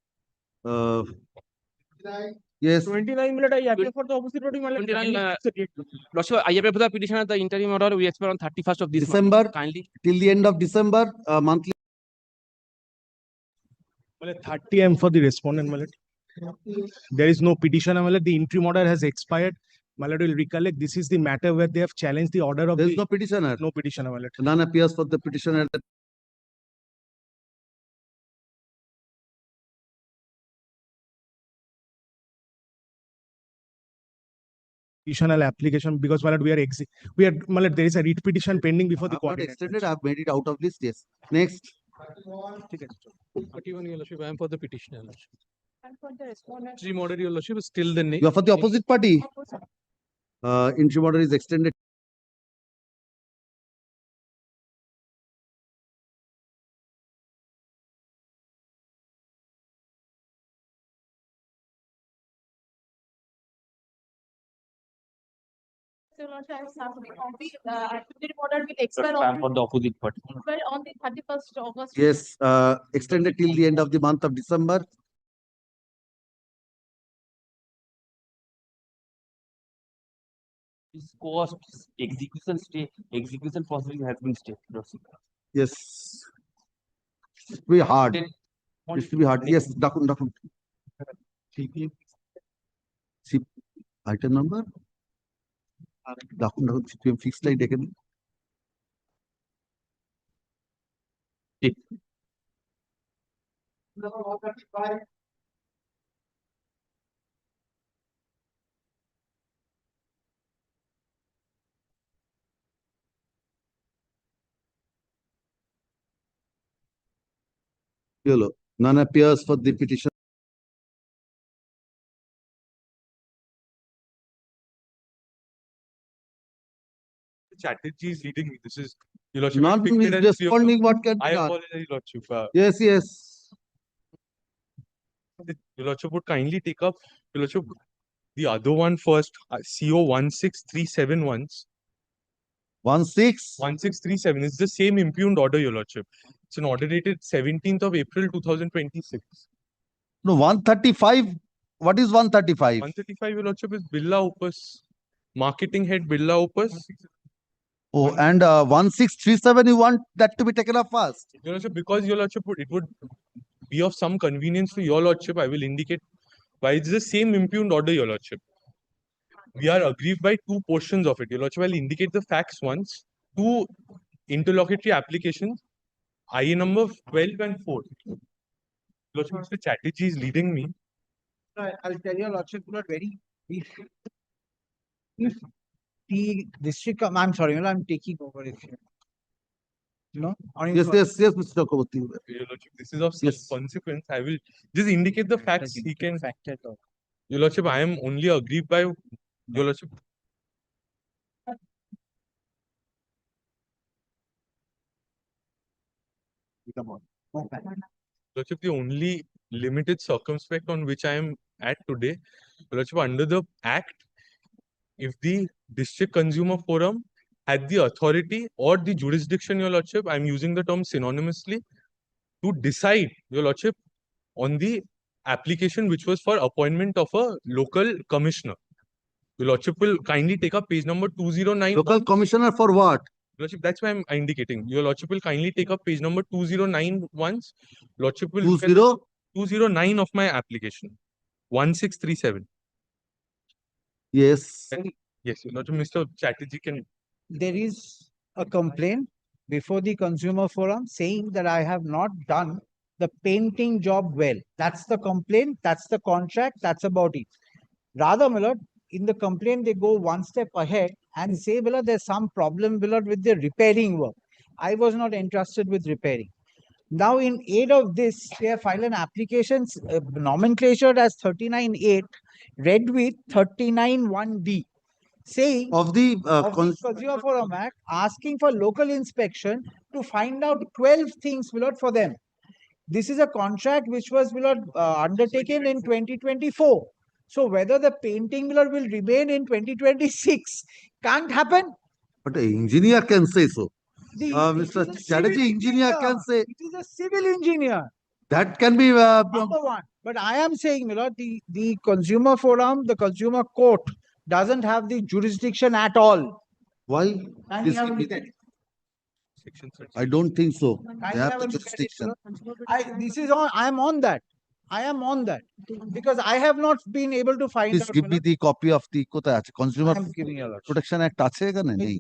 Yes. 29 minute I appear for the opposite party. 29, Lordship, I appear for the petition at the interim order. We expect on 31st of this December, month. Kindly. till the end of December, monthly. 30 M for the respondent, my lord. There is no petition, my lord. The interim order has expired. My lord will recollect. This is the matter where they have challenged the order of There is no petitioner. no petitioner, my lord. None appears for the petitioner. Petitional application because my lord, my lord, there is a writ petition pending before the Not coordinator. extended, I've made it out of list, yes. Next. 31, your lordship, I am for the petitioner, your lordship. And for the respondent. Interim order, your lordship, is still the name. You are for the opposite party. Interim order is extended. So, Lordship, I have some copy. The interim order will expire I'm on for the opposite party. the 31st August. Yes, extended till the end of the month of December. This cost execution possibility has been stayed. Lordship. Yes. It's very hard. It's to be hard. Yes, document. See, item number. Document CPM fixed line taken. Yellow. None appears for the petition. Chatterjee is leading me. This is, your lordship. Not responding, what can I be done? apologize, your lordship. Yes, yes. Your lordship would kindly take up, your lordship, the other one first, CO 16371. 1637 is the same impugned order, your lordship. It's an order dated 17th of April 2026. No, 135. What is 135? 135, your lordship, is Billa Opus. Marketing head Billa Opus. Oh, and 1637, you want that to be taken up first? Your lordship, because your lordship, it would be of some convenience to your lordship, I will indicate why it's the same impugned order, your lordship. We are aggrieved by two portions of it. Your lordship, I'll indicate the facts once. Two interlocutory applications, IA number 12 and 4. Lordship, Mr. Chatterjee is leading me. I'll tell your lordship, not very. If the district, I'm sorry, I'm taking over if you know. Yes, Mr. Chakraborty. Your lordship, this is of such consequence. I will just indicate the facts. He can. Your lordship, I am only aggrieved by your lordship. Lordship, the only limited circumspect on which I am at today, Lordship, under the Act, if the District Consumer Forum had the authority or the jurisdiction, your Lordship, I am using the term synonymously, to decide, your Lordship, on the application which was for appointment of a local commissioner. Your Lordship will kindly take up page number 209. Local commissioner for what? Lordship, that's why I'm indicating. Your Lordship will kindly take up page number 209 once. Lordship will 209 of my application. 1637. Yes. Yes, Your Lordship, Mr. Chatterjee can. There is a complaint before the consumer forum saying that I have not done the painting job well. That's the complaint, that's the contract, that's about it. Rather, my lord, in the complaint, they go one step ahead and say, below, there's some problem below with the repairing work. I was not entrusted with repairing. Now, in aid of this, they have filed an application nomenclature as 39.8, read with 39.1D, saying Of the Consumer Forum Act, asking for local inspection to find out 12 things below for them. This is a contract which was undertaken in 2024. So whether the painting will remain in 2026 can't happen. But an engineer can say so. Mr. It is a Chatterjee, civil engineer can say It is a civil engineer. that can be. Number one. But I am saying, the Consumer Forum, the Consumer Court doesn't have the jurisdiction at all. Why? Kindly have a look at it. I don't think so. Kindly They have have a the look at it, jurisdiction. I am on that. I am on that. Because I have not been able to find Please out. give me the copy of the কোথায় আছে? Consumer I am giving you a lot. Protection Act আছে এখানে? নেই।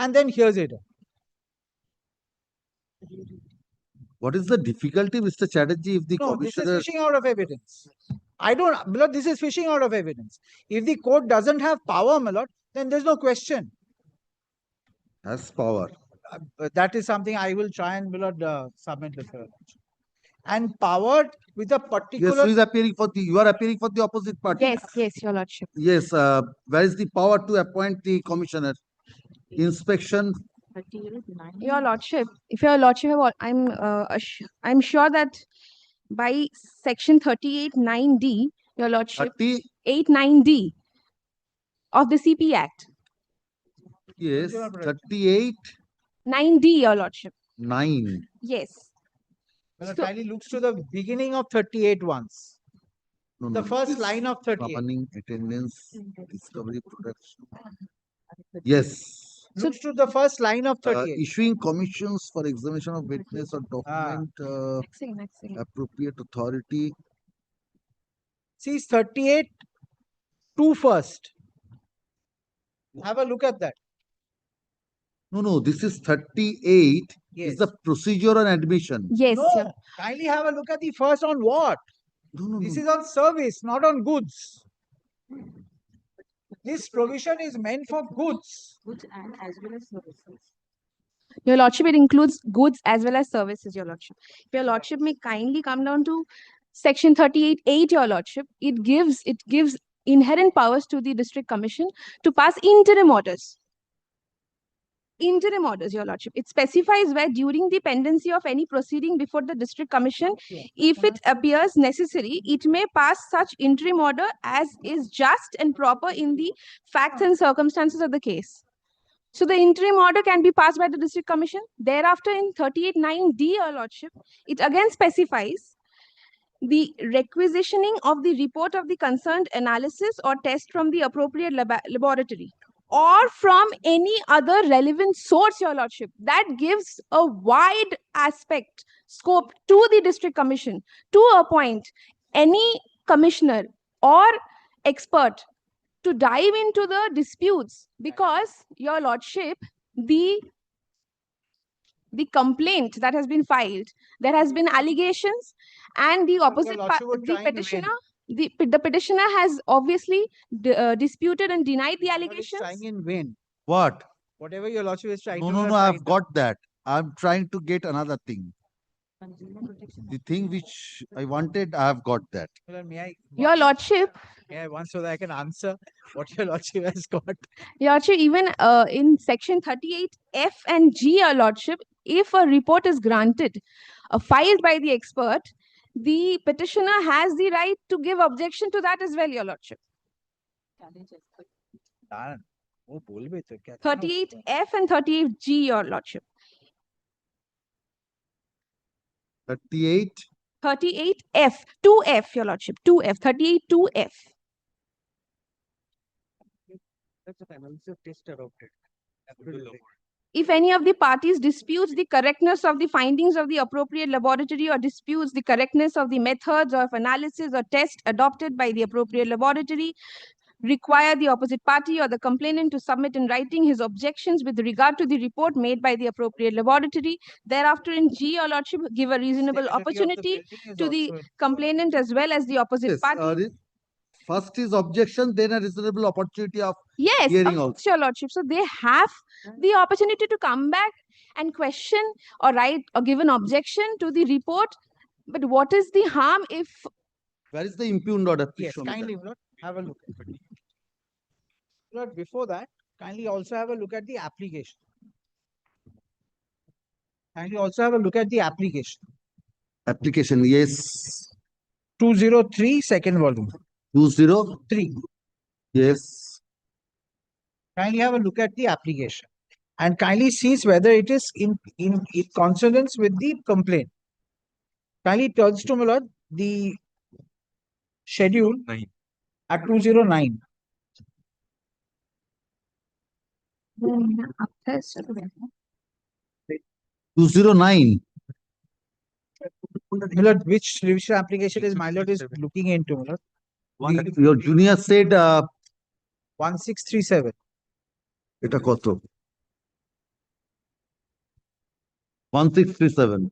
And then here's it. What is the difficulty, Mr. Chatterjee, if the No, this is commissioner? fishing out of evidence. I don't, Milord, this is fishing out of evidence. If the court doesn't have power, Milord, then there's no question. Has power. That is something I will try and Milord submit later. And powered with a particular. Yes, who is appearing for the? You are appearing for the opposite party. Yes, Your Lordship. Yes. Where is the power to appoint the commissioner? Inspection. Your Lordship, if Your Lordship have, I'm sure that by section 38(9)D, Your Lordship, 38(9)D of the CP Act. Yes, 38. 9D, Your Lordship. 9. Yes. Milord, kindly looks to the beginning of 38 once. No, The no, first this line of 38. Governing attendance, discovery, production. Yes. Looks to the first line of 38. Issuing commissions for examination of witness or document, appropriate authority. See, 38 2 first. Have a look at that. No, this is 38. Yes. Is the procedure on admission. Yes. No, kindly have a look at the first on what? This is on service, not on goods. This provision is meant for goods. Goods and as well as services. Your Lordship, it includes goods as well as services, Your Lordship. If Your Lordship may kindly come down to section 38(8), Your Lordship, it gives inherent powers to the District Commission to pass interim orders. Interim orders, Your Lordship. It specifies where during the pendency of any proceeding before the District Commission, if it appears necessary, it may pass such interim order as is just and proper in the facts and circumstances of the case. So the interim order can be passed by the District Commission. Thereafter, in 38(9)D, Your Lordship, it again specifies the requisitioning of the report of the concerned analysis or test from the appropriate laboratory or from any other relevant source, Your Lordship. That gives a wide aspect scope to the District Commission to appoint any commissioner or expert to dive into the disputes, because, Your Lordship, the the complaint that has been filed, there has been allegations, and the opposite the petitioner, the petitioner has obviously disputed and denied the allegations. Trying in vain. What? Whatever your lordship is trying No, to no, do, no, I've I've got that. I'm trying to get another thing. The thing which I wanted, I have got that. May I? Your lordship, Yeah, once so that I can answer what your lordship has got. your lordship, even in section 38F and G, your lordship, if a report is granted, filed by the expert, the petitioner has the right to give objection to that as well, your lordship. 38F and 38G, your lordship. 38. 38F, 2F, your lordship, 2F, 38 2F. That's the analysis test adopted. Absolutely. If any of the parties disputes the correctness of the findings of the appropriate laboratory or disputes the correctness of the methods of analysis or test adopted by the appropriate laboratory, require the opposite party or the complainant to submit in writing his objections with regard to the report made by the appropriate laboratory. Thereafter, in G, your lordship, give a reasonable opportunity to the complainant as well as the opposite party. First is objection, then a reasonable opportunity of Yes, hearing of out. course, your lordship. So they have the opportunity to come back and question or write or give an objection to the report. But what is the harm if... Where is the impugned order? Please Yes, show me kindly, that. Lord, have a look. Lord, before that, kindly also have a look at the application. Kindly also have a look at the application. Application, yes. 203, second volume. 203. Yes. Kindly have a look at the application and kindly sees whether it is in consonance with the complaint. Kindly turns to my lord the schedule at 209. Hmm. 209. My lord, which revision application is my lord is looking into, my lord? Your junior said 1637. এটা কত? 1637.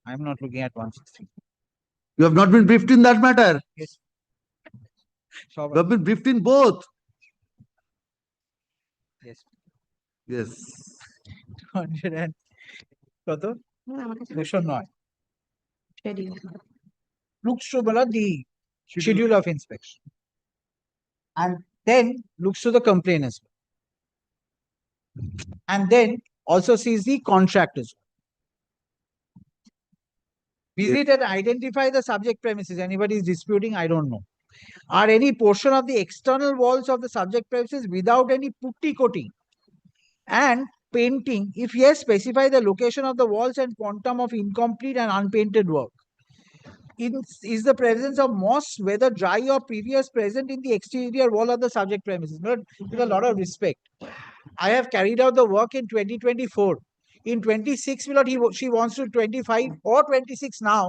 I am not looking at 163. You have not been briefed in that matter. Yes. You have been briefed in both. Yes. Yes. 200 and কত? 209. Looks to the schedule of inspection. And then looks to the complaint as well. And then also sees the contract as well. Visit and identify the subject premises. Anybody is disputing, I don't know. Are any portion of the external walls of the subject premises without any putty coating and painting? If yes, specify the location of the walls and quantum of incomplete and unpainted work. Is the presence of moss, whether dry or previous, present in the exterior wall of the subject premises? But with a lot of respect, I have carried out the work in 2024. In 26, she wants to 25 or 26 now.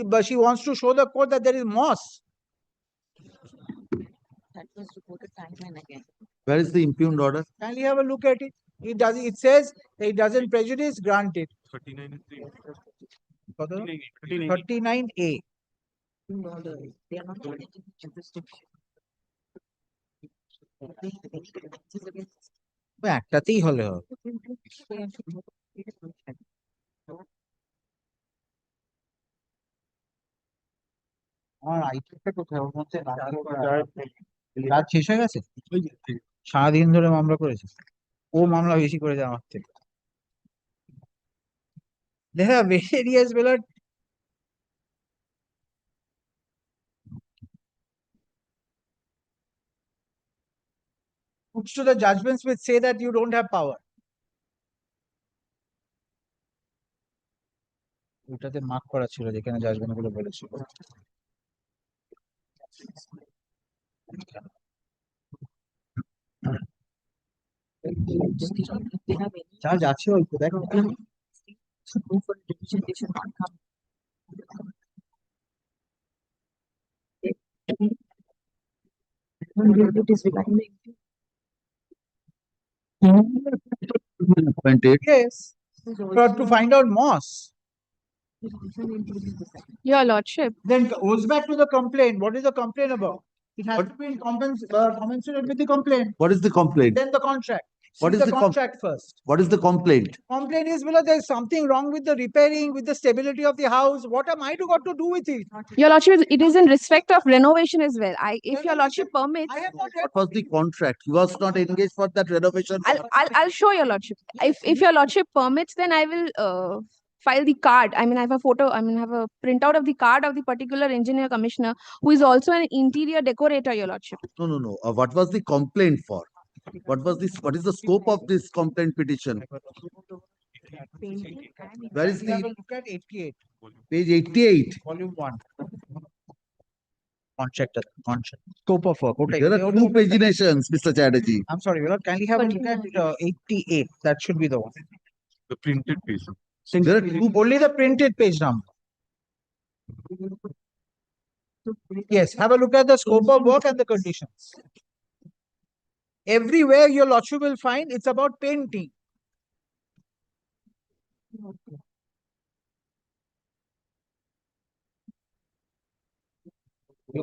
But she wants to show the court that there is moss. That was reported time and again. Where is the impugned order? Kindly have a look at it. It says it doesn't prejudice, granted. 39 and 3. 39A. They are not challenging jurisdiction. একটাতেই হলে হবে। আমার আইটেমটা কোথায়? ওর মধ্যে রাত শেষ হয়ে গেছে? সারাদিন ধরে মামলা করেছে। ও মামলা বেশি করেছে আমার থেকে। There are various ballot. Puts to the judgments which say that you don't have power. ওটাতে মার্ক করা ছিল যেখানে জাজমেন্ট গুলো বলেছিল। চার্জ আছে অল্প দেখো। Appointed. Yes. To find out Moss. Your Lordship. Then goes back to the complaint. What is the complaint about? It has to be in commensurate with the complaint. What is the complaint? Then the contract. What See is the the contract first. What is the complaint? Complaint is, well, there's something wrong with the repairing, with the stability of the house. What am I to got to do with it? Your Lordship, it is in respect of renovation as well. If Your Lordship permits, What was the contract? He was not engaged for that renovation. I'll show Your Lordship. If Your Lordship permits, then I will file the card. I mean, I have a photo. I mean, I have a printout of the card of the particular engineer commissioner who is also an interior decorator, Your Lordship. No. What was the complaint for? What was this? What is the scope of this complaint petition? Where is the Look at 88. page 88? Volume 1. Contract. Scope of work. Okay. There are two paginations, Mr. Chatterjee. I'm sorry, kindly have a look at 88. That should be the one. The printed page. There are two. Only the printed page number. Yes, have a look at the scope of work and the conditions. Everywhere Your Lordship will find it's about painting.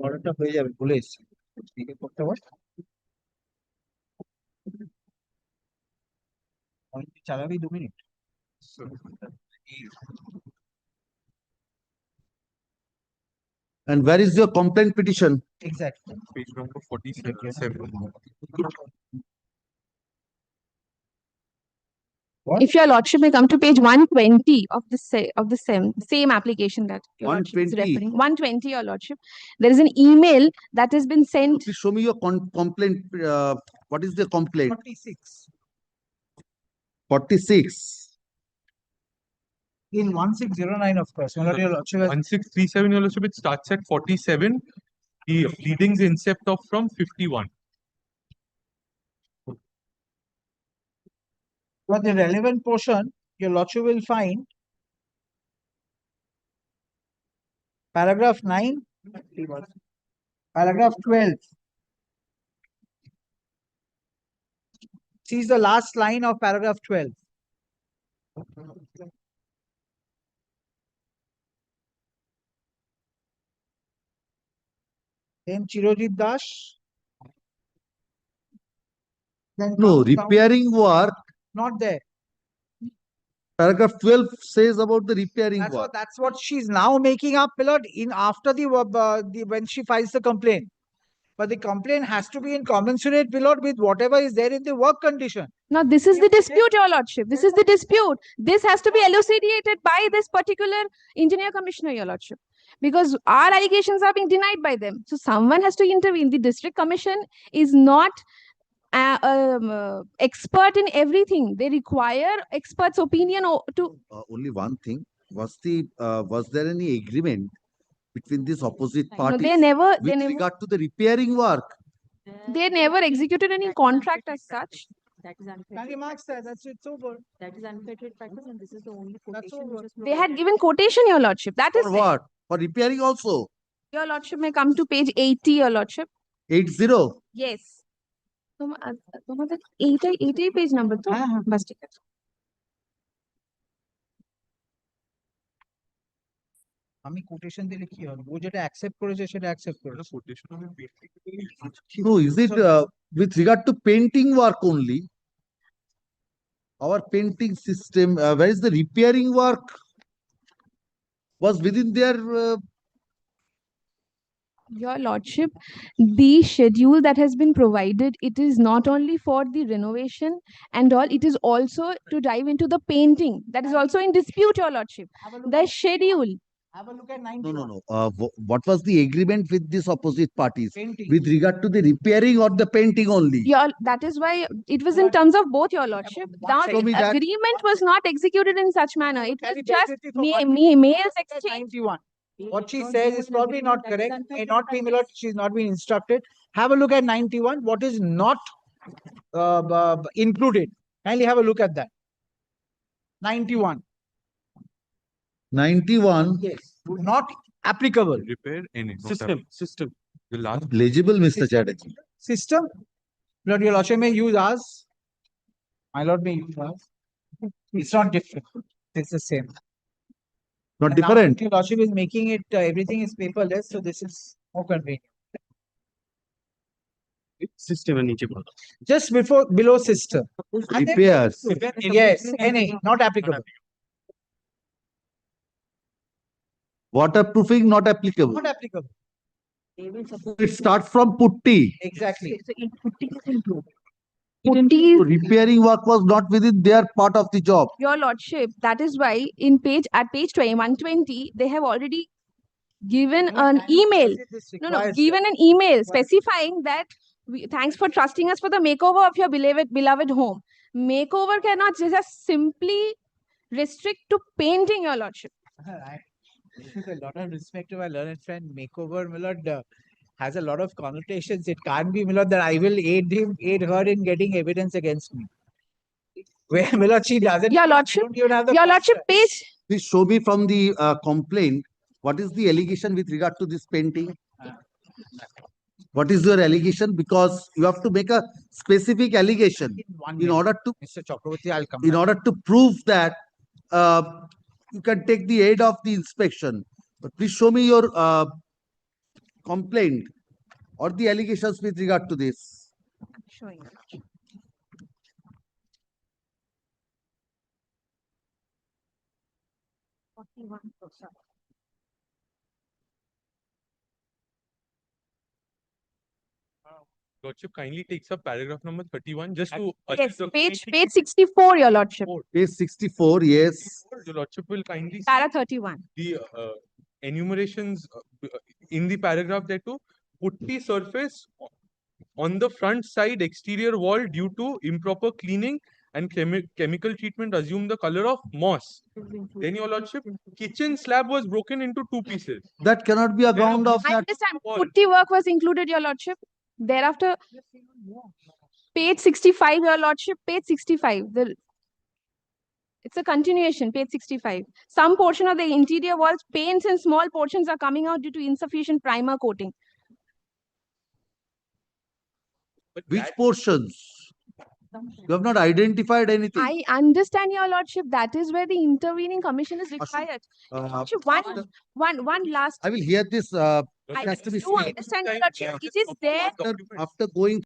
অর্ডারটা হয়ে যাবে বলে এসেছি স্পিকে করতে পার অনেক চালাবি 2 minute And where is your complaint petition? Exactly. Page number 47. If Your Lordship may come to page 120 of the same application that Your Lordship is 120. referring. 120, Your Lordship. There is an email that has been sent. Please show me your complaint. What is the complaint? 46. 46. In 1609, of course. Your Lordship has 1637, Your Lordship, it starts at 47. The pleadings incept of from 51. But the relevant portion, Your Lordship will find paragraph 9, paragraph 12. See the last line of paragraph 12. Then Chirojit Das. Then No, comes down- repairing work. Not there. Paragraph 12 says about the repairing work. That's what she's now making up, Pilot, in after the when she files the complaint. But the complaint has to be in commensurate, Pilot, with whatever is there in the work condition. Now, this is the dispute, Your Lordship. This is the dispute. This has to be elucidated by this particular engineer commissioner, Your Lordship. Because our allegations are being denied by them. So someone has to intervene. The district commission is not expert in everything. They require experts' opinion to. Only one thing. Was there any agreement between these opposite No, parties they never. They with never. regard to the repairing work? They never executed any contract as such. That is Can you mark that? That's it's over. That is unfair trade practice, and this is the only That's quotation over. which was They had given quotation, Your Lordship. That is For there. what? For repairing also? Your Lordship may come to page 80, Your Lordship. 80? Yes. তোমাদের এইটাই page number তো বাস ঠিক আছে আমি quotation দিলে কি হবে ও যেটা অ্যাকসেপ্ট করেছে সেটা অ্যাকসেপ্ট করেছে No, is it with regard to painting work only? Our painting system, where is the repairing work? Was within their Your Lordship, the schedule that has been provided, it is not only for the renovation and all, it is also to dive into the painting. That is also in dispute, Your Lordship. The schedule. Have a look at 91. No. What was the agreement with these opposite parties Painting. with regard to the repairing or the painting only? That is why it was in terms of both, Your Lordship. Now, Show me the that. agreement was not executed in such manner. It was just mails exchange. 91. What she says is probably not correct. May not be, my lord. She's not been instructed. Have a look at 91. What is not included? Kindly have a look at that. 91. 91. Yes. Not applicable. Repair any System. The last Legible, Mr. Chatterjee. System. Lord, Your Lordship may use us. My lord may use us. It's not different. It's the same. Not And now different. Your Lordship is making it, everything is paperless, so this is more convenient. System and bola. Just below system. And then- Repairs. Yes, NA, not applicable. Waterproofing not applicable. Not applicable. It starts from putty. Exactly. So putty is included. Putty repairing work was not within their part of the job. Your Lordship, that is why at page 120, they have already given an email. Given an email specifying that thanks for trusting us for the makeover of your beloved home. Makeover cannot just simply restrict to painting, Your Lordship. With a lot of respect to my learned friend, makeover, my lord, has a lot of connotations. It can't be, my lord, that I will aid her in getting evidence against me. Where, my lord, she doesn't. Your Lordship, Your Lordship, page. Please show me from the complaint, what is the allegation with regard to this painting? What is your allegation? Because you have to make a specific allegation in order to, Mr. Chakraborty, I'll come in back. order to prove that you can take the aid of the inspection. But please show me your complaint or the allegations with regard to this. Showing. Lordship kindly takes up paragraph number 31 just to Yes, page 64, Your Lordship. Page 64, yes. Your Lordship will kindly Para 31. the enumerations in the paragraph there too. Putty surface on the front side exterior wall due to improper cleaning and chemical treatment assume the color of moss. Then, Your Lordship, kitchen slab was broken into two pieces. That cannot be a ground of I that. understand. Putty work was included, Your Lordship. Thereafter, page 65, Your Lordship, page 65. It's a continuation, page 65. Some portion of the interior walls, paints and small portions are coming out due to insufficient primer coating. Which portions? You have not identified anything. I understand, Your Lordship. That is where the intervening commission is required. Lordship, one last. I will hear this. I It has to be do seen. understand, Your Lordship. It is there. After going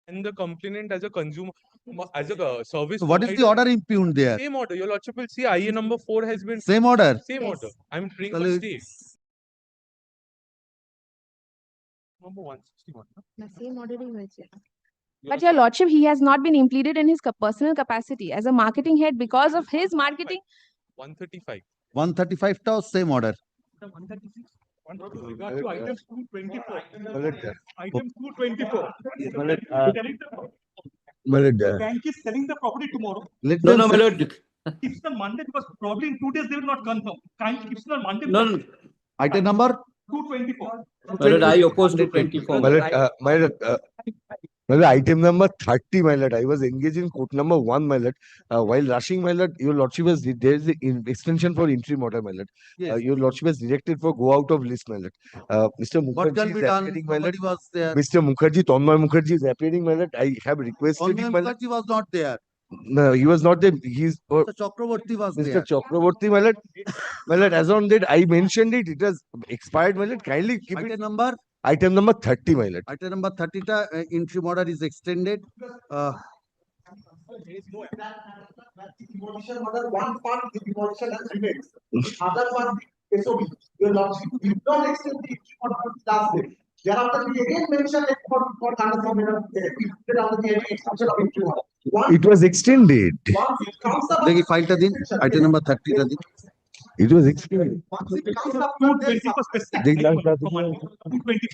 And the complainant as a consumer, as a service. So what is the order impugned there? Same order. Your Lordship will see IA number 4 has been. Same order? Same order. I'm praying Well, for stay. Number 161. The same order is here. But Your Lordship, he has not been implemented in his personal capacity as a marketing head because of his marketing. 135. 135 to same order. 136. With regard to item 224. Item 224. The bank is selling the property tomorrow. Keeps the Monday because probably in 2 days they will not confirm. Kindly keeps the Monday. No. Item number? 224. I oppose to 24. Well, item number 30, my lord. I was engaged in court number 1, my lord. While rushing, my lord, your lordship was there is an extension for interim order, my lord. Yes. Your lordship was directed for go out of list, my lord. Mr. What can Mukherjee be is done? appearing, my lord. Nobody was there. Mr. Mukherjee, Tanmay Mukherjee is appearing, my lord. I have requested him, my lord. Mukherjee was not there. No, he was not there. He's Mr. Chakraborty was Mr. there. Chakraborty, my lord. My lord, as on date, I mentioned it. It has expired, my lord. Kindly keep it. Item number? Item number 30, my lord. Item number 30, interim order is extended. Demolition order, one part, the demolition has remained. The other one, SOB, your lordship, you don't extend the interim order last day. Thereafter, we again mentioned it for under the extension of interim order. It was extended. Once it comes up. देखिए file टा दिन item number 30 टा दिन It was extended. Once it comes up to 220.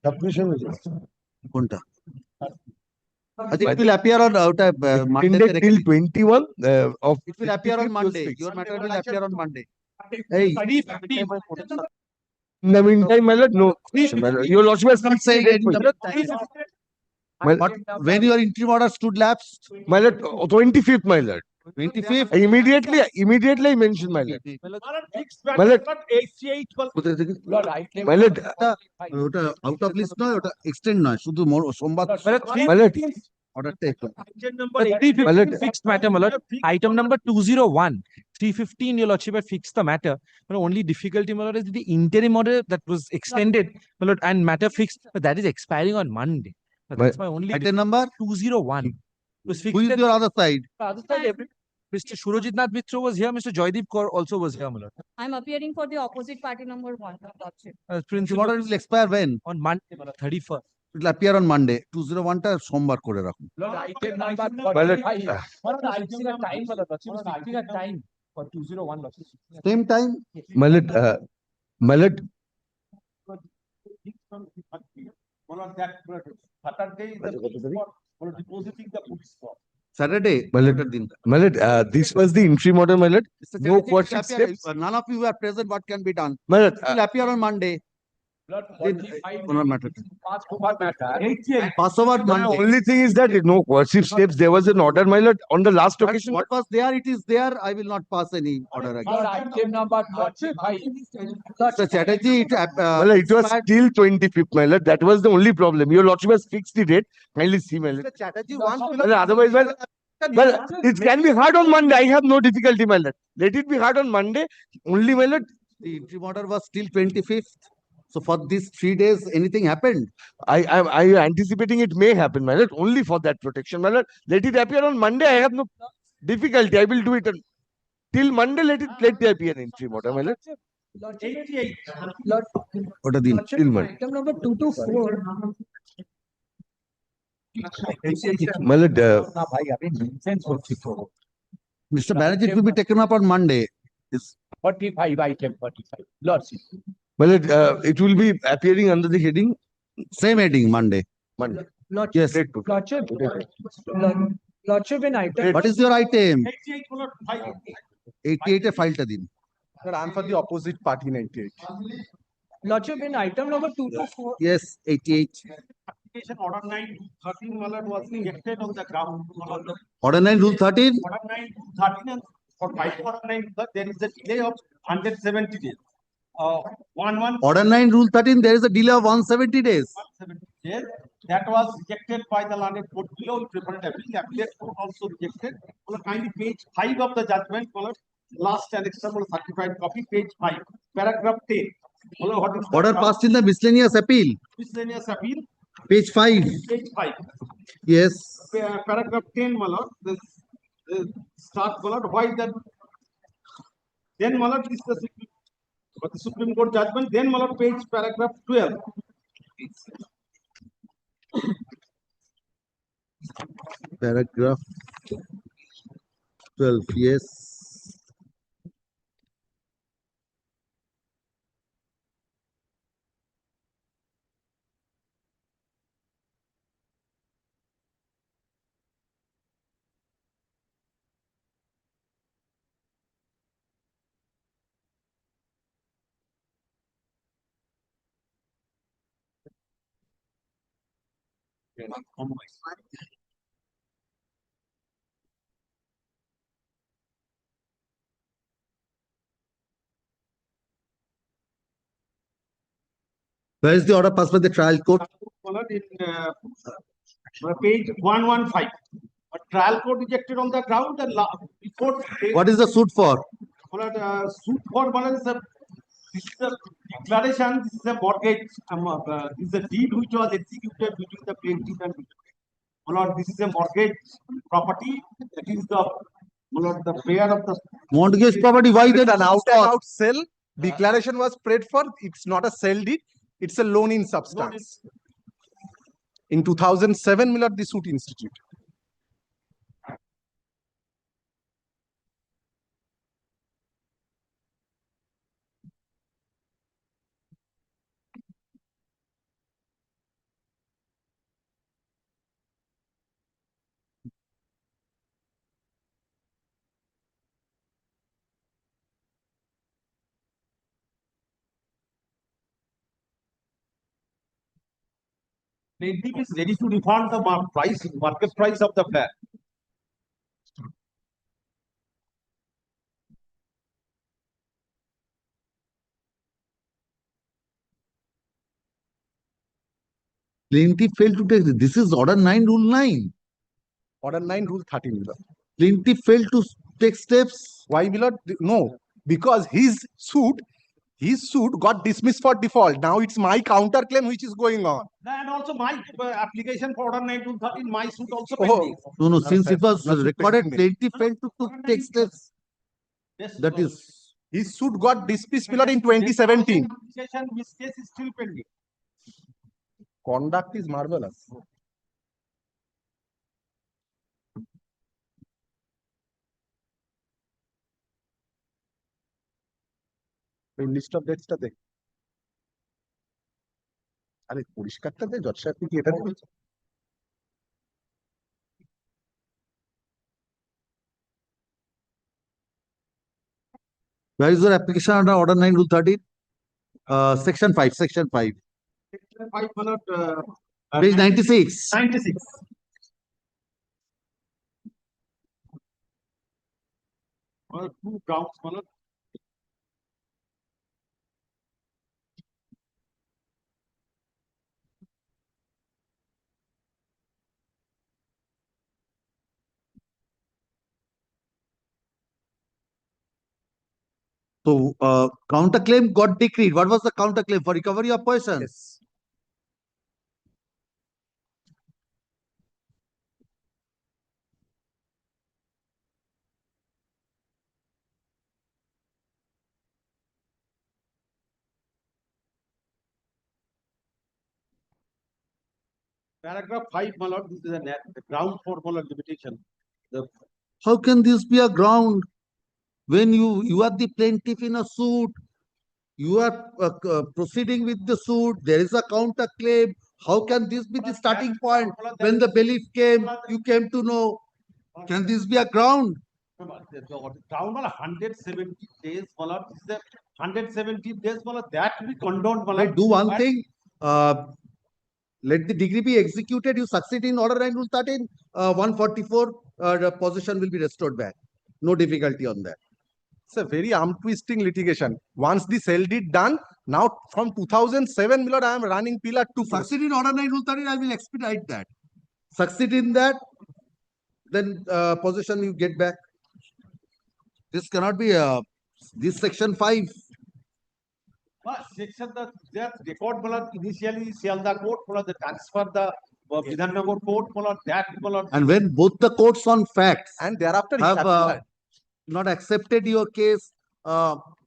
Submission কোনটা I think it will appear on Monday. extended till 21 of. It will appear on Monday. Your matter will appear on Monday. Hey, in the meantime, my lord, no. My lord, your lordship has not saying extended in my- but when your interim order stood lapsed, my lord, 25th, my lord. 25th. Immediately I mentioned, my lord. My lord, কোথায় থেকে? my lord, ওটা out of list নয়, ওটা extend নয়, শুধু সোমবার my lord, অর্ডারটা একটু my lord, Fixed matter, my lord. Item number 201, 315, your lordship had fixed the matter. But only difficulty, my lord, is the interim order that was extended, my lord, and matter fixed, but that is expiring on Monday. That's my only item number 201. It was fixed. Who is at your other side? the other side, Mr. Surojit Nath Mitra was here, Mr. Joydeep Kaur also was here, my lord. I'm appearing for the opposite party number 1, lordship. Interim order will expire when? On Monday, my lord, 31st. It will appear on Monday. 201 টা সোমবার করে রাখুন। Lord, item number my lord, fixing a time, my lord. Lordship is fixing a time for 201, lordship. Same time? my lord, my lord, Saturday. my lord, my lord, this was the interim order, my lord. Mr. No Chatterjee, courtship it will appear- steps. None of you are present. What can be done? My lord, It will appear on Monday. Matter. Passover the Monday. only thing is that no courtship steps. There was an order, my lord, on the last occasion. What was there, it is there. I will not pass any order again. Item number Mr. Chatterjee, my lord, it was till 25th, my lord. That was the only problem. Your lordship has fixed the date. Kindly see, my lord. Mr. Chatterjee wants My lord, otherwise, well, it can be hard on Monday. I have no difficulty, my lord. Let it be hard on Monday. Only, my lord. The interim order was till 25th. So for these 3 days, anything happened? I anticipating it may happen, my lord. Only for that protection, my lord. Let it appear on Monday. I have no difficulty. I will do it till Monday. Let it appear in interim order, my lord. ওটা দিন। Till Monday. Item number 224. My lord, Mr. Banerjee, it will be taken up on Monday. 45, item 45. Lordship. my lord, it will be appearing under the heading Same heading, Monday. Monday. Yes. Lordship in item. What is your item? 88 এ ফাইলটা দিন। Sir, I'm for the opposite party 98. Lordship in item number 224. Yes, 88. Application order 9, 13 was rejected on the ground. Order 9, Rule 13? Order 9, 13 and for 5 order 9, but there is a delay of 170 days. Order 9, Rule 13, there is a delay of 170 days. 170 days. That was rejected by the landed court below. Appellate court also rejected. Kindly page 5 of the judgment, last and external certified copy, page 5, paragraph 10. Order passed in the miscellaneous appeal. Miscellaneous appeal. Page 5. Page 5. Yes. Paragraph 10, my lord. This start, my lord. Why that? Then, my lord, is the Supreme Court judgment. Then, my lord, page paragraph 12. Paragraph 12. Yes. Where is the order passed by the trial court? In page 115. A trial court rejected on the ground and report. What is the suit for? Suit for this is a declaration, this is a mortgage, this is a deed which was executed between the plaintiff and this is a mortgage property. That is the payer of the Mortgage property. Why It's then an out and out sell. Declaration was paid for. It's not a sell deed. It's a loan in substance. In 2007, Millard, the suit instituted. plaintiff is ready to refund the market price of the flat. Plaintiff failed to take this. This is order 9, rule 9. Order 9, rule 13, Millard. Plaintiff failed to take steps. Why, Millard? No, because his suit got dismissed for default. Now it's my counterclaim which is going on. And also my application for order 9 to 13, my suit also Oh. pending. No, since it was recorded, plaintiff failed to take steps. Yes, That is, his suit got dismissed, Millard, in 2017. Application, which case is still pending. Conduct is marvelous. List of ডেটসটা দেখ আরে পরিষ্কারটা দে জজ সাহেব কি এটা বলছে where is your application under order 9, rule 13? Section 5, section 5. Section 5, Page 96. 96. Two grounds, So, counterclaim got decreed. What was the counterclaim for recovery of poison? Yes. Paragraph 5, my lord, this is a ground for limitation. How can this be a ground when you are the plaintiff in a suit? You are proceeding with the suit. There is a counterclaim. How can this be the starting point? When the belief came, you came to know. Can this be a ground? The ground 170 days, my lord, this is a 170 days, my lord, that we condoned, my lord. Do one thing. Let the degree be executed. You succeed in order 9, rule 13. 144, the possession will be restored back. No difficulty on that. It's a very arm-twisting litigation. Once the sale deed done, now from 2007, Millard, I am running pillar 2. Succeed in order 9, rule 13, I will expedite that. Succeed in that, then possession you get back. This cannot be this section 5. Section that record initially Sialda court, the transfer the Vidhannagar court, that and when both the courts on facts and thereafter have not accepted your case,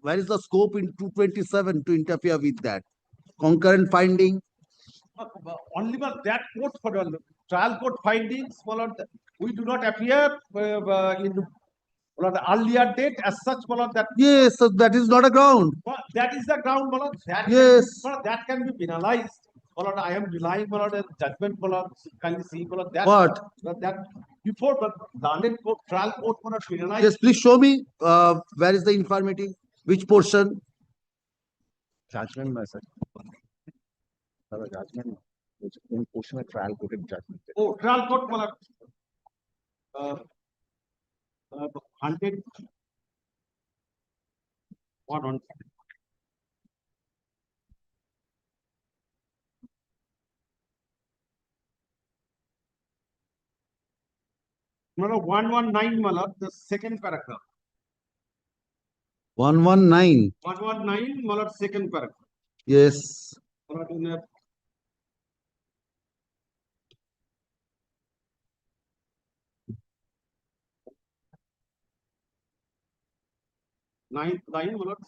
where is the scope in 227 to interfere with that? Concurrent finding? Only that court for trial court findings, we do not appear in the earlier date as such, that yes, so that is not a ground. That is the ground, that yes, that can be penalized. I am relying on a judgment, can you see that? What? That before the London court, trial court, penalized. Yes, please show me where is the infirmity, which portion? Judgment, my sir. Judgment. কোন পোর্শনে trial কোর্টের judgement? Oh, trial court, my lord. 100. What on? No, 119, my lord, the second paragraph. 119. 119, my lord, second paragraph. Yes. My lord, in a ninth line, my lord.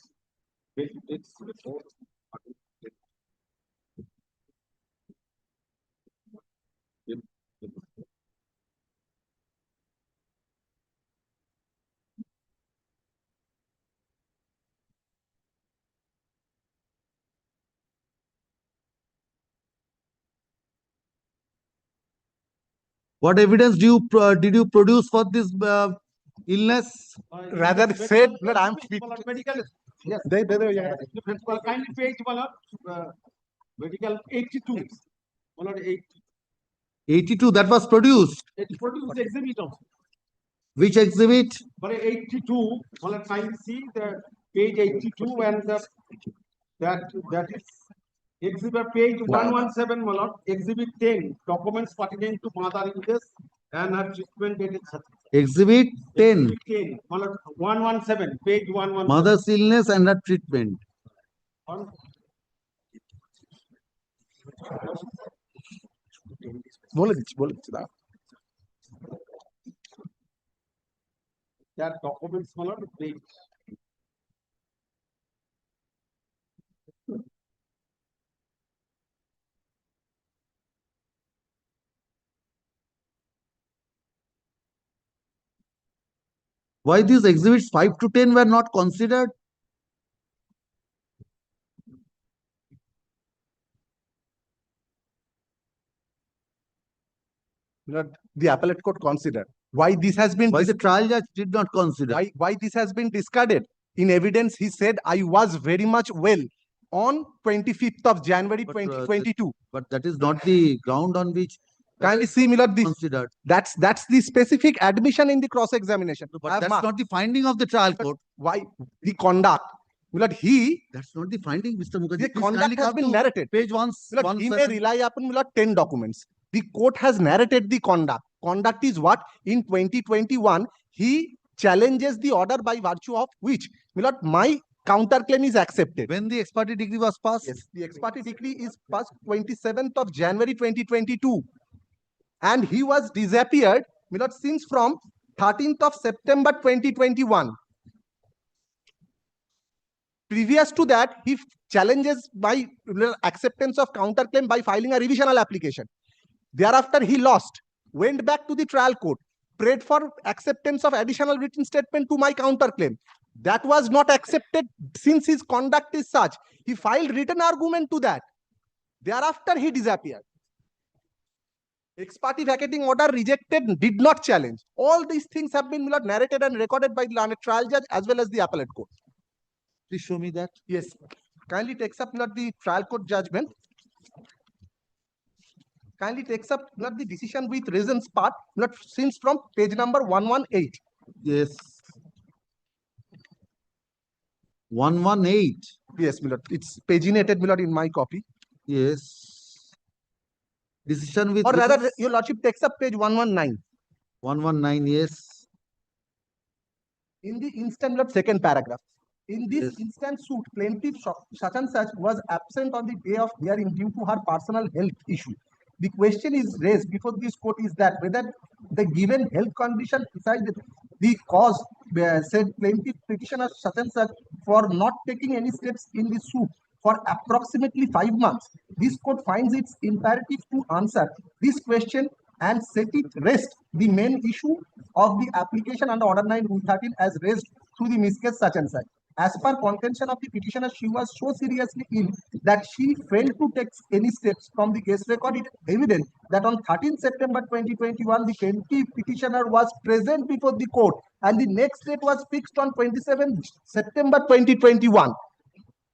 It's What evidence did you produce for this illness? Rather said that I'm fit. medical. Yes. Principal, kindly page, my lord. Medical 82. My lord, 82, that was produced. It's produced exhibit also. Which exhibit? But 82, well, kindly see the page 82 and that is exhibit page 117, my lord, exhibit 10, documents pertaining to mother illness and her treatment dated. Exhibit 10. Exhibit 10, my lord, 117, page 117. Mother's illness and her treatment. বলে দিচ্ছি দাও। That documents, my lord, page. Why these exhibits 5 to 10 were not considered? The appellate court considered. Why this has been? Why the trial judge did not consider? Why this has been discarded? In evidence, he said, I was very much well on 25th of January 2022. But that is not the ground on which. Kindly see, Milord, considered. That's the specific admission in the cross-examination. But that's not the finding of the trial court. Why? The conduct. Milord, that's not the finding, Mr. Mukherjee. The conduct has been narrated. Page 1. Milord, he may rely upon, Milord, 10 documents. The court has narrated the conduct. Conduct is what? In 2021, he challenges the order by virtue of which, Milord, my counterclaim is accepted. When the ex parte decree was passed? Yes, the ex parte decree is passed 27th of January 2022. And he was disappeared, Milord, since from 13th of September 2021. Previous to that, he challenges by acceptance of counterclaim by filing a revisional application. Thereafter, he lost, went back to the trial court, prayed for acceptance of additional written statement to my counterclaim. That was not accepted since his conduct is such. He filed written argument to that. Thereafter, he disappeared. Ex parte vacating order rejected, did not challenge. All these things have been narrated and recorded by the trial judge as well as the appellate court. Please show me that. Yes. Kindly takes up the trial court judgment. Kindly takes up the decision with reasons part, since from page number 118. Yes. 118. Yes, Milord. It's paginated, Milord, in my copy. Yes. Decision with. Or rather, your lordship takes up page 119. 119, yes. In the instant, Milord, second paragraph. In this instant suit, plaintiff such and such was absent on the day of hearing due to her personal health issue. The question is raised before this court is that whether the given health condition decided the cause, said plaintiff petitioner such and such for not taking any steps in the suit for approximately 5 months. This court finds it imperative to answer this question and set it rest the main issue of the application under Order 9 Rule 13 as raised through the miscase such and such. As per contention of the petitioner, she was so seriously ill that she failed to take any steps. From the case record, it is evident that on 13 September 2021, the plaintiff petitioner was present before the court and the next date was fixed on 27 September 2021.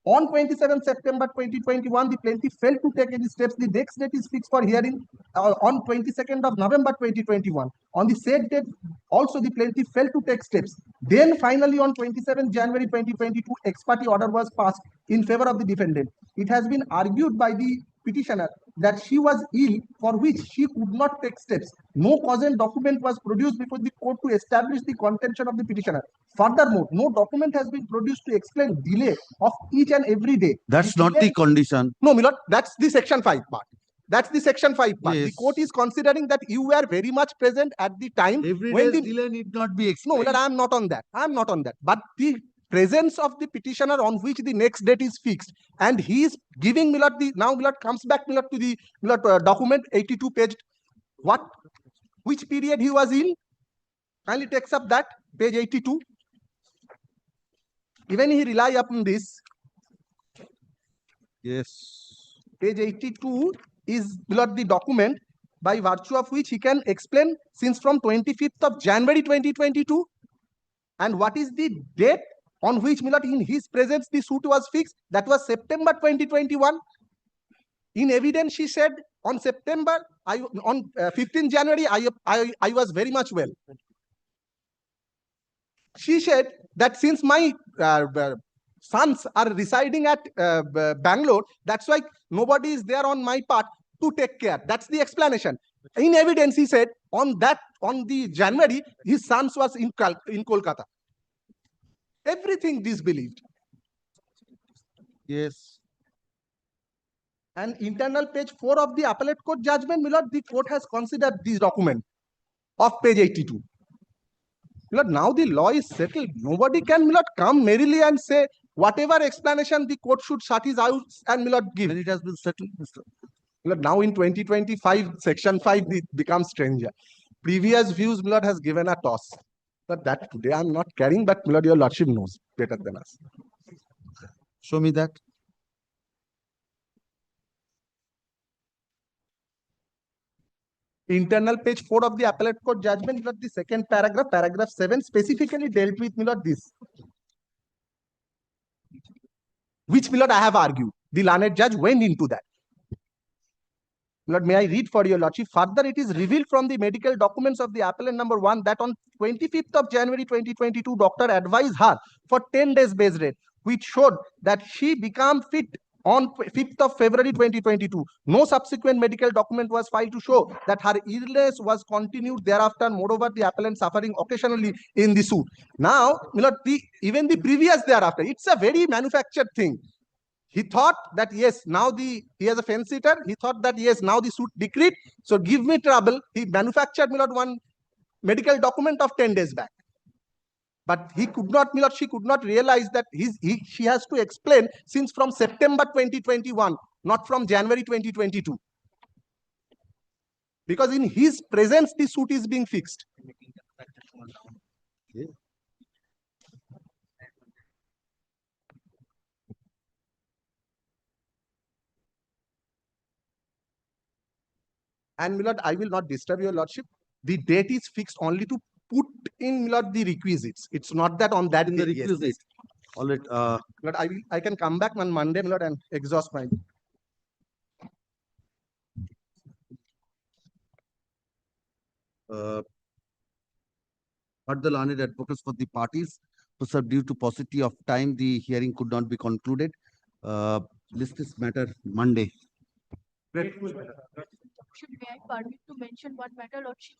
On 27 September 2021, the plaintiff failed to take any steps. The next date is fixed for hearing on 22nd of November 2021. On the said date, also the plaintiff failed to take steps. Then finally on 27 January 2022, ex parte order was passed in favor of the defendant. It has been argued by the petitioner that she was ill, for which she could not take steps. No causal document was produced before the court to establish the contention of the petitioner. Furthermore, no document has been produced to explain delay of each and every day. That's not the condition. No, Milord, that's the section 5 part. That's the section 5 part. The Yes. court is considering that you were very much present at the time Every when day's the delay need not be no, explained. Milord, I am not on that. I am not on that. But the presence of the petitioner on which the next date is fixed, and he is giving Milord the now Milord comes back Milord to the Milord document 82 page. What? Which period he was in? Kindly takes up that page 82. Even he rely upon this. Yes. Page 82 is Milord the document by virtue of which he can explain since from 25th of January 2022. And what is the date on which Milord in his presence the suit was fixed? That was September 2021. In evidence, she said on 15 January, I was very much well. She said that since my sons are residing at Bangalore, that's why nobody is there on my part to take care. That's the explanation. In evidence, he said on the January, his sons was in Kolkata. Everything disbelieved. Yes. And internal page 4 of the appellate court judgment, Milord, the court has considered this document of page 82. Milord, now the law is settled. Nobody can, Milord, come merrily and say whatever explanation the court should shut his out and Milord give. When it has been settled, Mr. Milord, now in 2025, section 5 it becomes stranger. Previous views, Milord, has given a toss. But that today I'm not carrying, but Milord, your lordship knows better than us. Show me that. Internal page 4 of the appellate court judgment, Milord, the second paragraph, paragraph 7, specifically dealt with, Milord, this. Which, Milord, I have argued. The learned judge went into that. Lord, may I read for your lordship? Further, it is revealed from the medical documents of the appellant number 1 that on 25th of January 2022, doctor advised her for 10 days bed rest, which showed that she became fit on 5th of February 2022. No subsequent medical document was filed to show that her illness was continued thereafter. Moreover, the appellant suffering occasionally in the suit. Now, Milord, even the previous thereafter, it's a very manufactured thing. He thought that yes, now he has a fence sitter. He thought that yes, now the suit decreed. So give me trouble. He manufactured, Milord, one medical document of 10 days back. But he could not, Milord, she could not realize that she has to explain since from September 2021, not from January 2022. Because in his presence, the suit is being fixed. Okay. And Milord, I will not disturb your lordship. The date is fixed only to put in, Milord, the requisites. It's not that on that In the day, yes, requisite. yes. All right. Milord, I can come back on Monday, Milord, and exhaust my. But the learned advocates for the parties, so due to paucity of time, the hearing could not be concluded. List this matter Monday. May I permit to mention one matter, Lordship?